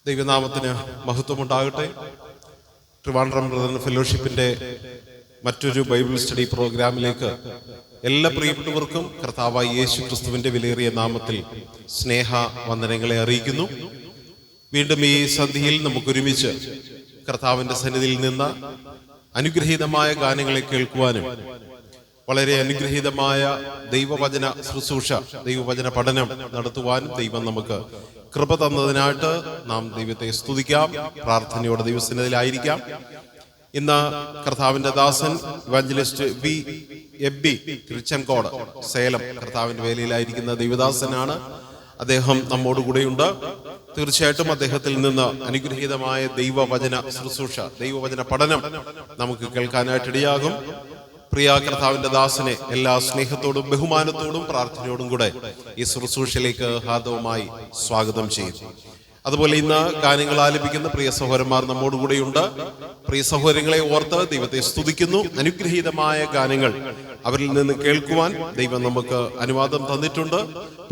ദൈവനാമത്തിന് മഹത്വമുണ്ടാകട്ടെ. ട്രിവാൻഡ്രം ബ്രദർ ഫെലോഷിപ്പിന്റെ മറ്റൊരു ബൈബിൾ സ്റ്റഡി പ്രോഗ്രാമിലേക്ക് എല്ലാ പ്രിയപ്പെട്ടവർക്കും കർത്താവായ യേശു ക്രിസ്തുവിന്റെ വിലയേറിയ നാമത്തിൽ സ്നേഹ വന്ദനങ്ങളെ അറിയിക്കുന്നു. വീണ്ടും ഈ സന്ധ്യയിൽ നമുക്കൊരുമിച്ച് കർത്താവിന്റെ സന്നിധിയിൽ നിന്ന് അനുഗ്രഹീതമായ ഗാനങ്ങളെ കേൾക്കുവാനും വളരെ അനുഗ്രഹീതമായ ദൈവവചന ശുശ്രൂഷ, ദൈവവചന പഠനം നടത്തുവാനും ദൈവം നമുക്ക് കൃപ തന്നതിനായിട്ട് നാം ദൈവത്തെ സ്തുതിക്കാം. പ്രാർത്ഥനയോടെ ദൈവസന്നിധിയിലായിരിക്കാം. ഇന്ന് കർത്താവിന്റെ ദാസൻ ഇവാഞ്ചലിസ്റ്റ് വി എബി തിരുച്ചൻകോട് സേലം കർത്താവിന്റെ വേലയിലായിരിക്കുന്ന ദൈവദാസനാണ്. അദ്ദേഹം നമ്മോടുകൂടെയുണ്ട്. തീർച്ചയായിട്ടും അദ്ദേഹത്തിൽ നിന്ന് അനുഗ്രഹീതമായ ദൈവവചന ശുശ്രൂഷ, ദൈവവചന പഠനം നമുക്ക് കേൾക്കാനായിട്ടിടയാകും. പ്രിയ കർത്താവിന്റെ ദാസനെ എല്ലാ സ്നേഹത്തോടും ബഹുമാനത്തോടും പ്രാർത്ഥനയോടും കൂടെ ഈ ശുശ്രൂഷയിലേക്ക് ഹാർദവമായി സ്വാഗതം ചെയ്യുന്നു. അതുപോലെ ഇന്ന് ഗാനങ്ങൾ ആലപിക്കുന്ന പ്രിയ സഹോദരന്മാർ നമ്മോടുകൂടെയുണ്ട്. പ്രിയ സഹോദരങ്ങളെ ഓർത്ത് ദൈവത്തെ സ്തുതിക്കുന്നു. അനുഗ്രഹീതമായ ഗാനങ്ങൾ അവരിൽ നിന്ന് കേൾക്കുവാൻ ദൈവം നമുക്ക് അനുവാദം തന്നിട്ടുണ്ട്.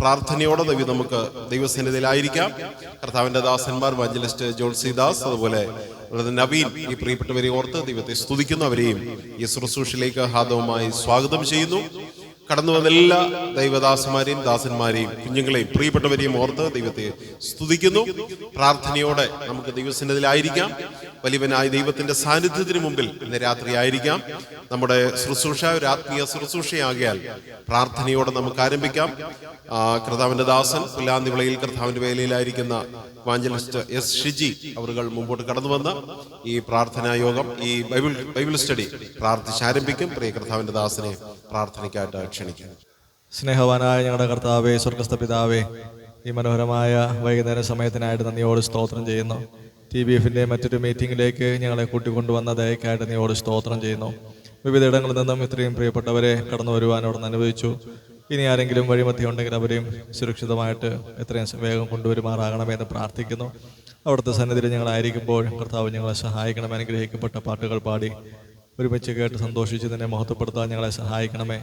പ്രാർത്ഥനയോടെ നമുക്ക് ദൈവസന്നിധിയിലായിരിക്കാം. കർത്താവിന്റെ ദാസന്മാർ ഇവാഞ്ചലിസ്റ്റ് ജോൺസി ദാസ്, അതുപോലെ നവീൻ, ഈ പ്രിയപ്പെട്ടവരെ ഓർത്ത് ദൈവത്തെ സ്തുതിക്കുന്നു. അവരെയും ഈ ശുശ്രൂഷയിലേക്ക് ഹാർദവമായി സ്വാഗതം ചെയ്യുന്നു. കടന്നു വന്ന എല്ലാ ദൈവദാസന്മാരെയും ദാസന്മാരെയും കുഞ്ഞുങ്ങളെയും പ്രിയപ്പെട്ടവരെയും ഓർത്ത് ദൈവത്തെ സ്തുതിക്കുന്നു. പ്രാർത്ഥനയോടെ നമുക്ക് ദൈവസന്നിധിയിലായിരിക്കാം. വലിയവനായ ദൈവത്തിന്റെ സാന്നിധ്യത്തിന് മുമ്പിൽ ഇന്ന് രാത്രി ആയിരിക്കാം. നമ്മുടെ ശുശ്രൂഷ ഒരു ആത്മീയ ശുശ്രൂഷയാകിയാൽ പ്രാർത്ഥനയോടെ നമുക്ക് ആരംഭിക്കാം. കർത്താവിന്റെ ദാസൻ പുല്ലാന്തിവിളയിൽ കർത്താവിന്റെ വേലയിലായിരിക്കുന്ന ഇവാഞ്ചലിസ്റ്റ് എസ് ഷിജി അവരുകൾ മുമ്പോട്ട് കടന്നു വന്ന് ഈ പ്രാർത്ഥനാ യോഗം, ഈ ബൈബിൾ സ്റ്റഡി പ്രാർത്ഥിച്ചാരംഭിക്കും. പ്രിയ കർത്താവിന്റെ ദാസനെ പ്രാർത്ഥനയ്ക്കായിട്ട് ക്ഷണിക്കും. സ്നേഹവാനായ ഞങ്ങളുടെ കർത്താവേ, സ്വർഗസ്ഥ പിതാവേ, ഈ മനോഹരമായ വൈകുന്നേര സമയത്തിനായിട്ട് നന്ദിയോട് സ്തോത്രം ചെയ്യുന്നു. TBFന്റെ മറ്റൊരു മീറ്റിംഗിലേക്ക് ഞങ്ങളെ കൂട്ടിക്കൊണ്ടുവന്ന ദയക്കായിട്ട് നന്ദിയോട് സ്തോത്രം ചെയ്യുന്നു. വിവിധ ഇടങ്ങളിൽ നിന്നും ഇത്രയും പ്രിയപ്പെട്ടവരെ കടന്നു വരുവാൻ അവിടെ നിന്ന് അനുഭവിച്ചു. ഇനി ആരെങ്കിലും വഴിമധ്യം ഉണ്ടെങ്കിൽ അവരെയും സുരക്ഷിതമായിട്ട് എത്രയും വേഗം കൊണ്ടുവരുമാറാകണമെന്ന് പ്രാർത്ഥിക്കുന്നു. അവിടുത്തെ സന്നിധിയിൽ ഞങ്ങളായിരിക്കുമ്പോൾ കർത്താവ് ഞങ്ങളെ സഹായിക്കണമേ. അനുഗ്രഹിക്കപ്പെട്ട പാട്ടുകൾ പാടി ഒരുമിച്ച് കേട്ട് സന്തോഷിച്ച് തന്നെ മഹത്വപ്പെടുത്താൻ ഞങ്ങളെ സഹായിക്കണമേ.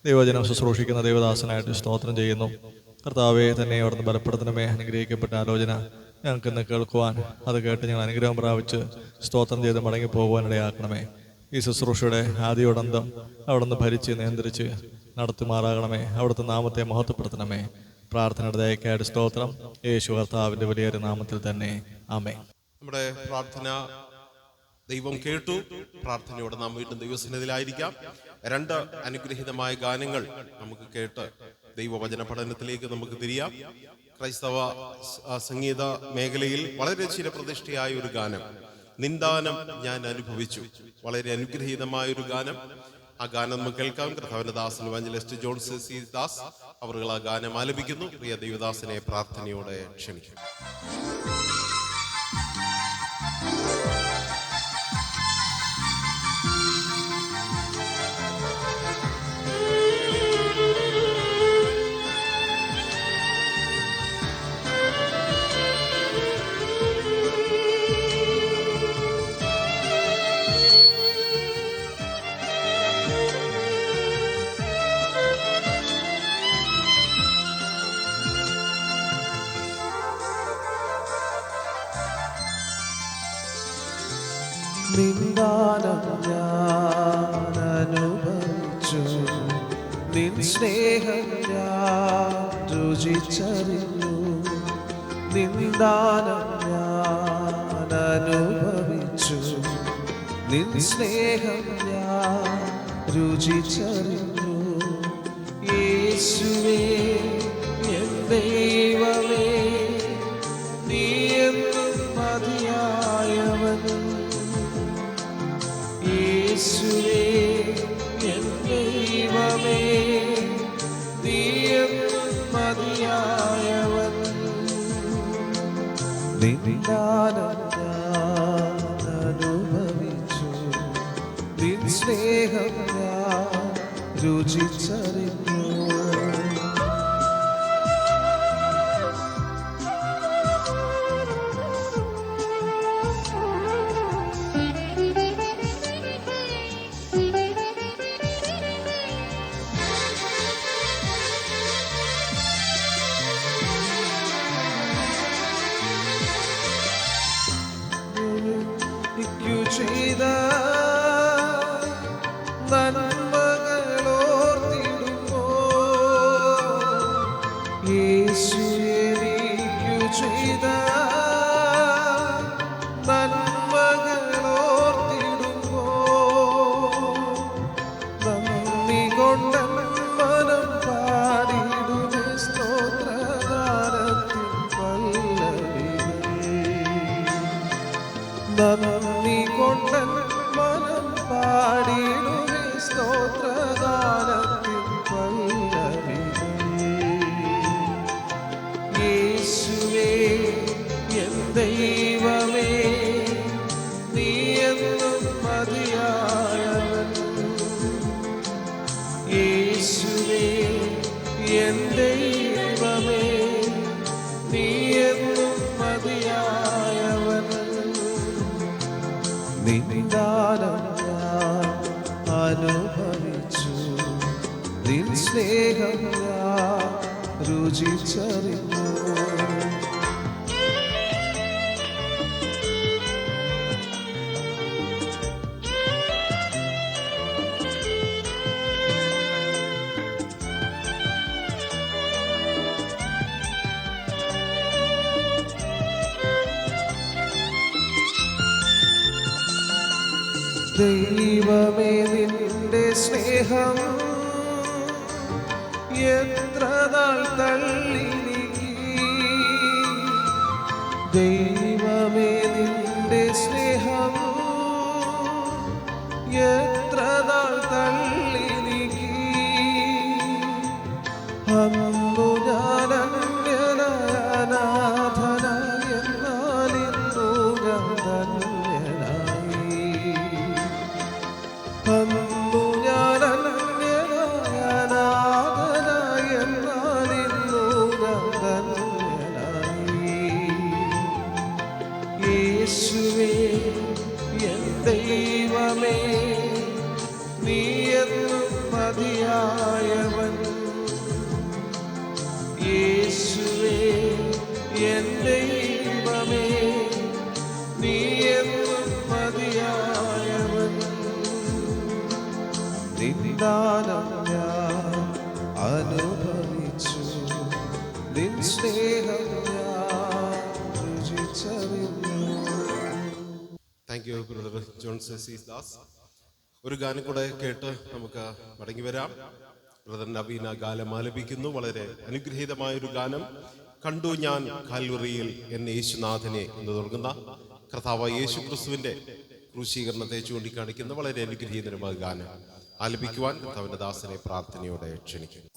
ദൈവജനം ശുശ്രൂഷിക്കുന്ന ദൈവദാസനായിട്ട് സ്തോത്രം ചെയ്യുന്നു. കർത്താവെ തന്നെ അവിടുന്ന് ബലപ്പെടുത്തണമേ. അനുഗ്രഹിക്കപ്പെട്ട ആലോചന ഞങ്ങൾക്ക് ഇന്ന് കേൾക്കുവാൻ, അത് കേട്ട് ഞങ്ങൾ അനുഗ്രഹം പ്രാപിച്ച് സ്തോത്രം ചെയ്ത് മടങ്ങി പോകുവാനിടയാക്കണമേ. ഈ ശുശ്രൂഷയുടെ ആദിയോടന്തം അവിടുന്ന് ഭരിച്ച് നിയന്ത്രിച്ച് നടത്തുമാറാകണമേ. അവിടുത്തെ നാമത്തെ മഹത്വപ്പെടുത്തണമേ. പ്രാർത്ഥനയുടെ ദയക്കായിട്ട് സ്തോത്രം. യേശു കർത്താവിന്റെ വലിയൊരു നാമത്തിൽ തന്നെ ആമേൻ. നമ്മുടെ പ്രാർത്ഥന ദൈവം കേട്ടു. പ്രാർത്ഥനയോടെ നാം വീണ്ടും ദൈവസന്നിധിയിലായിരിക്കാം. രണ്ട് അനുഗ്രഹീതമായ ഗാനങ്ങൾ നമുക്ക് കേട്ട് ദൈവവചന പഠനത്തിലേക്ക് നമുക്ക് തിരിയാം. ക്രൈസ്തവ സംഗീത മേഖലയിൽ വളരെ ചിരപ്രതിഷ്ഠയായ ഒരു ഗാനം, നിന്ദാനം ഞാൻ അനുഭവിച്ചു. വളരെ അനുഗ്രഹീതമായ ഒരു ഗാനം. ആ ഗാനം നമുക്ക് കേൾക്കാം. കർത്താവിന്റെ ദാസൻ ഇവാഞ്ചലിസ്റ്റ് ജോൺസി ദാസ് അവർ ആ ഗാനം ആലപിക്കുന്നു. പ്രിയ ദൈവദാസനെ പ്രാർത്ഥനയോടെ ക്ഷണിക്കും. നിന്ദാനം ഞാൻ അനുഭവിച്ചു, നിൻ സ്നേഹം ഞാൻ രുചിച്ചറിഞ്ഞു. നിന്ദാനം ഞാൻ അനുഭവിച്ചു, നിൻ സ്നേഹം ഞാൻ രുചിച്ചറിഞ്ഞു. യേശുവേ എൻ ദൈവമേ, നീ എന്നും മതിയായവൻ. യേശുവേ എൻ ദൈവമേ, നീ എന്നും മതിയായവൻ. നിന്ദാനം ഞാൻ അനുഭവിച്ചു, നിൻ സ്നേഹം ഞാൻ രുചിച്ചറിഞ്ഞു. യേശു എനിക്കു ചെയ്ത നന്മകളോർത്തിടുമ്പോൾ നന്ദി കൊണ്ട് മനം പാടിടുമേ സ്തോത്രഗാനത്തിൻ പല്ലവികൾ. നന്ദി കൊണ്ട് മനം പാടിടുമേ സ്തോത്രഗാനത്തിൻ പല്ലവികൾ. യേശുവേ എൻ ദൈവമേ, നീ എന്നും മതിയായവൻ. യേശുവേ എൻ ദൈവമേ, നീ എന്നും മതിയായവൻ. നിന്ദാനം ഞാൻ അനുഭവിച്ചു, നിൻ സ്നേഹം ഞാൻ രുചിച്ചറിഞ്ഞു. ദൈവമേ നിന്റെ സ്നേഹം എത്ര നാൾ തള്ളി നീക്കി. ദൈവമേ നിന്റെ സ്നേഹം എത്ര നാൾ തള്ളി നീക്കി. അന്നു ഞാൻ അന്യനാഥനായി, എന്നാലിന്നു ഞാൻ ധന്യനായി. അന്നു ഞാൻ അന്യനാഥനായി, എന്നാലിന്നു ഞാൻ ധന്യനായി. യേശുവേ എൻ ദൈവമേ, നീ എന്നും മതിയായവൻ. യേശുവേ എൻ ദൈവമേ, നീ എന്നും മതിയായവൻ. നിന്ദാനം ഞാൻ അനുഭവിച്ചു, നിൻ സ്നേഹം ഞാൻ രുചിച്ചറിഞ്ഞു. താങ്ക് യു ബ്രദർ ജോൺ സെസീസ് ദാസ്. ഒരു ഗാനം കൂടെ കേട്ട് നമുക്ക് മടങ്ങി വരാം. ബ്രദർ നവീന ഗാനം ആലപിക്കുന്നു. വളരെ അനുഗ്രഹീതമായൊരു ഗാനം, കണ്ടു ഞാൻ കാൽവറിയിൽ എന്നെ യേശുനാഥനെ എന്ന് തുടങ്ങുന്ന കർത്താവായ യേശു ക്രിസ്തുവിന്റെ ക്രൂശീകരണത്തെ ചൂണ്ടിക്കാണിക്കുന്ന വളരെ അനുഗ്രഹീതമായ ഗാനം ആലപിക്കുവാൻ കർത്താവിന്റെ ദാസനെ പ്രാർത്ഥനയോടെ ക്ഷണിക്കുന്നു.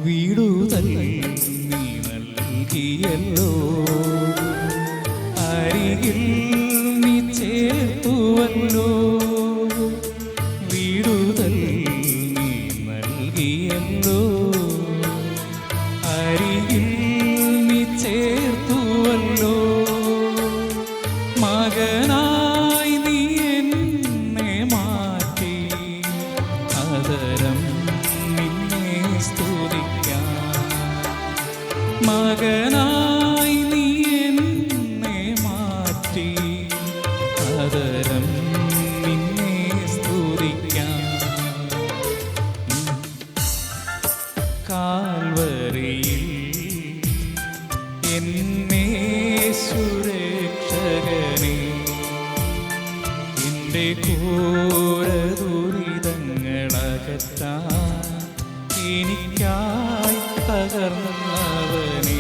വിടുതൽ നീ നൽകിയല്ലോ, അരികിൽ നീ ചേർത്തുവല്ലോ. വിടുതൽ നീ നൽകിയല്ലോ, അരികിൽ നീ ചേർത്തുവല്ലോ. മകനായി നീ എന്നെ മാറ്റി, ആദരം നിന്നെ സ്തുതിക്കാം. മകനായി നീ എന്നെ മാറ്റി, ആദരം നിന്നെ സ്തുതിക്കാം. കാൽവരിയിൽ എന്നെ സുരക്ഷകനെ, എൻ്റെ ഘോര ദുരിതങ്ങളകറ്റാൻ എനിക്കായി തകർന്നവനേ.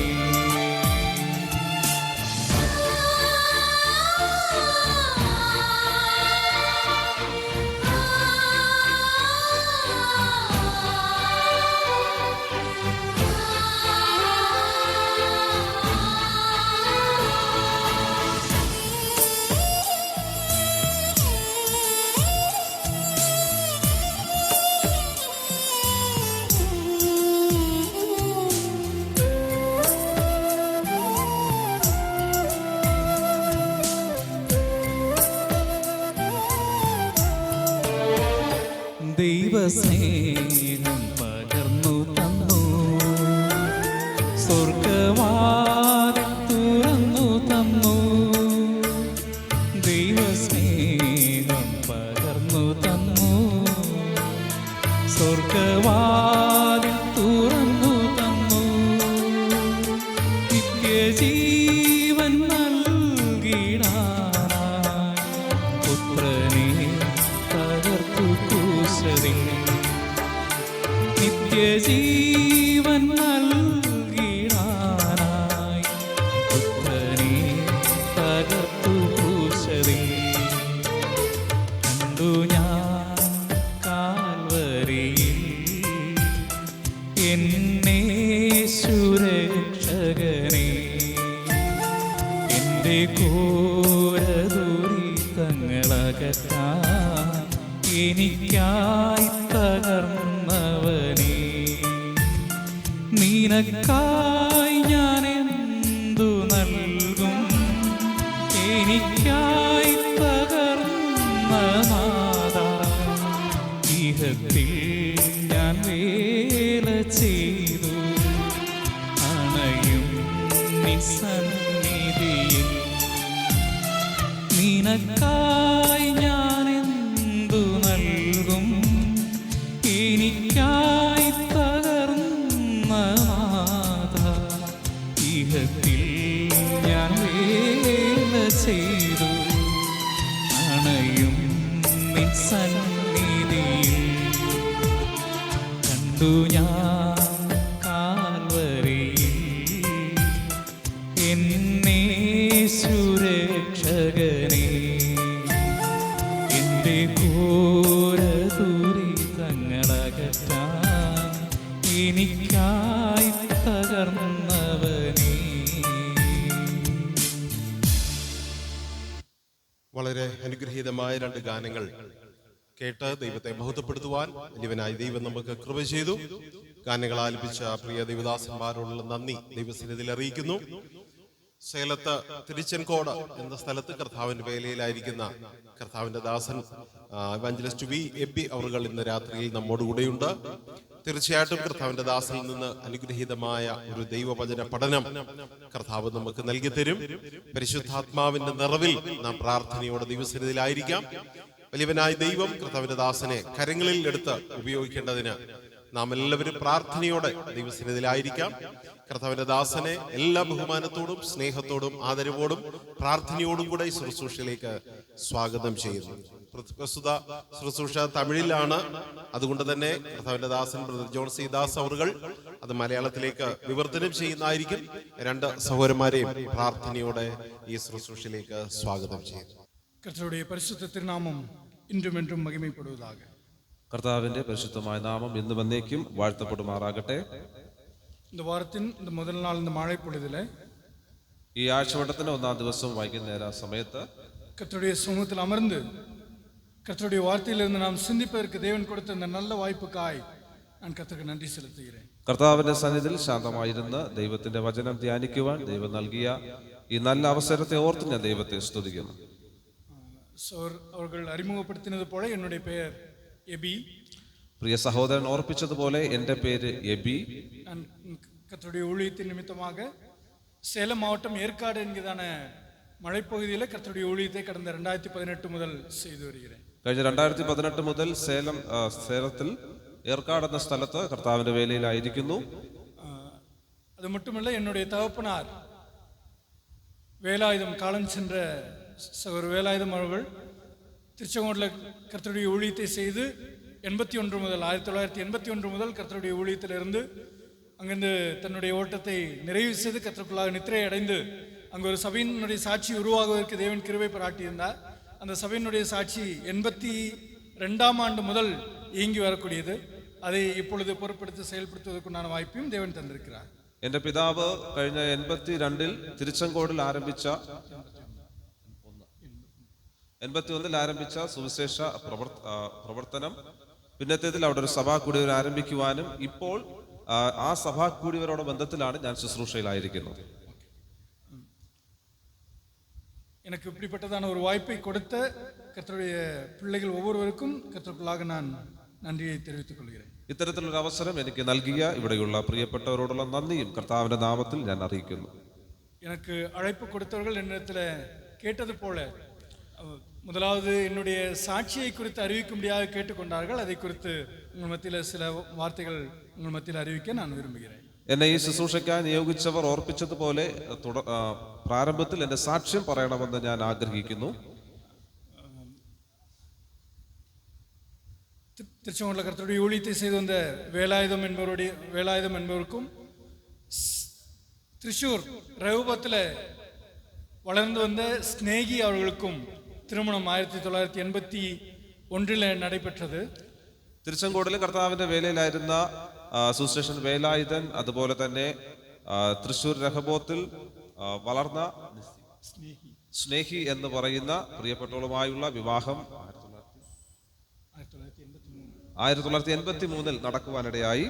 ദൈവസ്നേഹം പകർന്നു തന്നു, സ്വർഗവാതിൽ തുറന്നു തന്നു. ദൈവസ്നേഹം പകർന്നു തന്നു, സ്വർഗവാതിൽ തുറന്നു തന്നു. നിത്യജീവൻ നൽകിടാനായി പുത്രനെ തകർത്തു ക്രൂശിൽ. നിത്യജീവൻ നൽകിടാനായി പുത്രനെ തകർത്തു ക്രൂശിൽ. കണ്ടു ഞാൻ കാൽവരിയിൽ എന്നെ സുരക്ഷകനെ, എൻ്റെ ഘോര ദുരിതങ്ങളകറ്റാൻ എനിക്കായി തകർന്നവനേ. നിനക്കായി ഞാൻ എന്തു നൽകും, എനിക്കായി തകർന്ന നാഥാ. ഇഹത്തിൽ ഞാൻ വേല ചെയ്തു, അണയും നിൻ സന്നിധിയിൽ. നിനക്കായി ഞാൻ എന്തു നൽകും, എനിക്കായി തകർന്ന നാഥാ. ഇഹത്തിൽ ഞാൻ വേല ചെയ്തു, അണയും നിൻ സന്നിധിയിൽ. കണ്ടു ഞാൻ കാൽവരിയിൽ എന്നെ സുരക്ഷകനെ, എൻ്റെ ഘോര ദുരിതങ്ങളകറ്റാൻ എനിക്കായി തകർന്നവനേ. വളരെ അനുഗ്രഹീതമായ രണ്ട് ഗാനങ്ങൾ കേട്ട് ദൈവത്തെ മഹത്വപ്പെടുത്തുവാൻ വലിയവനായ ദൈവം നമുക്ക് കൃപ ചെയ്തു. ഗാനങ്ങൾ ആലപിച്ച പ്രിയ ദൈവദാസന്മാരോടുള്ള നന്ദി ദൈവസന്നിധിയിൽ അറിയിക്കുന്നു. സേലത്ത് തിരുച്ചൻകോട് എന്ന സ്ഥലത്ത് കർത്താവിന്റെ വേലയിലായിരിക്കുന്ന കർത്താവിന്റെ ദാസൻ ഇവാഞ്ചലിസ്റ്റ് വി എബി അവറുകൾ ഇന്ന് രാത്രിയിൽ നമ്മോടുകൂടെയുണ്ട്. തീർച്ചയായിട്ടും കർത്താവിന്റെ ദാസനിൽ നിന്ന് അനുഗ്രഹീതമായ ഒരു ദൈവവചന പഠനം കർത്താവ് നമുക്ക് നൽകി തരും. പരിശുദ്ധാത്മാവിന്റെ നിറവിൽ നാം പ്രാർത്ഥനയോടെ ദൈവസന്നിധിയിലായിരിക്കാം. വലിയവനായ ദൈവം കർത്താവിന്റെ ദാസനെ കരങ്ങളിൽ എടുത്ത് ഉപയോഗിക്കേണ്ടതിന് നാം എല്ലാവരും പ്രാർത്ഥനയോടെ ദൈവസന്നിധിയിലായിരിക്കാം. കർത്താവിന്റെ ദാസനെ എല്ലാ ബഹുമാനത്തോടും സ്നേഹത്തോടും ആദരവോടും പ്രാർത്ഥനയോടും കൂടെ ഈ ശുശ്രൂഷയിലേക്ക് സ്വാഗതം ചെയ്യുന്നു. പ്രസ്തുത ശുശ്രൂഷ തമിഴിലാണ്. അതുകൊണ്ട് തന്നെ കർത്താവിന്റെ ദാസൻ ബ്രദർ ജോൺ സി ദാസ് അവറുകൾ അത് മലയാളത്തിലേക്ക് വിവർത്തനം ചെയ്യുന്നതായിരിക്കും. രണ്ട് സഹോദരന്മാരെയും പ്രാർത്ഥനയോടെ ഈ ശുശ്രൂഷയിലേക്ക് സ്വാഗതം ചെയ്യുന്നു. കർത്താവുடைய பரிசுத்த திருநாமம் இன்றும் என்றும் மகிமைப்படுவதாக. കർത്താവിന്റെ പരിശുദ്ധമായ നാമം ഇന്നും എന്നേക്കും വാഴ്ത്തപ്പെടുമാറാകട്ടെ. இந்த வாரத்தின் இந்த முதல் நாள் இந்த மழை பொழுதில் ഈ ആഴ്ചവട്ടത്തിന്റെ ഒന്നാം ദിവസം വൈകുന്നേര സമയത്ത് கர்த்தருடைய சமூகத்தில் அமர்ந்து கர்த்தருடைய வார்த்தையிலிருந்து நாம் சிந்திப்பதற்கு தேவன் கொடுத்த இந்த நல்ல வாய்ப்புக்காய் நான் கர்த்தருக்கு நன்றி செலுத்துகிறேன். കർത്താവിന്റെ സന്നിധിയിൽ ശാന്തമായിരുന്ന് ദൈവത്തിന്റെ വചനം ധ്യാനിക്കുവാൻ ദൈവം നൽകിയ ഈ നല്ല അവസരത്തെ ഓർത്ത് ഞാൻ ദൈവത്തെ സ്തുതിക്കുന്നു. அவர்கள் அறிமுகப்படுத்தினது போல என்னுடைய பெயர் எபி. പ്രിയ സഹോദരൻ ഓർപ്പിച്ചതുപോലെ എൻ്റെ പേര് എബി. நான் கர்த்தருடைய ஊழியத்தின் நிமித்தமாக சேலம் மாவட்டம் ஏற்காடு என்கிறதான மலைப்பகுதியில் கர்த்தருடைய ஊழியத்தை கடந்த 2018 முதல் செய்து வருகிறேன். കഴിഞ്ഞ 2018 മുതൽ സേലത്തിൽ ഏർക്കാട് എന്ന സ്ഥലത്ത് കർത്താവിന്റെ വേലയിലായിരിക്കുന്നു. அது மட்டுமல்ல, என்னுடைய தகப்பனார் வேலாயுதம் காலம் சென்ற சகோதரர் வேலாயுதம் அவர்கள் திருச்செங்கோட்டில் கர்த்தருடைய ஊழியத்தை செய்து 1981 முதல் கர்த்தருடைய ஊழியத்திலிருந்து அங்கிருந்து தன்னுடைய ஓட்டத்தை நிறைவு செய்து கர்த்தருக்குள்ளாக நித்திரை அடைந்து அங்கு ஒரு சபையினுடைய சாட்சி உருவாகுவதற்கு தேவன் கிருபை பாராட்டியிருந்தார். அந்த சபையினுடைய சாட்சி 82ஆம் ஆண்டு முதல் இயங்கி வரக்கூடியது. அதை இப்பொழுது பொறுப்படுத்தி செயல்படுத்துவதற்குண்டான வாய்ப்பையும் தேவன் தந்திருக்கிறார். എൻ്റെ പിതാവ് കഴിഞ്ഞ 82-ൽ തിരുച്ചെങ്കോടിൽ ആരംഭിച്ച 81-ൽ ആരംഭിച്ച സുവിശേഷ പ്രവർത്തനം പിന്നത്തേതിൽ അവിടെ ഒരു സഭാ കൂടിയവർ ആരംഭിക്കുവാനും ഇപ്പോൾ ആ സഭാ കൂടിയവരോട് ബന്ധത്തിലാണ് ഞാൻ ശുശ്രൂഷയിലായിരിക്കുന്നത്. எனக்கு இப்படிப்பட்டதான ஒரு வாய்ப்பை கொடுத்த கர்த்தருடைய பிள்ளைகள் ஒவ்வொருவருக்கும் கர்த்தருக்குள்ளாக நான் நன்றியை தெரிவித்துக் கொள்கிறேன். ഇത്തരത്തിലൊരു അവസരം എനിക്ക് നൽകിയ ഇവിടെയുള്ള പ്രിയപ്പെട്ടവരോടുള്ള നന്ദിയും കർത്താവിന്റെ നാമത്തിൽ ഞാൻ അറിയിക്കുന്നു. எனக்கு அழைப்பு கொடுத்தவர்கள் என்னிடத்தில் கேட்டது போல முதலாவது என்னுடைய சாட்சியை குறித்து அறிவிக்கும்படியாக கேட்டுக்கொண்டார்கள். அதை குறித்து உங்கள் மத்தியில் சில வார்த்தைகள் உங்கள் மத்தியில் அறிவிக்க நான் விரும்புகிறேன். എന്നെ ഈ ശുശ്രൂഷയ്ക്കായി നിയോഗിച്ചവർ ഓർപ്പിച്ചതുപോലെ പ്രാരംഭത്തിൽ എന്റെ സാക്ഷ്യം പറയണമെന്ന് ഞാൻ ആഗ്രഹിക്കുന്നു. திருச்செங்கோட்டில் கர்த்தருடைய ஊழியத்தை செய்து வந்த வேலாயுதம் என்பவருக்கும் திரிசூர் ரகுபத்தில் வளர்ந்து வந்த ஸ்நேகி அவர்களுக்கும் திருமணம் 1981 நடைபெற்றது. തിരുച്ചെങ്കോടിലെ കർത്താവിന്റെ വേലയിലായിരുന്ന സുസ്റ്റേഷൻ വേലായുധൻ, അതുപോലെ തന്നെ തൃശൂർ രഹബോത്തിൽ വളർന്ന സ്നേഹി എന്ന് പറയുന്ന പ്രിയപ്പെട്ടവളുമായുള്ള വിവാഹം 1983-ൽ നടക്കുവാനിടയായി.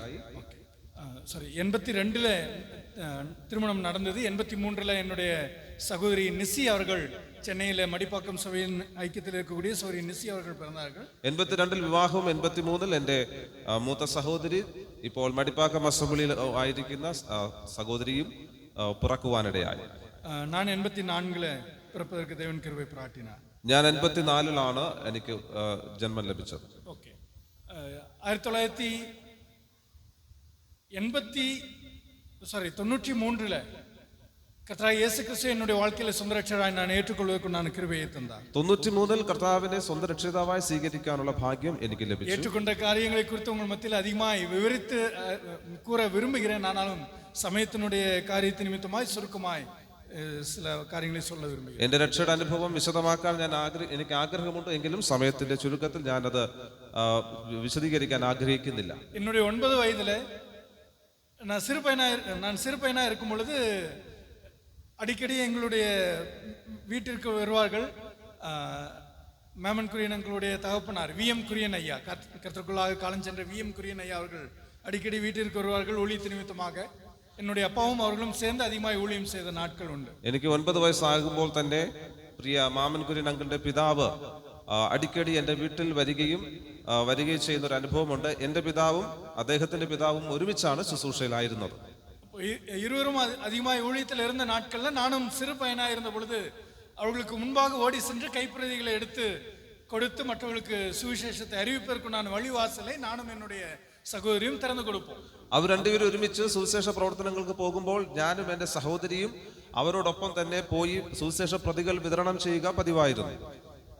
82ல் திருமணம் நடந்தது. 83ல் என்னுடைய சகோதரி நிசி அவர்கள் சென்னையில் மடிப்பாக்கம் சபையின் ஐக்கியத்தில் இருக்கக்கூடிய சகோதரி நிசி அவர்கள் பிறந்தார்கள். 82ൽ വിവാഹവും 83ൽ എൻ്റെ മൂത്ത സഹോദരി ഇപ്പോൾ മടിപ്പാക്കം അസംബ്ലിയിൽ ആയിരിക്കുന്ന സഹോദരിയും പിറക്കുവാനിടയായി. நான் 84ல் பிறப்பதற்கு தேவன் கிருபை பாராட்டினார். ഞാൻ 84ലാണ് എനിക്ക് ജന്മം ലഭിച്ചത്. 1993ல் கர்த்தராகிய இயேசு கிறிஸ்து என்னுடைய வாழ்க்கையில சொந்த ரட்சகராய் நான் ஏற்றுக்கொள்வதற்கு நான் கிருபையை தந்தார். 93ൽ കർത്താവിനെ സ്വന്തം രക്ഷിതാവായി സ്വീകരിക്കാനുള്ള ഭാഗ്യം എനിക്ക് ലഭിച്ചു. ஏற்றுக்கொண்ட காரியங்களை குறித்து உங்கள் மத்தியில் அதிகமாய் விவரித்து கூற விரும்புகிறேன். ஆனாலும் சமயத்தினுடைய காரியத்தின் நிமித்தமாய் சுருக்கமாய் சில காரியங்களை சொல்ல விரும்புகிறேன். എന്റെ രക്ഷയുടെ അനുഭവം വിശദമാക്കാൻ എനിക്ക് ആഗ്രഹമുണ്ട്. എങ്കിലും സമയത്തിന്റെ ചുരുക്കത്തിൽ ഞാനത് വിശദീകരിക്കാൻ ആഗ്രഹിക്കുന്നില്ല. என்னுடைய 9 வயதில் நான் சிறு பையனா இருக்கும் பொழுது அடிக்கடி எங்களுடைய வீட்டிற்கு வருவார்கள். மேமன் குரியன் எங்களுடைய தகப்பனார் விஎம் குரியன் ஐயா, கர்த்தருக்குள்ளாக காலம் சென்ற விஎம் குரியன் ஐயா அவர்கள் அடிக்கடி வீட்டிற்கு வருவார்கள் ஊழியத்து நிமித்தமாக. என்னுடைய அப்பாவும் அவர்களும் சேர்ந்து அதிகமாக ஊழியம் செய்த நாட்கள் உண்டு. എനിക്ക് 9 വയസ്സാകുമ്പോൾ തന്നെ പ്രിയ മാമൻ കുര്യൻ അങ്കിളുടെ പിതാവ് അടിക്കടി എൻ്റെ വീട്ടിൽ വരികയും ചെയ്യുന്ന ഒരു അനുഭവമുണ്ട്. എൻ്റെ പിതാവും അദ്ദേഹത്തിന്റെ പിതാവും ഒരുമിച്ചാണ് ശുശ്രൂഷയിലായിരുന്നത്. இருவரும் அதிகமாக ஊழியத்தில் இருந்த நாட்கள்ல நானும் சிறு பையனா இருந்த பொழுது அவர்களுக்கு முன்பாக ஓடி சென்று கைப்பிரதிகளை எடுத்து கொடுத்து மற்றவர்களுக்கு சுவிசேஷத்தை அறிவிப்பதற்குண்டான வழிவாசலை நானும் என்னுடைய സഹോദരിയും തുറന്നു കൊടുക്കും. അവർ രണ്ടുപേരും ഒരുമിച്ച് സുവിശേഷ പ്രവർത്തനങ്ങൾക്ക് പോകുമ്പോൾ ഞാനും എൻ്റെ സഹോദരിയും അവരോടൊപ്പം തന്നെ പോയി സുവിശേഷ പ്രതികൾ വിതരണം ചെയ്യുക പതിവായിരുന്നു.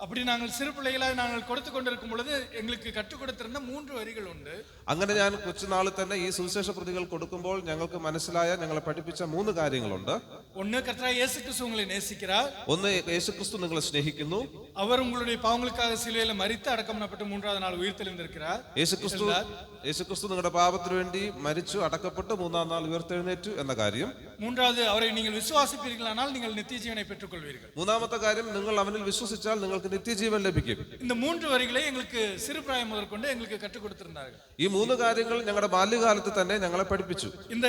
அப்படி நாங்கள் சிறு பிள்ளைகளாய் நாங்கள் கொடுத்து கொண்டிருக்கும் பொழுது எங்களுக்கு கற்றுக் கொடுத்திருந்த 3 വരികൾ ഉണ്ട്. അങ്ങനെ ഞാൻ കൊച്ചുനാളിൽ തന്നെ ഈ സുവിശേഷ പ്രതികൾ കൊടുക്കുമ്പോൾ ഞങ്ങൾക്ക് മനസ്സിലായ ഞങ്ങളെ പഠിപ്പിച്ച 3 കാര്യങ്ങളുണ്ട്. ഒന്ന് കർത്താവായ യേശു ക്രിസ്തു ഉങ്ങളെ നേസിக்கிறார். ഒന്ന് യേശുക്രിസ്തു നിങ്ങളെ സ്നേഹിക്കുന്നു. അവർ ഉங்களுடைய പാവങ്ങൾക്കാக സിലുവയിൽ മരിത്ത് അടക്കം பண்ணப்பட்டு 3ാவது നാൾ ഉയർത്തെഴുന്നേൽக்கிறார். യേശുക്രിസ്തു നിങ്ങളുടെ പാപത്തിനു വേണ്ടി മരിച്ചു അടക്കപ്പെട്ട് 3ാം നാൾ ഉയർത്തെഴുന്നേറ്റു എന്ന കാര്യം. 3ാவது അവരെ നിങ്ങൾ വിശ്വസിപ്പീர்களானால் നിങ്ങൾ നിത്യജീവനെ പെற்றுക്കൊள்வீர்கள். മൂന്നാമത്തെ കാര്യം, നിങ്ങൾ അവനിൽ വിശ്വസിച്ചാൽ നിങ്ങൾക്ക് നിത്യജീവൻ ലഭിക്കും. இந்த 3 വരികളെ എங்களுக்கு சிறுபிராயம் முதற்கொண்டு எங்களுக்கு கற்றுக் கொடுத்திருந்தார்கள். ഈ 3 കാര്യങ്ങൾ ഞങ്ങളുടെ ബാല്യകാലത്ത് തന്നെ ഞങ്ങളെ പഠിപ്പിച്ചു. இந்த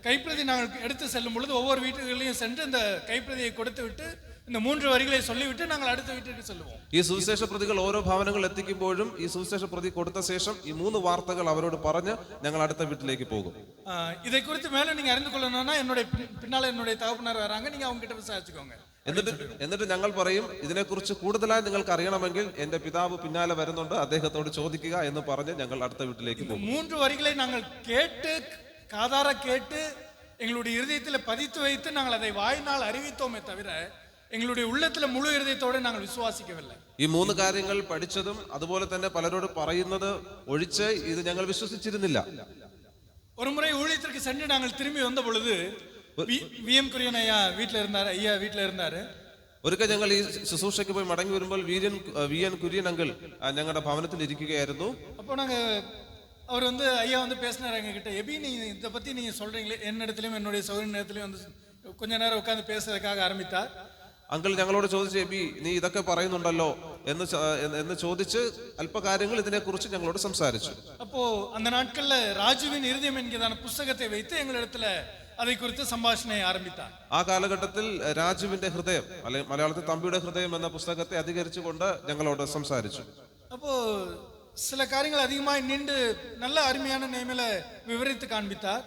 கைப்பிரதி நாங்கள் எடுத்து செல்லும் பொழுது ஒவ்வொரு வீட்டுகளிலும் சென்று இந்த கைப்பிரதியை கொடுத்து விட்டு இந்த 3 വരികളെ சொல்லிவிட்டு நாங்கள் அடுத்த வீட்டுக்கு செல்வோம். ഈ സുവിശേഷ പ്രതികൾ ഓരോ ഭവനങ്ങളിൽ എത്തിക്കുമ്പോഴും ഈ സുവിശേഷ പ്രതി കൊടുത്ത ശേഷം ഈ 3 വാർത്തകൾ അവരോട് പറഞ്ഞ് ഞങ്ങൾ അടുത്ത വീട്ടിലേക്ക് പോകും. இதை குறித்து மேல நீங்க அறிந்து கொள்ளணும்னா என்னுடைய பின்னால என்னுடைய தகப்பனார் வராங்க, நீங்க அவங்க கிட்ட விசாரிச்சுக்கோங்க. എന്നിട്ട് ഞങ്ങൾ പറയും, ഇതിനെക്കുറിച്ച് കൂടുതലായി നിങ്ങൾക്ക് അറിയണമെങ്കിൽ എന്റെ പിതാവ് പിന്നാലെ വരുന്നുണ്ട്, അദ്ദേഹത്തോട് ചോദിക്കുക എന്ന് പറഞ്ഞ് ഞങ്ങൾ അടുത്ത വീട്ടിലേക്ക് പോകും. 3 വരികളെ நாங்கள் கேட்டு காதார கேட்டு எங்களுடைய இருதயத்தில் பதித்து வைத்து நாங்கள் அதை வாயினால் அறிவித்தோமே தவிர எங்களுடைய உள்ளத்துல முழு இருதயத்தோடு நாங்கள் விசுவாசிக்கவில்லை. ഈ 3 കാര്യങ്ങൾ പഠിച്ചതും അതുപോലെ തന്നെ പലരോട് പറയുന്നത് ഒഴിച്ച് ഇത് ഞങ്ങൾ വിശ്വസിച്ചിരുന്നില്ല. ஒரு முறை ஊழியத்திற்கு சென்று நாங்கள் திரும்பி வந்த பொழுது VM കുര്യൻ ஐயா வீட்டில் இருந்தாரு. ഒരിക്കൽ ഞങ്ങൾ ഈ ശുശ്രൂഷയ്ക്ക് പോയി മടങ്ങി വരുമ്പോൾ VN കുര്യൻ അങ്കിൾ ഞങ്ങളുടെ ഭവനത്തിൽ ഇരിക്കുകയായിരുന്നു. അപ്പോൾ அவர் ஐயா பேசினார் எங்க கிட்ட, எபி நீ இதை பத்தி நீங்க சொல்றீங்களே, என்னிடத்திலும் என்னுடைய சௌகரிய நேரத்திலும் கொஞ்ச நேரம் உட்கார்ந்து பேசுறதுக்காக ஆரம்பித்தார். അങ്കിൾ ഞങ്ങളോട് ചോദിച്ചു, എബി നീ ഇതൊക്കെ പറയുന്നുണ്ടല്ലോ എന്ന് ചോദിച്ച് അല്പകാര്യങ്ങൾ ഇതിനെക്കുറിച്ച് ഞങ്ങളോട് സംസാരിച്ചു. അപ്പോ அந்த நாட்கள்ல ராஜுவின் இருதயம் என்கிறதான പുസ്തകത്തെ வைத்து எங்களிடத்துல அதை குறித்து സംഭാഷണയെ ആരംഭിத்தார். ആ കാലഘട്ടത്തിൽ രാജുവിന്റെ ഹൃദയം, അല്ലെങ്കിൽ മലയാളത്തിൽ തമ്പിയുടെ ഹൃദയം എന്ന പുസ്തകത്തെ അധികരിച്ചുകൊണ്ട് ഞങ്ങളോട് സംസാരിച്ചു. അപ്പോ சில காரியங்கள் அதிகமாய் நின்று நல்ல அருமையான நிலைமையில விவரித்து காண்பித்தார்.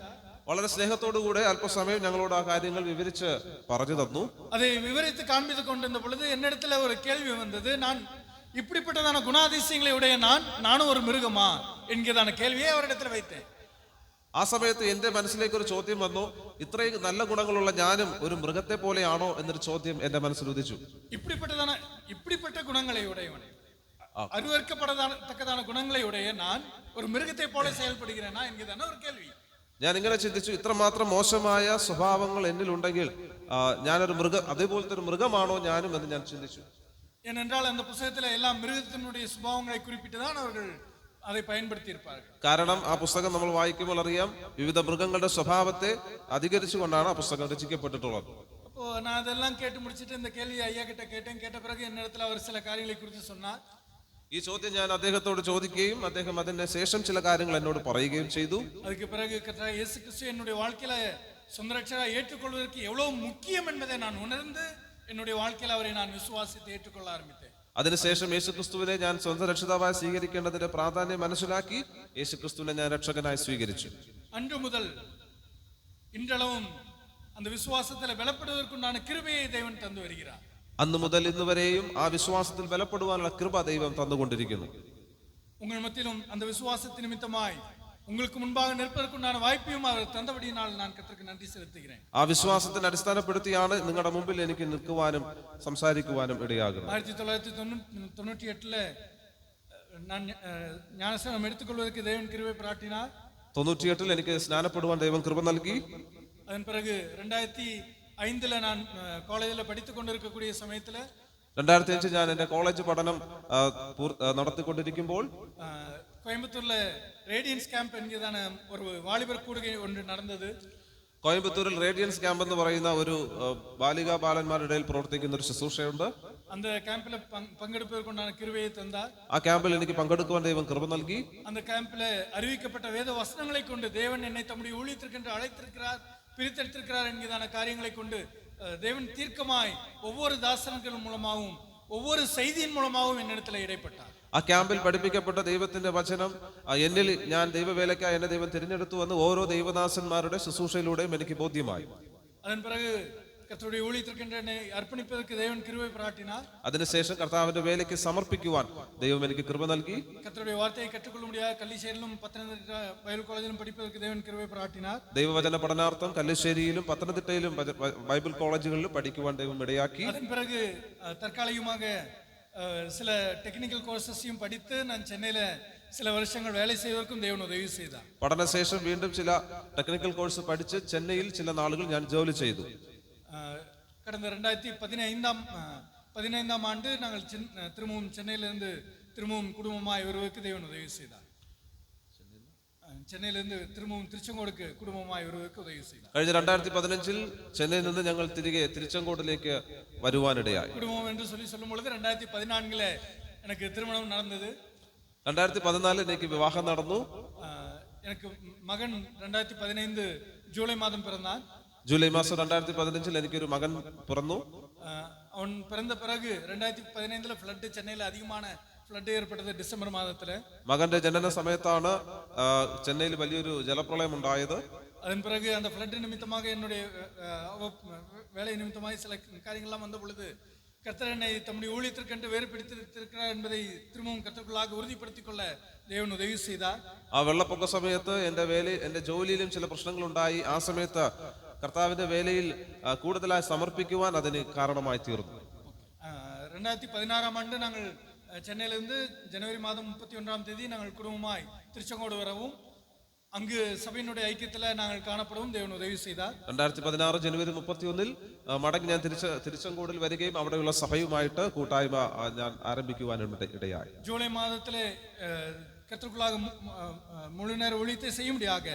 വളരെ സ്നേഹത്തോടുകൂടെ അല്പസമയം ഞങ്ങളോട് ആ കാര്യങ്ങൾ വിവരിച്ച് പറഞ്ഞു തന്നു. அதை விவரித்து காண்பித்து கொண்டிருந்த பொழுது என்னிடத்துல ஒரு கேள்வி வந்தது. நான் இப்படிப்பட்டதான குணாதிசயங்களை உடைய நானும் ஒரு மிருகமா என்கிறதான கேள்வியை அவரிடத்துல வைத்தேன். ആ സമയത്ത് എന്റെ മനസ്സിലേക്ക് ഒരു ചോദ്യം വന്നു, ഇത്രയും നല്ല ഗുണങ്ങളുള്ള ഞാനും ഒരു മൃഗത്തെ പോലെയാണോ എന്നൊരു ചോദ്യം എന്റെ മനസ്സിൽ ഉദിച്ചു. இப்படிப்பட்ட குணங்களை உடையவன், அருவருக்கப்படத்தக்கதான குணங்களை உடைய நான் ஒரு மிருகத்தை போல செயல்படுகிறேனா என்கிறதான ஒரு கேள்வி. ഞാൻ ഇങ്ങനെ ചിന്തിച്ചു, ഇത്രമാത്രം മോശമായ സ്വഭാവങ്ങൾ എന്നിലുണ്ടെങ്കിൽ ഞാനൊരു അതേപോലത്തെ ഒരു മൃഗമാണോ ഞാനും എന്ന് ഞാൻ ചിന്തിച്ചു. ஏனென்றால் அந்த புத்தகத்துல எல்லா மிருகத்தினுடைய சுபாவங்களை குறிப்பிட்டுதான் அவர்கள் அதை பயன்படுத்தி இருப்பார்கள். കാരണം ആ പുസ്തകം നമ്മൾ വായിക്കുമ്പോൾ അറിയാം, വിവിധ മൃഗങ്ങളുടെ സ്വഭാവത്തെ അധികരിച്ചുകൊണ്ടാണ് ആ പുസ്തകം രചിക്കപ്പെട്ടിട്ടുള്ളത്. அப்போ நான் அதெல்லாம் கேட்டு முடிச்சிட்டு இந்த கேள்வி ஐயா கிட்ட கேட்ட பிறகு என்னிடத்துல அவர் சில காரியங்களை குறித்து சொன்னார். ഈ ചോദ്യം ഞാൻ അദ്ദേഹത്തോട് ചോദിക്കുകയും അദ്ദേഹം അതിന് ശേഷം ചില കാര്യങ്ങൾ എന്നോട് പറയുകയും ചെയ്തു. அதுக்கு பிறகு கர்த்தர் இயேசு கிறிஸ்து என்னுடைய வாழ்க்கையில சொந்த ரட்சகராக ஏற்றுக்கொள்வதற்கு எவ்வளவு முக்கியம் என்பதை நான் உணர்ந்து என்னுடைய வாழ்க்கையில அவரை நான் விசுவாசித்து ஏற்றுக்கொள்ள ஆரம்பித்தேன். അതിനുശേഷം യേശുക്രിസ്തുവിനെ ഞാൻ സ്വന്തം രക്ഷിതാവായി സ്വീകരിക്കേണ്ടതിന്റെ പ്രാധാന്യം മനസ്സിലാക്കി യേശുക്രിസ്തുവിനെ ഞാൻ രക്ഷകനായി സ്വീകരിച്ചു. അன்று മുതൽ ഇன்றளவும் அந்த விசுவாசத்தில் பலப்படுவதற்குண்டான கிருபையை தேவன் தந்து வருகிறார். അന്ന് മുതൽ ഇന്ന് വരെയും ആ വിശ്വാസത്തിൽ ബലപ്പെടുവാനുള്ള കൃപ ദൈവം തന്നുകൊണ്ടിരിക്കുന്നു. உங்கள் மத்தியிலும் அந்த விசுவாசத்தின் நிமித்தமாய் உங்களுக்கு முன்பாக நிற்பதற்குண்டான வாய்ப்பையும் அவர் தந்தபடியினால் நான் கர்த்தருக்கு நன்றி செலுத்துகிறேன். ആ വിശ്വാസത്തിന് അടിസ്ഥാനപ്പെടുത്തിയാണ് നിങ്ങളുടെ മുമ്പിൽ എനിക്ക് നിൽക്കുവാനും സംസാരിക്കുവാനും ഇടയാകുന്നത്. 1998 ഞാൻ ஞானஸ்நானம் எடுத்துக்கொள்வதற்கு தேவன் கிருபை பாராட்டினார். 98 എനിക്ക് സ്നാനപ്പെടുവാൻ ദൈവം കൃപ നൽകി. அதன் பிறகு 2005 நான் காலேஜில் படித்துக் கொண்டிருக்கக்கூடிய சமயத்துல 2005 ഞാൻ എന്റെ കോളേജ് പഠനം നടത്തിക്കൊണ്ടിരിക്കുമ്പോൾ கோயம்புத்தூர்ல ரேடியன்ஸ் கேம்ப் என்கிறதான ஒரு வாலிபர் கூடுகை ஒன்று நடந்தது. കോയമ്പത്തൂരിൽ റേഡിയൻസ് ക്യാമ്പ് എന്ന് പറയുന്ന ഒരു ബാലികാ ബാലന്മാരുടെ ഇടയിൽ പ്രവർത്തിക്കുന്ന ഒരു ശുശ്രൂഷയുണ്ട്. அந்த கேம்ப்ல பங்கெடுப்பதற்குண்டான கிருபையை தந்தார். ആ ക്യാമ്പിൽ എനിക്ക് പങ്കെടുക്കുവാൻ ദൈവം കൃപ നൽകി. அந்த கேம்ப்ல அறிவிக்கப்பட்ட வேத வசனங்களை கொண்டு தேவன் என்னை தம்முடைய ஊழியத்திற்கு அழைத்திருக்கிறார், பிரித்தெடுத்திருக்கிறார் என்கிறதான காரியங்களை கொண்டு தேவன் தீர்க்கமாய் ஒவ்வொரு தாசனங்கள் மூலமாகவும் ஒவ்வொரு செய்தியின் மூலமாகவும் என்னிடத்துல இடைப்பட்டார். ആ ക്യാമ്പിൽ പഠിപ്പിക്കപ്പെട്ട ദൈവത്തിന്റെ വചനം എന്നിൽ ഞാൻ ദൈവവേലയ്ക്കായി എന്നെ ദൈവം തിരഞ്ഞെടുത്തു വന്ന് ഓരോ ദൈവദാസന്മാരുടെ ശുശ്രൂഷയിലൂടെയും എനിക്ക് ബോധ്യമായി. அதன் பிறகு கர்த்தருடைய ஊழியத்திற்கு என்னை அர்ப்பணிப்பதற்கு தேவன் கிருபை பாராட்டினார். അതിനുശേഷം കർത്താവിന്റെ വേലയ്ക്ക് സമർപ്പിക്കുവാൻ ദൈവം എനിക്ക് കൃപ നൽകി. கர்த்தருடைய வார்த்தையை கற்றுக்கொள்ள முடியாத கல்லிശ്ശേരിயிலும் പത്തനംതിട്ട ബൈബിൾ കോളേജിലും പഠിப்பதற்கு தேவன் கிருபை பாராட்டினார். ദൈവവചന പഠനാർത്ഥം കല്ലിശ്ശേരിയിലും പത്തനംതിട്ടയിലും ബൈബിൾ കോളേജുകളിലും പഠിക്കുവാൻ ദൈവം ഇടയാക്കി. அதன் பிறகு தற்காலிகமாக சில டெக்னிக்கல் கோர்சஸையும் படித்து நான் சென்னையில் சில வருஷங்கள் வேலை செய்வதற்கும் தேவன் உதவி செய்தார். പഠനശേഷം വീണ്ടും ചില ടെക്നിക്കൽ കോഴ്സ് പഠിച്ച് ചെന്നൈയിൽ ചില നാളുകൾ ഞാൻ ജോലി ചെയ്തു. கடந்த 2015ஆம் ஆண்டு நாங்கள் திரும்பவும் சென்னையிலிருந்து திரும்பவும் குடும்பமாய் வருவதற்கு தேவன் உதவி செய்தார். ചെന്നൈയിലിருந்து திரும்பவும் തിരുച്ചങ്കോടുക്ക് കുടുംബമായി വരുവதற்கு ഉദവി ചെയ്തു. കഴിഞ്ഞ 2015-ൽ ചെന്നൈയിൽ നിന്ന് ഞങ്ങൾ തിരികെ തിരുച്ചങ്കോടിലേക്ക് വരുവാനിടയായി. കുടുംബം എന്ന് சொல்லும் பொழுது 2014-ൽ എനിക്ക് திருமணம் നടന്നത്. 2014-ൽ എനിക്ക് വിവാഹം നടന്നു. എനിക്ക് മകൻ 2015 ജൂലൈ മാസം പിറന്നാൻ. ജൂലൈ മാസം 2015-ൽ എനിക്കൊരു മകൻ പിറന്നു. അവൻ പിറന്ന പിറகு 2015-ൽ ഫ്ലഡ് ചെന്നൈയിൽ അധികமான ഫ്ലഡ് ഏർപ്പെട്ടത് ഡിസംബർ മാസത്തില്. മകന്റെ ജനന സമയത്താണ് ചെന്നൈയിൽ വലിയൊരു ജലപ്രളയം ഉണ്ടായത്. அதன் பிறகு அந்த ஃப்ளட் நிமித்தமாக என்னுடைய வேலை நிமித்தமாக சில காரியங்கள்லாம் வந்த பொழுது கர்த்தர் என்னை தம்முடைய ஊழியத்திற்கென்று வேறு பிடித்திருக்கிறார் என்பதை திரும்பவும் கர்த்தருக்குள்ளாக உறுதிப்படுத்திக் கொள்ள தேவன் உதவி செய்தார். ആ വെള്ളപ്പൊക്ക സമയത്ത് എന്റെ ജോലിയിലും ചില പ്രശ്നങ്ങൾ ഉണ്ടായി. ആ സമയത്ത് കർത്താവിന്റെ വേലയിൽ കൂടുതലായി സമർപ്പിക്കുവാൻ അതിന് കാരണമായി തീർന്നു. 2016-ஆம் ஆண்டு நாங்கள் சென்னையிலிருந்து ஜனவரி மாதம் 31-ஆம் தேதி நாங்கள் குடும்பமாய் திருச்செங்கோடு வரவும் அங்கு சபையினுடைய ஐக்கியத்தில் நாங்கள் காணப்படவும் தேவன் உதவி செய்தார். 2016 ജനുവരി 31-ൽ മടങ്ങി ഞാൻ തിരുച്ചെങ്കോടിൽ വരികയും അവിടെയുള്ള സഭയുമായിട്ട് കൂട്ടായ്മ ഞാൻ ആരംഭിക്കുവാൻ ഇടയായി. ஜூலை மாதத்திலே கர்த்தருக்குள்ளாக முழு நேர ஊழியத்தை செய்யும்படியாக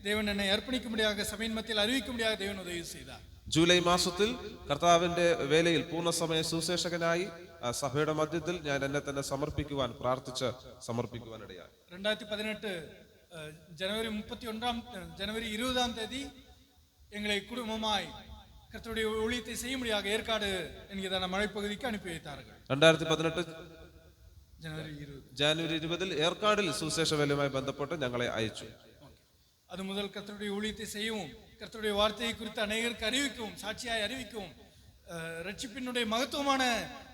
தேவன் என்னை அர்ப்பணிக்கும்படியாக சபையின் மத்தியில் அறிவிக்கும்படியாக தேவன் உதவி செய்தார். ജൂലൈ മാസത്തിൽ കർത്താവിന്റെ വേലയിൽ പൂർണ്ണസമയ സുവിശേഷകനായി സഭയുടെ മധ്യത്തിൽ ഞാൻ എന്നെ തന്നെ പ്രാർത്ഥിച്ച് സമർപ്പിക്കുവാൻ ഇടയായി. 2018 ஜனவரி 20-ஆம் தேதி எங்களை குடும்பமாய் கர்த்தருடைய ஊழியத்தை செய்யும்படியாக ஏற்காடு என்கிறதான மலைப்பகுதிக்கு அனுப்பி வைத்தார்கள். 2018 ஜனவரி 20-ൽ ഏർക്കാടിൽ സുവിശേഷ വേലയുമായി ബന്ധപ്പെട്ട് ഞങ്ങളെ അയച്ചു. அது முதல் கர்த்தருடைய ஊழியத்தை செய்யவும் கர்த்தருடைய வார்த்தையை குறித்து அநேகருக்கு அறிவிக்கவும் சாட்சியாய் அறிவிக்கவும் ரட்சிப்பினுடைய மகத்துவமான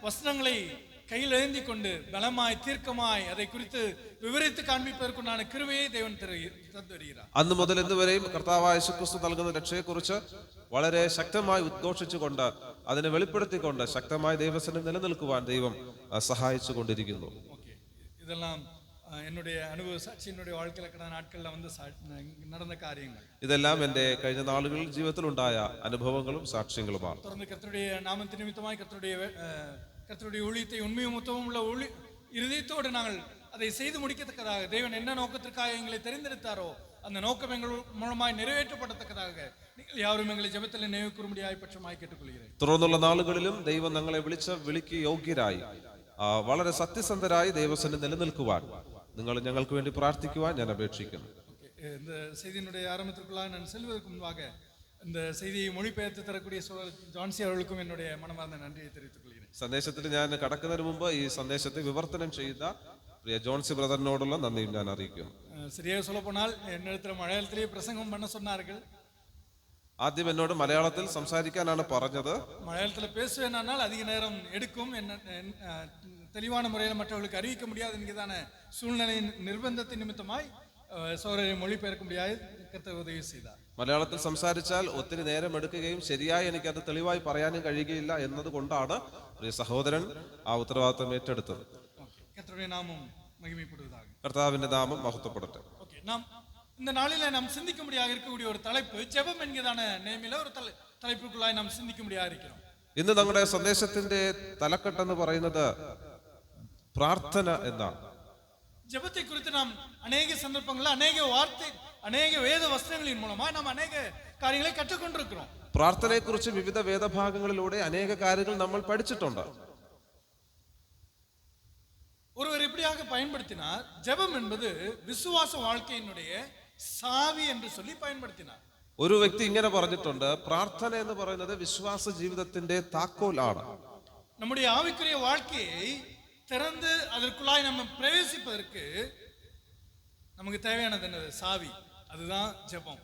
வசனங்களை கையில் ஏந்தி கொண்டு பலமாய் தீர்க்கமாய் அதை குறித்து വിവരിத்து കാണിപ്പதற்குண்டான കൃപയെ ദൈവം തരുகிறார். അന്ന് മുതൽ ഇന്ന് വരെയും കർത്താവായ യേശുക്രിസ്തു നൽകുന്ന രക്ഷയെക്കുറിച്ച് വളരെ ശക്തമായി ഉദ്ഘോഷിച്ചുകൊണ്ട് അതിനെ വെളിപ്പെടുത്തിക്കൊണ്ട് ശക്തമായി ദൈവസന്നിധിയിൽ നിലനിൽക്കുവാൻ ദൈവം സഹായിച്ചു കൊണ്ടിരിക്കുന്നു. ഇതെല്ലാം என்னுடைய அனுபவ சாட்சி என்னுடைய வாழ்க்கையில கடந்த நாட்கள்ல வந்து நடந்த காரியங்கள். ഇതെല്ലാം എന്റെ കഴിഞ്ഞ നാളുകളിൽ ജീവിതത്തിൽ ഉണ്ടായ അനുഭവങ്ങളും സാക്ഷ്യങ്ങളുമാണ്. தொடர்ந்து கர்த்தருடைய நாமத்தின் நிமித்தமாய் கர்த்தருடைய ஊழியத்தை உண்மையும் மொத்தமும் உள்ள இருதயத்தோடு நாங்கள் அதை செய்து முடிக்கத்தக்கதாக தேவன் என்ன நோக்கத்திற்காக எங்களை தெரிந்தெடுத்தாரோ அந்த நோக்கம் எங்கள் மூலமாய் நிறைவேற்றப்படத்தக்கதாக നിങ്ങൾ யாரும் எங்களை ஜெபத்தில் நினைவு கூறும்படியாய் பட்சமாய் கேட்டுக்கொள்கிறேன். തുടർന്നുള്ള നാളുകളിലും ദൈവം ഞങ്ങളെ വിളിക്ക് യോഗ്യരായി വളരെ സത്യസന്ധരായി ദൈവസന്നിധിയിൽ നിലനിൽക്കുവാൻ നിങ്ങൾ ഞങ്ങൾക്ക് വേണ്ടി പ്രാർത്ഥിക്കുവാൻ ഞാൻ അപേക്ഷിക്കുന്നു. இந்த செய்தியினுடைய ஆரம்பத்திற்குள்ளாக நான் செல்வதற்கு முன்பாக இந்த செய்தியை மொழிபெயர்த்து தரக்கூடிய ஜான்சி அவர்களுக்கும் என்னுடைய மனமார்ந்த நன்றியை தெரிவித்துக் கொள்கிறேன். സന്ദേശത്തിൽ ഞാൻ കടക്കുന്നതിന് മുമ്പ് ഈ സന്ദേശത്തെ വിവർത്തനം ചെയ്ത പ്രിയ ജോൺസി ബ്രദറിനോടുള്ള നന്ദിയും ഞാൻ അറിയിക്കുന്നു. சரியாக சொல்ல போனால் என்னிடத்தில் மலையாளத்திலேயே பிரசங்கம் பண்ண சொன்னார்கள். ആദ്യം എന്നോട് മലയാളത്തിൽ സംസാരിക്കാനാണ് പറഞ്ഞത്. மலையாளத்தில் பேசுவேனால் அதிக நேரம் எடுக்கும், தெளிவான முறையில் மற்றவர்களுக்கு அறிவிக்க முடியாது என்கிறதான சூழ்நிலை நிர்பந்தத்தின் நிமித்தமாய் സഹോദരനെ മൊഴിപെയർക്ക முடியாது കർത്താവ് ഉദവി ചെയ്താർ. മലയാളത്തിൽ സംസാരിച്ചാൽ ഒത്തിരി നേരം എടുക്കുകയും ശരിയായി എനിക്കത് തെളിവായി പറയാനും കഴിയുകയില്ല എന്നതുകൊണ്ടാണ് പ്രിയ സഹോദരൻ ആ ഉത്തരവാദിത്വം ഏറ്റെടുത്തത്. കർത്താവിന്റെ നാമം മഹിമപ്പെടുവதாக. കർത്താവിന്റെ നാമം മഹത്വപ്പെടട്ടെ. നാം இந்த நாளில நாம் சிந்திக்கும்படியாக இருக்கக்கூடிய ஒரு தலைப்பு ஜெபம் என்கிறதான நேமில ஒரு தலைப்புக்குள்ளாய் நாம் சிந்திக்கும்படியாக இருக்கிறோம். ഇന്ന് നമ്മുടെ സന്ദേശത്തിന്റെ തലക്കെട്ടെന്ന് പറയുന്നത് പ്രാർത്ഥന എന്നാണ്. ஜெபத்தை குறித்து நாம் அநேக சந்தர்ப்பங்களில் அநேக வேத வசனங்களின் மூலமா நாம் அநேக കാര്യങ്ങളെ കற்றுക്കൊണ്ടിരിக்கிறோம். പ്രാർത്ഥനയെക്കുറിച്ച് വിവിധ വേദഭാഗങ്ങളിലൂടെ അനേക കാര്യങ്ങൾ നമ്മൾ പഠിച്ചിട്ടുണ്ട്. ஒருவர் இப்படியாக பயன்படுத்தினார், ஜெபம் என்பது விசுவாச வாழ்க்கையினுடைய சாவி என்று சொல்லி பயன்படுத்தினார். ഒരു വ്യക്തി ഇങ്ങനെ പറഞ്ഞിട്ടുണ്ട്, പ്രാർത്ഥന എന്ന് പറയുന്നത് വിശ്വാസ ജീവിതത്തിന്റെ താക്കോലാണ്. நம்முடைய ஆவிக்குரிய வாழ்க்கையை திறந்து அதற்குள்ளாய் நம்ம பிரவேசிப்பதற்கு நமக்கு தேவையானது என்னது? சாவி. அதுதான் ஜெபம்.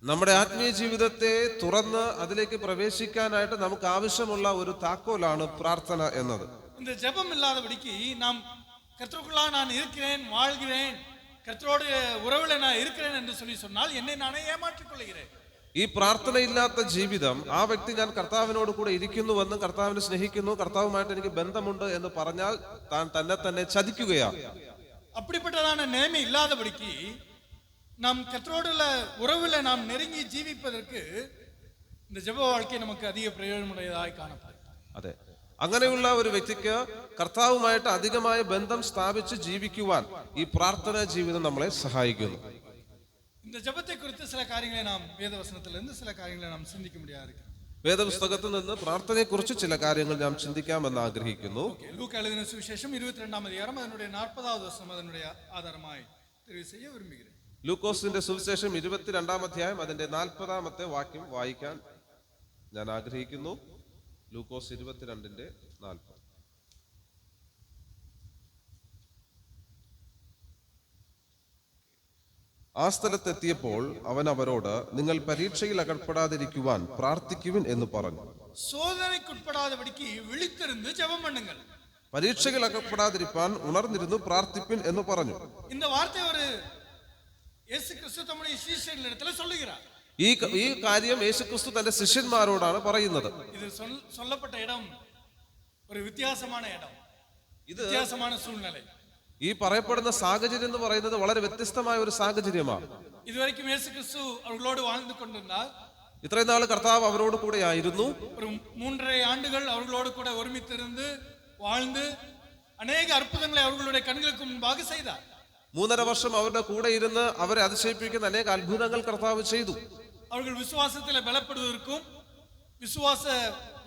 നമ്മുടെ ആത്മീയ ജീവിതത്തെ തുറന്ന് അതിലേക്ക് പ്രവേശിക്കാനായിട്ട് നമുക്ക് ആവശ്യമുള്ള ഒരു താക്കോലാണ് പ്രാർത്ഥന എന്നത്. இந்த ஜெபம் இல்லாதபடிக்கு நாம் கர்த்தருக்குள்ளாக நான் இருக்கிறேன், வாழ்கிறேன், கர்த்தரோட உறவுல நான் இருக்கிறேன் என்று சொல்லி சொன்னால் என்னை நானே ஏமாற்றிக் கொள்கிறேன். ഈ പ്രാർത്ഥനയില്ലാത്ത ജീവിതം, ആ വ്യക്തി ഞാൻ കർത്താവിനോട് കൂടെ ഇരിക്കുന്നുവെന്നും കർത്താവിനെ സ്നേഹിക്കുന്നു, കർത്താവുമായിട്ട് എനിക്ക് ബന്ധമുണ്ട് എന്ന് പറഞ്ഞാൽ താൻ തന്നെ ചതിക്കുകയാണ്. அப்படிப்பட்டதான நிலைமை இல்லாதபடிக்கு நாம் கர்த்தரோடுள்ள உறவுல நாம் நெருங்கி ஜீவிப்பதற்கு இந்த ஜெப வாழ்க்கை நமக்கு அதிக பிரயோஜനമുള്ളതായി കാണപ്പെടും. അതെ, അങ്ങനെയുള്ള ഒരു വ്യക്തിക്ക് കർത്താവുമായിട്ട് അധികമായ ബന്ധം സ്ഥാപിച്ച് ജീവിക്കുവാൻ ഈ പ്രാർത്ഥനാ ജീവിതം നമ്മളെ സഹായിക്കുന്നു. இந்த ஜெபத்தை குறித்து சில காரியங்களை நாம் வேதவசனத்திலிருந்து சில காரியங்களை நாம் சிந்திக்க முடியாது. വേദപുസ്തകത്തിൽ നിന്ന് പ്രാർത്ഥനയെക്കുറിച്ച് ചില കാര്യങ്ങൾ നാം ചിന്തിക്കാമെന്ന് ആഗ്രഹിക്കുന്നു. ലൂക്ക എഴുതിன സുവിശേഷം 22-ാം അധ്യായം അതിനുடைய 40வது വചനം അതിനുடைய ആധാരമായി தெரிவு செய்ய விரும்புகிறேன். ലൂക്കോസിന്റെ സുവിശേഷം 22-ാം അധ്യായം അതിന്റെ 40ാമത്തെ വാക്യം വായിക്കാൻ ഞാൻ ആഗ്രഹിക്കുന്നു. ലൂക്കോസ് 22:40. ആ സ്ഥലത്തെത്തിയപ്പോൾ അവൻ അവരോട്, നിങ്ങൾ പരീക്ഷയിൽ അകപ്പെടാതിരിക്കുവാൻ പ്രാർത്ഥിക്കുവിൻ എന്ന് പറഞ്ഞു. சோதனைக்குட்படாதபடிக்கு விழித்திருந்து ஜெபம் பண்ணுங்கள். പരീക്ഷയിൽ അകപ്പെടാതിരിപ്പാൻ ഉണർന്നിരുന്നു പ്രാർത്ഥിപ്പിൻ എന്ന് പറഞ്ഞു. இந்த வார்த்தை ஒரு இயேசு கிறிஸ்து தம்முடைய சீஷர்களிடத்துல சொல்லுகிறார். ഈ കാര്യം യേശുക്രിസ്തു തന്റെ ശിഷ്യന്മാരോടാണ് പറയുന്നത്. இது சொல்லப்பட்ட இடம் ഒരു വ്യത്യാസமான ഇടം, വ്യത്യാസமான സൂழ்நிலை. ഈ പറയപ്പെടുന്ന സാഹചര്യം എന്ന് പറയുന്നത് വളരെ വ്യത്യസ്തമായ ഒരു സാഹചര്യമാണ്. இதுவரைக்கும் இயேசு கிறிஸ்து அவர்களோடு வாழ்ந்து கொண்டிருந்தார். ഇത്രയും നാൾ കർത്താവ് അവരോട് കൂടെ ആയിരുന്നു. ഒരു 3.5 ആണ്ടുകൾ അവர்களோடு கூட ഒരുമിച്ചിരുന്ന് வாழ்ந்து അനേക അത്ഭുതങ്ങളെ അവர்களுடைய കണ്ണുകൾക്ക് മുൻപാകെ ചെയ്താർ. 3.5 വർഷം അവരുടെ കൂടെ ഇരുന്ന് അവരെ അതിശയിപ്പിക്കുന്ന അനേക അത്ഭുതങ്ങൾ കർത്താവ് ചെയ്തു. அவர்கள் விசுவாசத்தில் பலப்படுவதற்கும் விசுவாச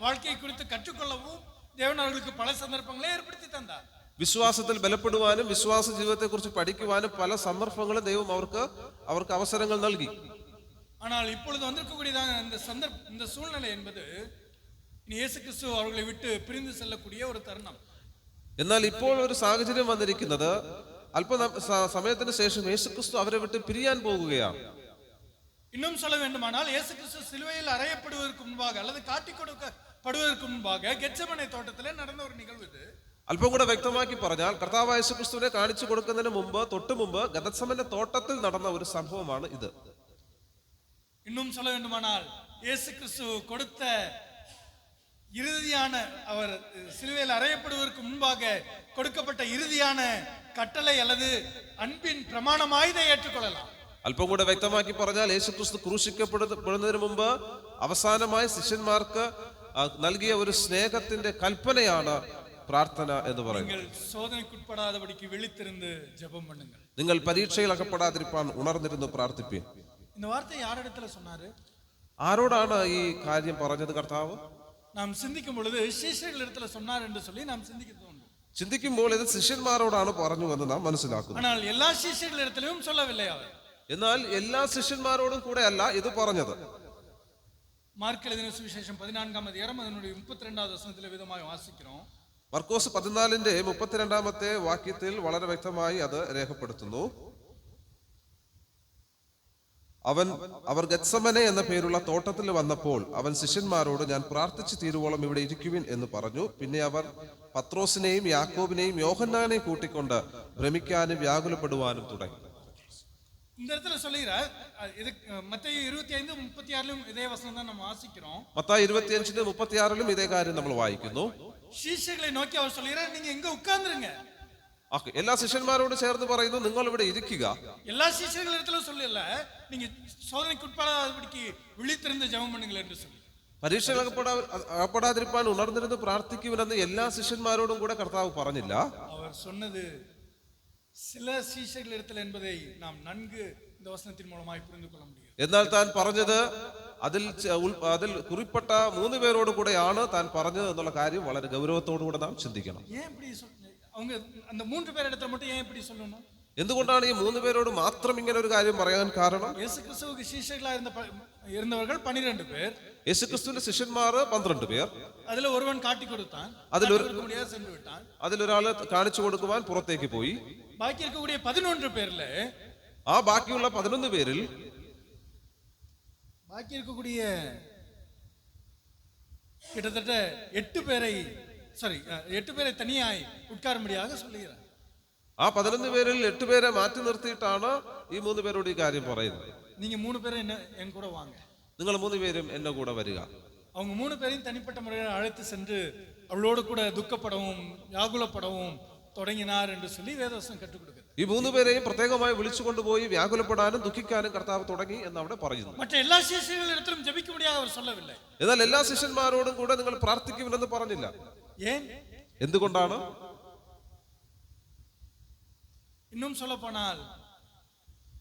வாழ்க்கை குறித்து கற்றுக்கொள்ளவும் தேவன் அவர்களுக்கு பல சந்தர்ப்பங்களை ஏற்படுத்தி தந்தார். വിശ്വാസത്തിൽ ബലപ്പെടുവാനും വിശ്വാസ ജീവിതത്തെ കുറിച്ച് പഠിക്കുവാനും പല സന്ദർഭങ്ങളും ദൈവം അവർക്ക് അവസരങ്ങൾ നൽകി. ஆனால் இப்பொழுது வந்திருக்கக்கூடியதான இந்த சூழ்நிலை என்பது இயேசு கிறிஸ்து அவர்களை விட்டு பிரிந்து செல்லக்கூடிய ஒரு தருணம். എന്നാൽ ഇപ്പോൾ ഒരു സാഹചര്യം വന്നിരിക്കുന്നത് അല്പ സമയത്തിന് ശേഷം യേശുക്രിസ്തു അവരെ വിട്ട് പിരിയാൻ പോകുകയാണ്. இன்னும் சொல்ல வேண்டுமானால் இயேசு கிறிஸ்து சிலுவையில் அறையப்படுவதற்கு முன்பாக அல்லது காட்டி கொடுக்கப்படுவதற்கு முன்பாக கெத்செமனே தோட்டத்திலே நடந்த ஒரு நிகழ்வு இது. അല്പം കൂടെ വ്യക്തമാക്കി പറഞ്ഞാൽ കർത്താവ് യേശുക്രിസ്തുവിനെ കാണിച്ചു കൊടുക്കുന്നതിന് തൊട്ടു മുമ്പ് ഗെത്സെമനെ തോട്ടത്തിൽ നടന്ന ഒരു സംഭവമാണ് ഇത്. இன்னும் சொல்ல வேண்டுமானால் இயேசு கிறிஸ்து கொடுத்த இறுதியான அவர் சிலுவையில் அறையப்படுவதற்கு முன்பாக கொடுக்கப்பட்ட இறுதியான கட்டளை அல்லது அன்பின் பிரமாணமாய் இதை ஏற்றுக்கொள்ளலாம். അല്പം കൂടെ വ്യക്തമാക്കി പറഞ്ഞാൽ യേശുക്രിസ്തു ക്രൂശിക്കപ്പെടുന്നതിന് മുമ്പ് അവസാനമായി ശിഷ്യന്മാർക്ക് നൽകിയ ഒരു സ്നേഹത്തിന്റെ കൽപ്പനയാണ് പ്രാർത്ഥന എന്ന് പറയുന്നത്. சோதனைக்குட்படாதபடிக்கு விழித்திருந்து ஜெபம் பண்ணுங்கள். നിങ്ങൾ പരീക്ഷയിൽ അകപ്പെടാതിരിപ്പാൻ ഉണർന്നിരുന്നു പ്രാർത്ഥിപ്പിൻ. இந்த வார்த்தை யாரிடத்துல சொன்னாரு? ആരോടാണ് ഈ കാര്യം പറഞ്ഞത് കർത്താവ്? நாம் சிந்திக்கும் பொழுது ശിഷ്യர்களிடத்துல சொன்னார் என்று சொல்லி நாம் சிந்திக்கிறது உண்டு. ചിന്തിക്കുമ്പോൾ ഇത് ശിഷ്യന്മാരോടാണ് പറഞ്ഞു എന്ന് നാം മനസ്സിലാക്കുന്നു. ஆனால் எல்லா ശിഷ്യர்களிடத்திலும் சொல்லவில்லை அவர். എന്നാൽ എല്ലാ ശിഷ്യന്മാരോടും കൂടെ അല്ല ഇത് പറഞ്ഞത്. മാർക്ക് എഴുതിന സുവിശേഷം 14-ാം അധ്യായം അതിനുடைய 32-ാவது വചനത്തിലെ വിധമായി വാസിக்கிறோம். മർക്കോസ് 14-ന്റെ വാക്യത്തിൽ വളരെ വ്യക്തമായി അത് രേഖപ്പെടുത്തുന്നു. അവർ ഗെത്സമനെ എന്ന പേരുള്ള തോട്ടത്തിൽ വന്നപ്പോൾ അവൻ ശിഷ്യന്മാരോട്, ഞാൻ പ്രാർത്ഥിച്ചു തീരുവോളം ഇവിടെ ഇരിക്കുവിൻ എന്ന് പറഞ്ഞു. പിന്നെ അവർ പത്രോസിനെയും യാക്കോബിനെയും യോഹന്നാനെയും കൂട്ടിക്കൊണ്ട് ഭ്രമിക്കാനും വ്യാകുലപ്പെടുവാനും തുടങ്ങി. இந்த இடத்துல சொல்லுகிறார், இது மத்தேயு 25:36 இதே வசனம் தான் நம்ம வாசிக்கிறோம். മത്തായി 25:36 ഇതേ കാര്യം നമ്മൾ വായിക്കുന്നു. ശിഷ്യர்களை നോക്കി அவர் சொல்லுகிறார், நீங்க எங்க உட்கார்ந்துருங்க. എല്ലാ ശിഷ്യന്മാരോട് ചേർന്ന് പറയുന്നു, നിങ്ങൾ ഇവിടെ ഇരിക്കുക. எல்லா ശിഷ്യர்களிடத்திலும் சொல்லல, நீங்க சோதனைக்குட்படாதபடிக்கு விழித்திருந்து ஜெபம் பண்ணுங்கள் என்று சொல்லி. പരീക്ഷയിൽ അകപ്പെടാതിരിപ്പാൻ ഉണർന്നിരുന്ന് പ്രാർത്ഥിക്കുമെന്ന് എല്ലാ ശിഷ്യന്മാരോടും കൂടെ കർത്താവ് പറഞ്ഞില്ല. அவர் சொன்னது சில ശിഷ്യர்களிடத்தில் என்பதை நாம் நன்கு இந்த வசனத்தின் மூலமாய் புரிந்து கொள்ள முடியும். എന്നാൽ താൻ പറഞ്ഞത് അതിൽ குறிப்பிட்ட 3 പേരോട് കൂടെയാണ് താൻ പറഞ്ഞത് എന്നുള്ള കാര്യം വളരെ ഗൗരവത്തോടു കൂടെ നാം ചിന്തിക്കണം. ஏன் இப்படி அவங்க அந்த 3 പേരിடத்துல மட்டும் ஏன் இப்படி சொல்லணும்? എന്തുകൊണ്ടാണ് ഈ 3 പേരോട് മാത്രം ഇങ്ങനെ ഒരു കാര്യം പറയാൻ കാരണം? இயேசு கிறிஸ்துவுக்கு ശിഷ്യர்களாக இருந்தவர்கள் 12 பேர். യേശുക്രിസ്തുവിന്റെ ശിഷ്യന്മാർ 12 പേർ. അതിൽ ഒരുവൻ കാട്ടി കൊടുത്താൻ, അതിലൊരാള് കാണിച്ചു കൊടുക്കുവാൻ പുറത്തേക്ക് പോയി. ബാക്കി இருக்கக்கூடிய 11 பேர்ல ആ ബാക്കിയുള്ള 11 പേരിൽ ബാക്കി இருக்கக்கூடிய கிட்டத்தட்ட 8 பேரை தனியாய் உட்காரும்படியாக சொல்லுகிறார். ആ 11 പേരിൽ 8 പേരെ മാറ്റി നിർത്തിയിട്ടാണ് ഈ 3 പേരോട് ഈ കാര്യം പറയുന്നത്. நீங்க 3 பேரை என் கூட வாங்க. നിങ്ങൾ 3 പേരും എന്റെ കൂടെ വരിക. அவங்க 3 பேரையும் தனிப்பட்ட முறையில் அழைத்து சென்று அவளோடு கூட துக்கப்படவும் வியாகுலப்படவும் தொடங்கினார் என்று சொல்லி வேதவசனம் கற்றுக் கொடுக்குது. ഈ 3 പേരെയും പ്രത്യേകമായി വിളിച്ചുകൊണ്ടുപോയി വ്യാകുലപ്പെടാനും ദുഃഖിക്കാനും കർത്താവ് തുടങ്ങി എന്ന് അവിടെ പറയുന്നു. மற்ற எல்லா சிஷ்யர்களிடத்திலும் ஜெபிக்கும்படியாக அவர் சொல்லவில்லை. എന്നാൽ എല്ലാ ശിഷ്യന്മാരോടും കൂടെ നിങ്ങൾ പ്രാർത്ഥിക്കുമെന്ന് പറഞ്ഞില്ല. ஏன்? എന്തുകൊണ്ടാണ്? இன்னும் சொல்ல போனால்